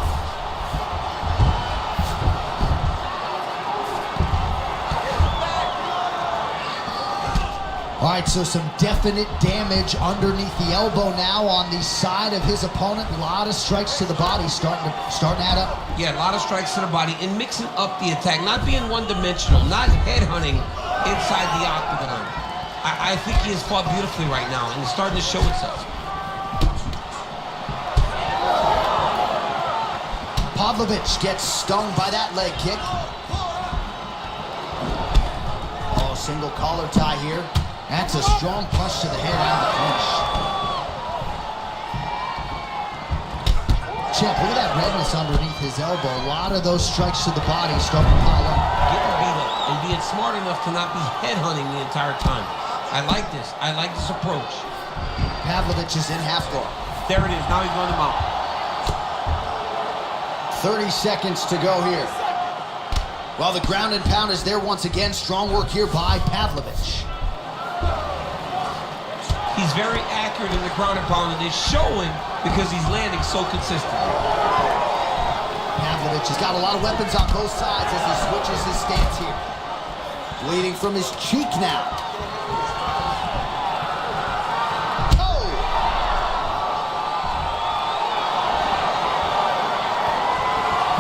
All right, so some definite damage underneath the elbow now on the side of his opponent. A lot of strikes to the body starting to add up. Yeah, a lot of strikes to the body and mixing up the attack, not being one-dimensional, not headhunting inside the octagon. I think he has fought beautifully right now, and it's starting to show itself. Pavlovich gets stung by that leg kick. Oh, single collar tie here. That's a strong punch to the head out of the clinch. Champ, look at that redness underneath his elbow. A lot of those strikes to the body starting to pile up. Getting beat up and being smart enough to not be headhunting the entire time. I like this. I like this approach. Pavlovich is in half guard. There it is. Now he's going to mount. 30 seconds to go here. Well, the ground and pound is there once again. Strong work here by Pavlovich. He's very accurate in the ground and pound, and it's showing because he's landing so consistently. Pavlovich has got a lot of weapons on both sides as he switches his stance here. Bleeding from his cheek now. Oh!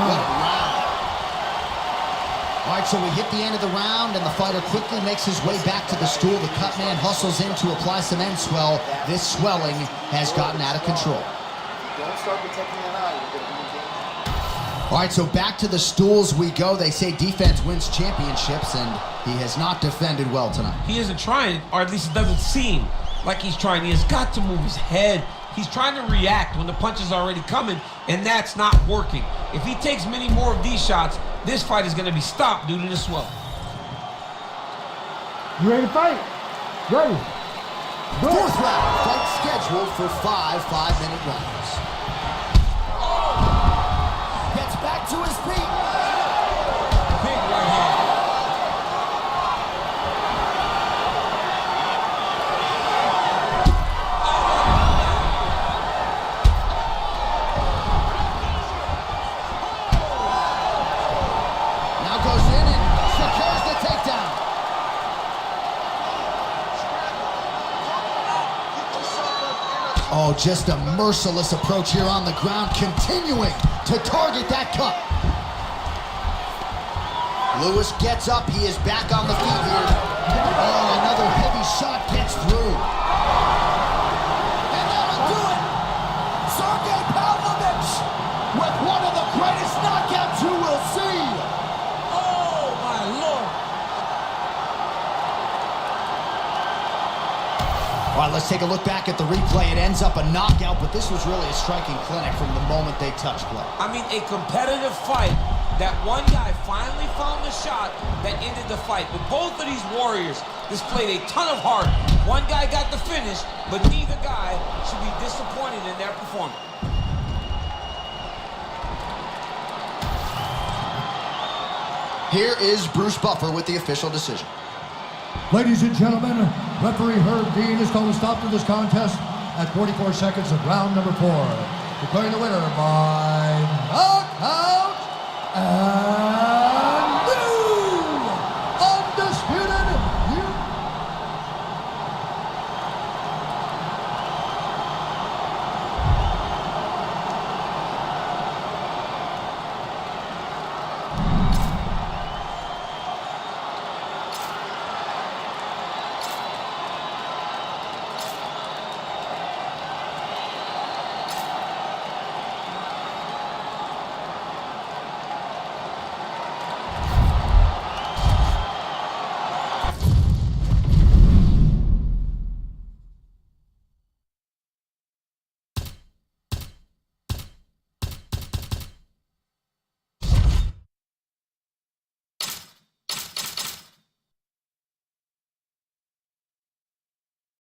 What a round. All right, so we hit the end of the round, and the fighter quickly makes his way back to the stool. The cut man hustles in to apply some end swell. This swelling has gotten out of control. Don't start protecting that eye. You're going to be in danger. All right, so back to the stools we go. They say defense wins championships, and he has not defended well tonight. He isn't trying, or at least it doesn't seem like he's trying. He has got to move his head. He's trying to react when the punch is already coming, and that's not working. If he takes many more of these shots, this fight is going to be stopped due to the swell. You ready to fight? Ready. Go. Fourth round, fight scheduled for 5 5-minute rounds. to his feet. Big right hand. Now goes in and secures the takedown. Oh, just a merciless approach here on the ground, continuing to target that cup. Lewis gets up. He is back on the feet here. Oh, another heavy shot gets through. And that'll do it. Sergey Pavlovich with one of the greatest knockouts you will see. Oh, my Lord. All right, let's take a look back at the replay. It ends up a knockout, but this was really a striking clinic from the moment they touched play. I mean, a competitive fight. That one guy finally found the shot that ended the fight. But both of these warriors displayed a ton of heart. One guy got the finish, but neither guy should be disappointed in their performance. Here is Bruce Buffer with the official decision. Ladies and gentlemen, referee Herb Dean has called a stop to this contest at 44 seconds of round number 4. Declaring the winner by knockout.